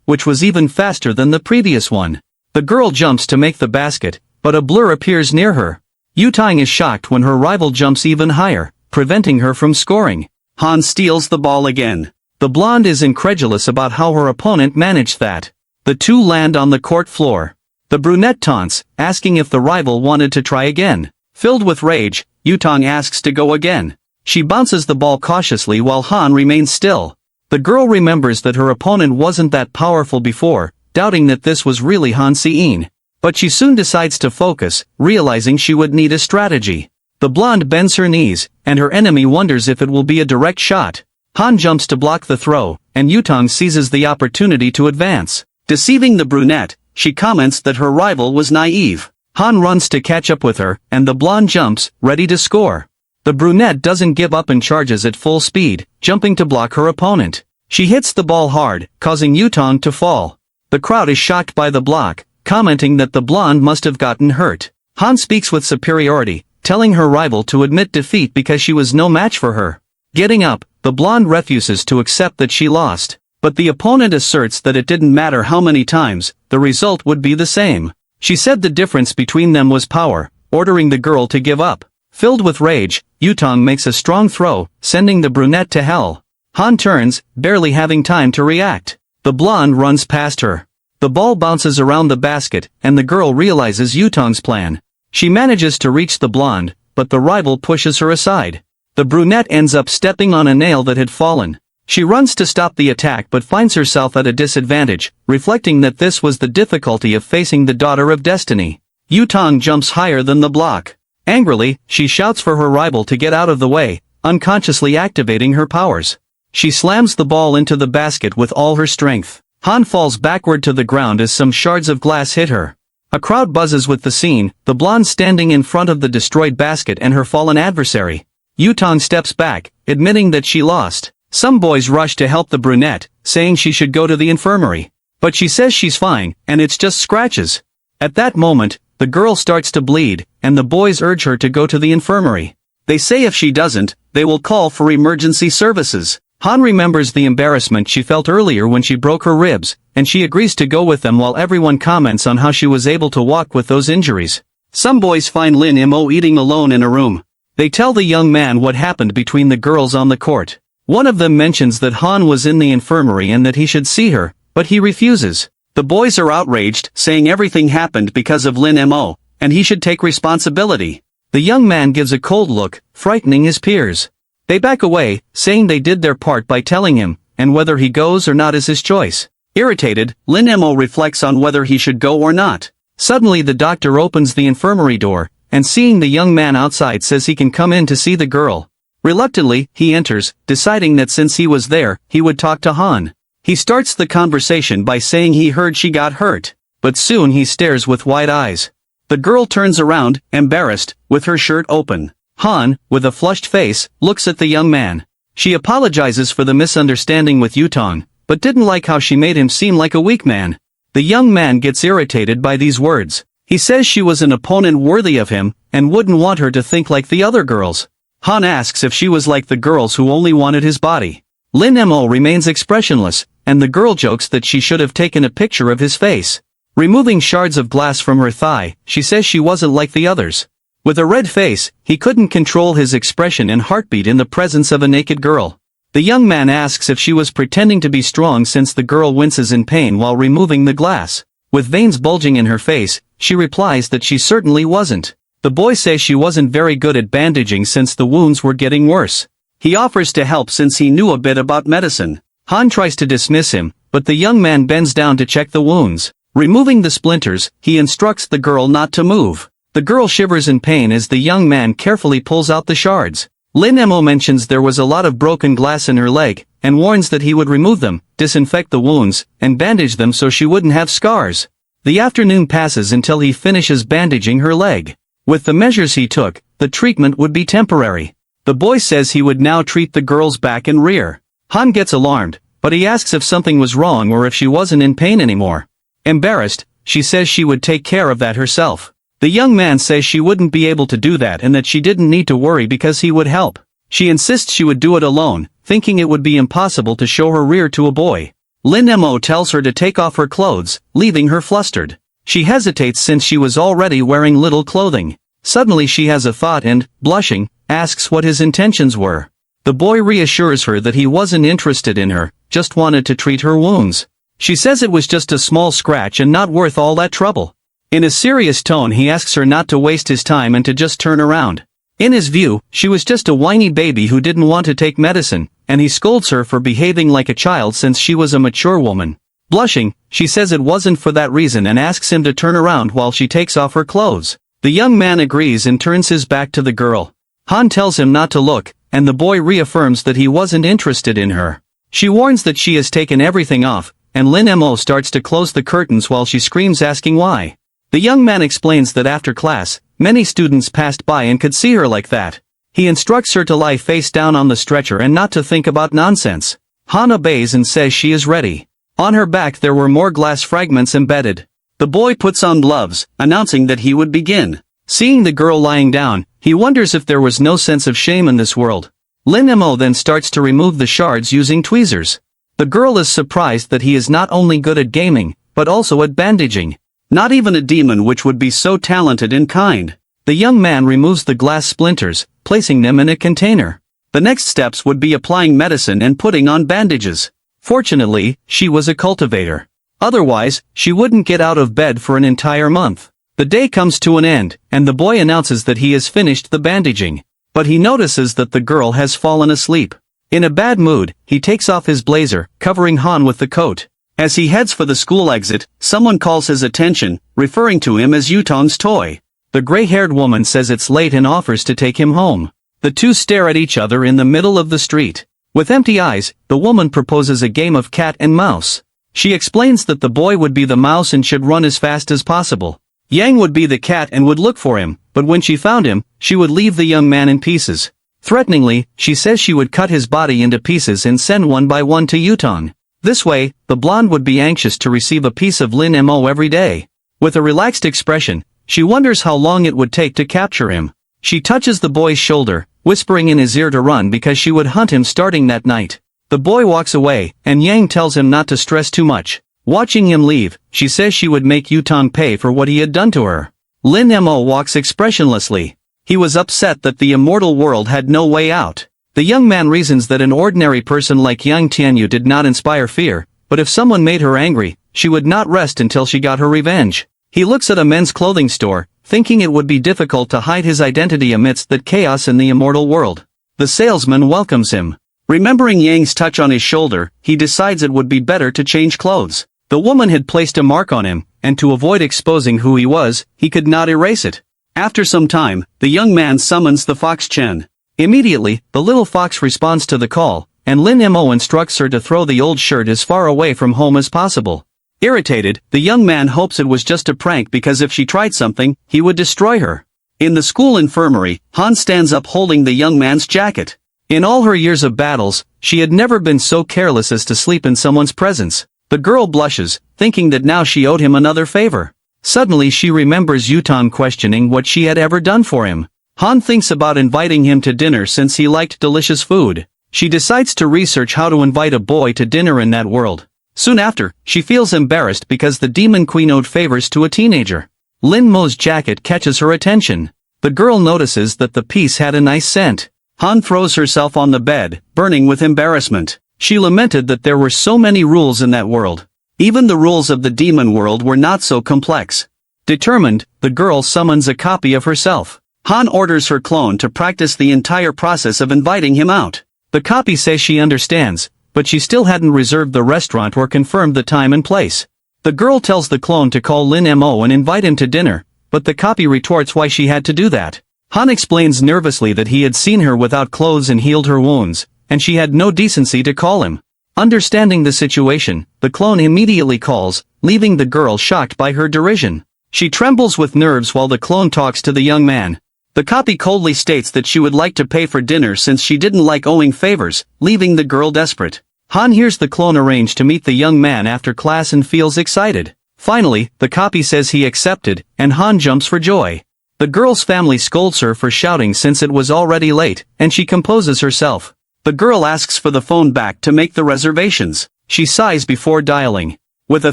which was even faster than the previous one. The girl jumps to make the basket, but a blur appears near her. Yutong is shocked when her rival jumps even higher, preventing her from scoring. Han steals the ball again. The blonde is incredulous about how her opponent managed that. The two land on the court floor. The brunette taunts, asking if the rival wanted to try again. Filled with rage, Yutong asks to go again. She bounces the ball cautiously while Han remains still. The girl remembers that her opponent wasn't that powerful before, doubting that this was really Han Sein. But she soon decides to focus, realizing she would need a strategy. The blonde bends her knees, and her enemy wonders if it will be a direct shot. Han jumps to block the throw, and Yutong seizes the opportunity to advance. Deceiving the brunette, she comments that her rival was naive. Han runs to catch up with her, and the blonde jumps, ready to score. The brunette doesn't give up and charges at full speed, jumping to block her opponent. She hits the ball hard, causing Yutong to fall. The crowd is shocked by the block, commenting that the blonde must have gotten hurt. Han speaks with superiority, telling her rival to admit defeat because she was no match for her. Getting up, the blonde refuses to accept that she lost. But the opponent asserts that it didn't matter how many times, the result would be the same. She said the difference between them was power, ordering the girl to give up. Filled with rage, Yutong makes a strong throw, sending the brunette to hell. Han turns, barely having time to react. The blonde runs past her. The ball bounces around the basket, and the girl realizes Yutong's plan. She manages to reach the blonde, but the rival pushes her aside. The brunette ends up stepping on a nail that had fallen. She runs to stop the attack but finds herself at a disadvantage, reflecting that this was the difficulty of facing the daughter of destiny. Yutong jumps higher than the block. Angrily, she shouts for her rival to get out of the way, unconsciously activating her powers. She slams the ball into the basket with all her strength. Han falls backward to the ground as some shards of glass hit her. A crowd buzzes with the scene, the blonde standing in front of the destroyed basket and her fallen adversary. Yutong steps back, admitting that she lost. Some boys rush to help the brunette, saying she should go to the infirmary. But she says she's fine, and it's just scratches. At that moment, the girl starts to bleed, and the boys urge her to go to the infirmary. They say if she doesn't, they will call for emergency services. Han remembers the embarrassment she felt earlier when she broke her ribs, and she agrees to go with them while everyone comments on how she was able to walk with those injuries. Some boys find Lin Mo eating alone in a room. They tell the young man what happened between the girls on the court. One of them mentions that Han was in the infirmary and that he should see her, but he refuses. The boys are outraged, saying everything happened because of Lin Mo, and he should take responsibility. The young man gives a cold look, frightening his peers. They back away, saying they did their part by telling him, and whether he goes or not is his choice. Irritated, Lin Mo reflects on whether he should go or not. Suddenly the doctor opens the infirmary door, and seeing the young man outside says he can come in to see the girl. Reluctantly, he enters, deciding that since he was there, he would talk to Han. He starts the conversation by saying he heard she got hurt, but soon he stares with wide eyes. The girl turns around, embarrassed, with her shirt open. Han, with a flushed face, looks at the young man. She apologizes for the misunderstanding with Yutong, but didn't like how she made him seem like a weak man. The young man gets irritated by these words. He says she was an opponent worthy of him, and wouldn't want her to think like the other girls. Han asks if she was like the girls who only wanted his body. Lin Mo remains expressionless, and the girl jokes that she should have taken a picture of his face. Removing shards of glass from her thigh, she says she wasn't like the others. With a red face, he couldn't control his expression and heartbeat in the presence of a naked girl. The young man asks if she was pretending to be strong since the girl winces in pain while removing the glass. With veins bulging in her face, she replies that she certainly wasn't. The boy says she wasn't very good at bandaging since the wounds were getting worse. He offers to help since he knew a bit about medicine. Han tries to dismiss him, but the young man bends down to check the wounds. Removing the splinters, he instructs the girl not to move. The girl shivers in pain as the young man carefully pulls out the shards. Lin-mo mentions there was a lot of broken glass in her leg, and warns that he would remove them, disinfect the wounds, and bandage them so she wouldn't have scars. The afternoon passes until he finishes bandaging her leg. With the measures he took, the treatment would be temporary. The boy says he would now treat the girl's back and rear. Han gets alarmed, but he asks if something was wrong or if she wasn't in pain anymore. Embarrassed, she says she would take care of that herself. The young man says she wouldn't be able to do that and that she didn't need to worry because he would help. She insists she would do it alone, thinking it would be impossible to show her rear to a boy. Lin-mo tells her to take off her clothes, leaving her flustered. She hesitates since she was already wearing little clothing. Suddenly she has a thought and, blushing, asks what his intentions were. The boy reassures her that he wasn't interested in her, just wanted to treat her wounds. She says it was just a small scratch and not worth all that trouble. In a serious tone he asks her not to waste his time and to just turn around. In his view, she was just a whiny baby who didn't want to take medicine, and he scolds her for behaving like a child since she was a mature woman. Blushing, she says it wasn't for that reason and asks him to turn around while she takes off her clothes. The young man agrees and turns his back to the girl. Han tells him not to look, and the boy reaffirms that he wasn't interested in her. She warns that she has taken everything off, and Lin-mo starts to close the curtains while she screams asking why. The young man explains that after class, many students passed by and could see her like that. He instructs her to lie face down on the stretcher and not to think about nonsense. Han obeys and says she is ready. On her back there were more glass fragments embedded. The boy puts on gloves, announcing that he would begin. Seeing the girl lying down, he wonders if there was no sense of shame in this world. Lin-mo then starts to remove the shards using tweezers. The girl is surprised that he is not only good at gaming, but also at bandaging. Not even a demon which would be so talented and kind. The young man removes the glass splinters, placing them in a container. The next steps would be applying medicine and putting on bandages. Fortunately, she was a cultivator. Otherwise, she wouldn't get out of bed for an entire month. The day comes to an end, and the boy announces that he has finished the bandaging. But he notices that the girl has fallen asleep. In a bad mood, he takes off his blazer, covering Han with the coat. As he heads for the school exit, someone calls his attention, referring to him as Yutong's toy. The gray-haired woman says it's late and offers to take him home. The two stare at each other in the middle of the street. With empty eyes, the woman proposes a game of cat and mouse. She explains that the boy would be the mouse and should run as fast as possible. Yang would be the cat and would look for him, but when she found him, she would leave the young man in pieces. Threateningly, she says she would cut his body into pieces and send one by one to Yutong. This way, the blonde would be anxious to receive a piece of Lin-mo every day. With a relaxed expression, she wonders how long it would take to capture him. She touches the boy's shoulder, whispering in his ear to run because she would hunt him starting that night. The boy walks away, and Yang tells him not to stress too much. Watching him leave, she says she would make Yutong pay for what he had done to her. Lin-mo walks expressionlessly. He was upset that the immortal world had no way out. The young man reasons that an ordinary person like Yang Tianyu did not inspire fear, but if someone made her angry, she would not rest until she got her revenge. He looks at a men's clothing store, thinking it would be difficult to hide his identity amidst that chaos in the immortal world. The salesman welcomes him. Remembering Yang's touch on his shoulder, he decides it would be better to change clothes. The woman had placed a mark on him, and to avoid exposing who he was, he could not erase it. After some time, the young man summons the fox Chen. Immediately, the little fox responds to the call, and Lin-mo instructs her to throw the old shirt as far away from home as possible. Irritated, the young man hopes it was just a prank because if she tried something, he would destroy her. In the school infirmary, Han stands up holding the young man's jacket. In all her years of battles, she had never been so careless as to sleep in someone's presence. The girl blushes, thinking that now she owed him another favor. Suddenly she remembers Yutong questioning what she had ever done for him. Han thinks about inviting him to dinner since he liked delicious food. She decides to research how to invite a boy to dinner in that world. Soon after, she feels embarrassed because the demon queen owed favors to a teenager. Lin-mo's jacket catches her attention. The girl notices that the piece had a nice scent. Han throws herself on the bed, burning with embarrassment. She lamented that there were so many rules in that world. Even the rules of the demon world were not so complex. Determined, the girl summons a copy of herself. Han orders her clone to practice the entire process of inviting him out. The copy says she understands, but she still hadn't reserved the restaurant or confirmed the time and place. The girl tells the clone to call Lin Mo and invite him to dinner, but the copy retorts why she had to do that. Han explains nervously that he had seen her without clothes and healed her wounds, and she had no decency to call him. Understanding the situation, the clone immediately calls, leaving the girl shocked by her derision. She trembles with nerves while the clone talks to the young man. The copy coldly states that she would like to pay for dinner since she didn't like owing favors, leaving the girl desperate. Han hears the clone arrange to meet the young man after class and feels excited. Finally, the copy says he accepted, and Han jumps for joy. The girl's family scolds her for shouting since it was already late, and she composes herself. The girl asks for the phone back to make the reservations. She sighs before dialing. With a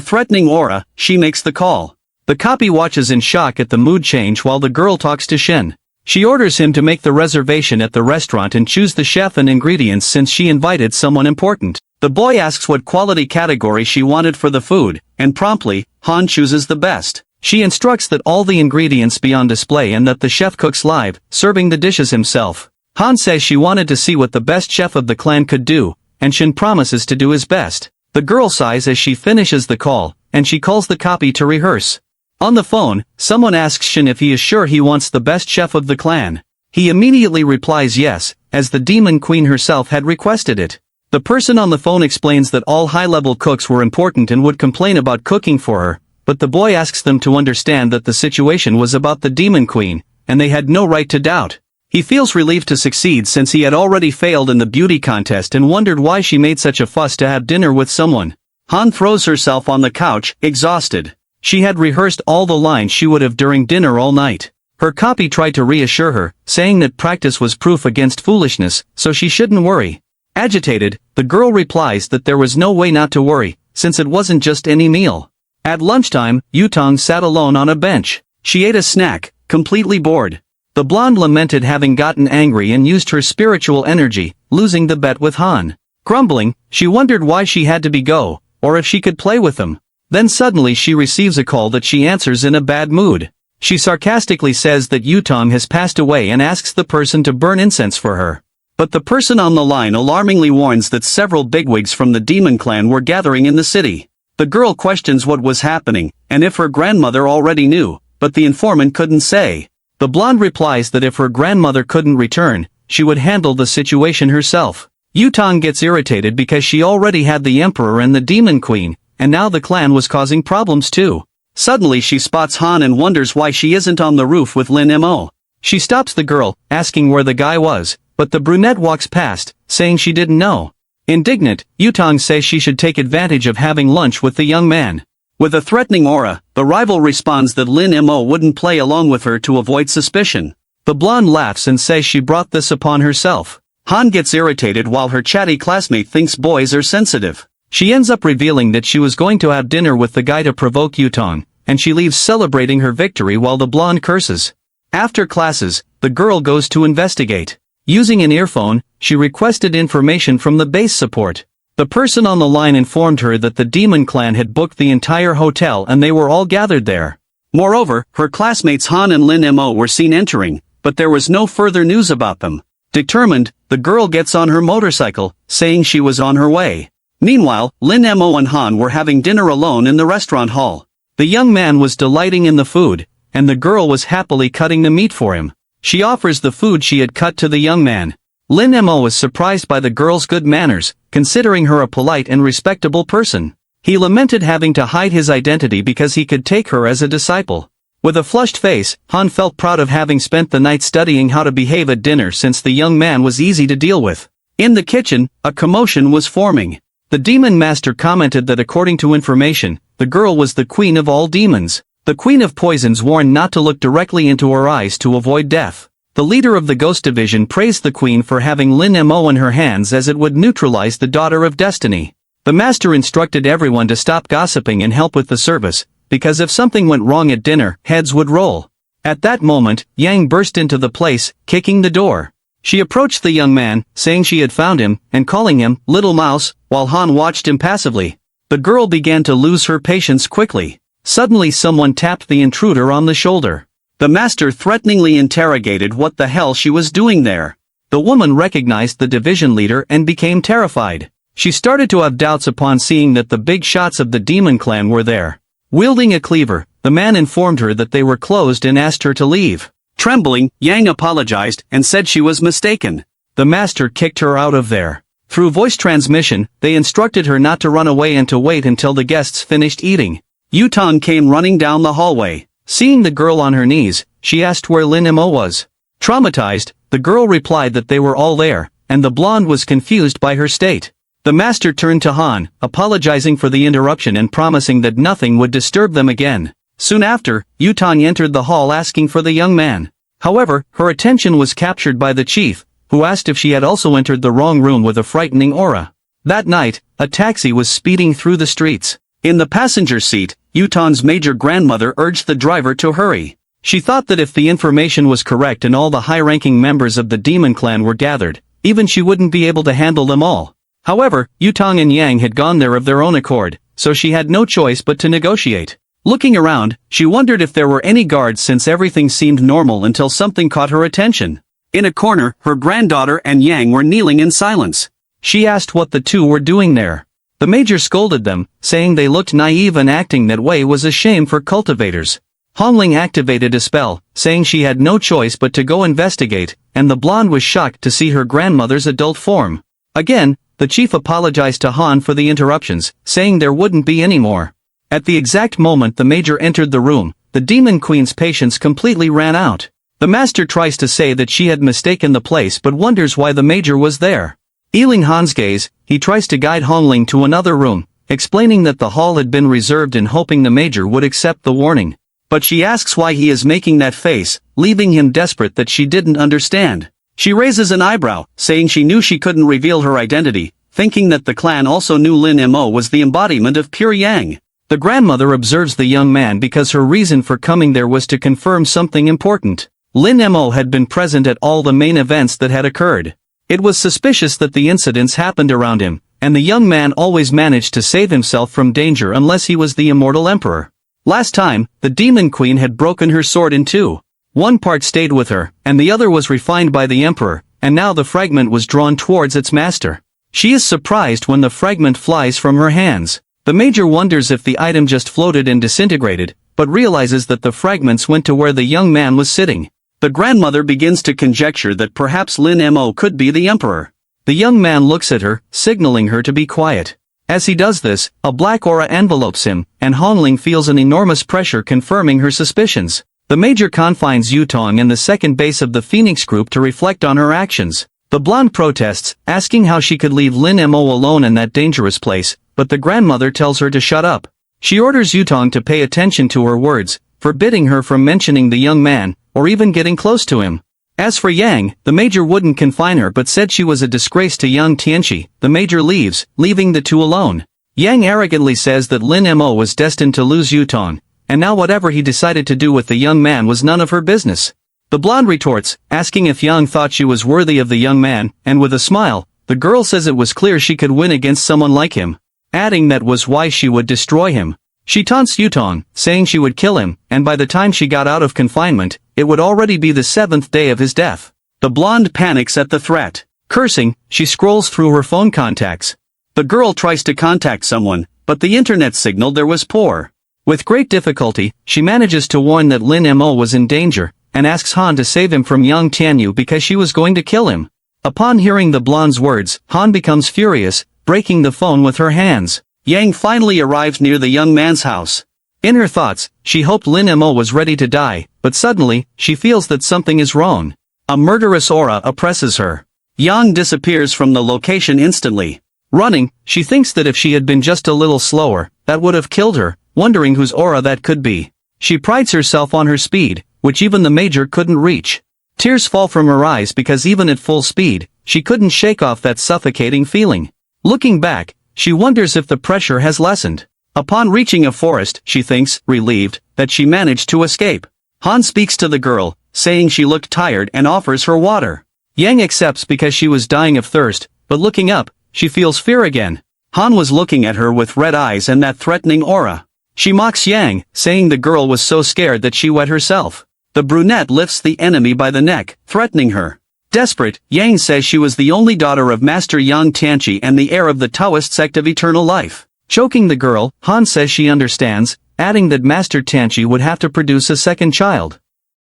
threatening aura, she makes the call. The copy watches in shock at the mood change while the girl talks to Shen. She orders him to make the reservation at the restaurant and choose the chef and ingredients since she invited someone important. The boy asks what quality category she wanted for the food, and promptly, Han chooses the best. She instructs that all the ingredients be on display and that the chef cooks live, serving the dishes himself. Han says she wanted to see what the best chef of the clan could do, and Shen promises to do his best. The girl sighs as she finishes the call, and she calls the copy to rehearse. On the phone, someone asks Shen if he is sure he wants the best chef of the clan. He immediately replies yes, as the demon queen herself had requested it. The person on the phone explains that all high-level cooks were important and would complain about cooking for her, but the boy asks them to understand that the situation was about the demon queen, and they had no right to doubt. He feels relieved to succeed since he had already failed in the beauty contest and wondered why she made such a fuss to have dinner with someone. Han throws herself on the couch, exhausted. She had rehearsed all the lines she would have during dinner all night. Her copy tried to reassure her, saying that practice was proof against foolishness, so she shouldn't worry. Agitated, the girl replies that there was no way not to worry, since it wasn't just any meal. At lunchtime, Yutong sat alone on a bench. She ate a snack, completely bored. The blonde lamented having gotten angry and used her spiritual energy, losing the bet with Han. Grumbling, she wondered why she had to go, or if she could play with him. Then suddenly she receives a call that she answers in a bad mood. She sarcastically says that Yutong has passed away and asks the person to burn incense for her. But the person on the line alarmingly warns that several bigwigs from the demon clan were gathering in the city. The girl questions what was happening, and if her grandmother already knew, but the informant couldn't say. The blonde replies that if her grandmother couldn't return, she would handle the situation herself. Yutong gets irritated because she already had the emperor and the demon queen, and now the clan was causing problems too. Suddenly she spots Han and wonders why she isn't on the roof with Lin Mo. She stops the girl, asking where the guy was, but the brunette walks past, saying she didn't know. Indignant, Yutong says she should take advantage of having lunch with the young man. With a threatening aura, the rival responds that Lin Mo wouldn't play along with her to avoid suspicion. The blonde laughs and says she brought this upon herself. Han gets irritated while her chatty classmate thinks boys are sensitive. She ends up revealing that she was going to have dinner with the guy to provoke Yutong, and she leaves celebrating her victory while the blonde curses. After classes, the girl goes to investigate. Using an earphone, she requested information from the base support. The person on the line informed her that the demon clan had booked the entire hotel and they were all gathered there. Moreover, her classmates Han and Lin Mo were seen entering, but there was no further news about them. Determined, the girl gets on her motorcycle, saying she was on her way. Meanwhile, Lin Mo and Han were having dinner alone in the restaurant hall. The young man was delighting in the food, and the girl was happily cutting the meat for him. She offers the food she had cut to the young man. Lin Mo is surprised by the girl's good manners, considering her a polite and respectable person. He lamented having to hide his identity because he could take her as a disciple. With a flushed face, Han felt proud of having spent the night studying how to behave at dinner since the young man was easy to deal with. In the kitchen, a commotion was forming. The demon master commented that according to information, the girl was the queen of all demons. The queen of poisons warned not to look directly into her eyes to avoid death. The leader of the ghost division praised the queen for having Lin Mo in her hands as it would neutralize the daughter of destiny. The master instructed everyone to stop gossiping and help with the service, because if something went wrong at dinner, heads would roll. At that moment, Yang burst into the place, kicking the door. She approached the young man, saying she had found him, and calling him "little mouse," while Han watched impassively. The girl began to lose her patience quickly. Suddenly someone tapped the intruder on the shoulder. The master threateningly interrogated what the hell she was doing there. The woman recognized the division leader and became terrified. She started to have doubts upon seeing that the big shots of the demon clan were there. Wielding a cleaver, the man informed her that they were closed and asked her to leave. Trembling, Yang apologized and said she was mistaken. The master kicked her out of there. Through voice transmission, they instructed her not to run away and to wait until the guests finished eating. Yutong came running down the hallway. Seeing the girl on her knees, she asked where Lin Mo was. Traumatized, the girl replied that they were all there, and the blonde was confused by her state. The master turned to Han, apologizing for the interruption and promising that nothing would disturb them again. Soon after, Yutong entered the hall asking for the young man. However, her attention was captured by the chief, who asked if she had also entered the wrong room with a frightening aura. That night, a taxi was speeding through the streets. In the passenger seat, Yutong's major grandmother urged the driver to hurry. She thought that if the information was correct and all the high-ranking members of the demon clan were gathered, even she wouldn't be able to handle them all. However, Yutong and Yang had gone there of their own accord, so she had no choice but to negotiate. Looking around, she wondered if there were any guards since everything seemed normal until something caught her attention. In a corner, her granddaughter and Yang were kneeling in silence. She asked what the two were doing there. The major scolded them, saying they looked naive and acting that way was a shame for cultivators. Hongling activated a spell, saying she had no choice but to go investigate, and the blonde was shocked to see her grandmother's adult form. Again, the chief apologized to Han for the interruptions, saying there wouldn't be any more. At the exact moment the major entered the room, the demon queen's patience completely ran out. The master tries to say that she had mistaken the place but wonders why the major was there. Ealing Han's gaze, he tries to guide Hongling to another room, explaining that the hall had been reserved and hoping the major would accept the warning. But she asks why he is making that face, leaving him desperate that she didn't understand. She raises an eyebrow, saying she knew she couldn't reveal her identity, thinking that the clan also knew Lin Mo was the embodiment of pure Yang. The grandmother observes the young man because her reason for coming there was to confirm something important. Lin Mo had been present at all the main events that had occurred. It was suspicious that the incidents happened around him, and the young man always managed to save himself from danger unless he was the immortal emperor. Last time, the demon queen had broken her sword in two. One part stayed with her, and the other was refined by the emperor, and now the fragment was drawn towards its master. She is surprised when the fragment flies from her hands. The major wonders if the item just floated and disintegrated, but realizes that the fragments went to where the young man was sitting. The grandmother begins to conjecture that perhaps Lin Mo could be the emperor. The young man looks at her, signaling her to be quiet. As he does this, a black aura envelopes him, and Hongling feels an enormous pressure confirming her suspicions. The major confines Yutong and the second base of the Phoenix group to reflect on her actions. The blonde protests, asking how she could leave Lin Mo alone in that dangerous place, but the grandmother tells her to shut up. She orders Yutong to pay attention to her words, forbidding her from mentioning the young man, or even getting close to him. As for Yang, the major wouldn't confine her but said she was a disgrace to young Tianchi. The major leaves, leaving the two alone. Yang arrogantly says that Lin Mo was destined to lose Yutong, and now whatever he decided to do with the young man was none of her business. The blonde retorts, asking if Yang thought she was worthy of the young man, and with a smile, the girl says it was clear she could win against someone like him, adding that was why she would destroy him. She taunts Yutong, saying she would kill him, and by the time she got out of confinement, it would already be the 7th day of his death. The blonde panics at the threat. Cursing, she scrolls through her phone contacts. The girl tries to contact someone, but the internet signal there was poor. With great difficulty, she manages to warn that Lin Mo was in danger, and asks Han to save him from young Tianyu because she was going to kill him. Upon hearing the blonde's words, Han becomes furious, breaking the phone with her hands. Yang finally arrives near the young man's house. In her thoughts, she hoped Lin Mo was ready to die, but suddenly, she feels that something is wrong. A murderous aura oppresses her. Yang disappears from the location instantly. Running, she thinks that if she had been just a little slower, that would have killed her, wondering whose aura that could be. She prides herself on her speed, which even the major couldn't reach. Tears fall from her eyes because even at full speed, she couldn't shake off that suffocating feeling. Looking back, she wonders if the pressure has lessened. Upon reaching a forest, she thinks, relieved, that she managed to escape. Han speaks to the girl, saying she looked tired and offers her water. Yang accepts because she was dying of thirst, but looking up, she feels fear again. Han was looking at her with red eyes and that threatening aura. She mocks Yang, saying the girl was so scared that she wet herself. The brunette lifts the enemy by the neck, threatening her. Desperate, Yang says she was the only daughter of Master Yang Tianqi and the heir of the Taoist sect of eternal life. Choking the girl, Han says she understands, adding that Master Tianqi would have to produce a second child.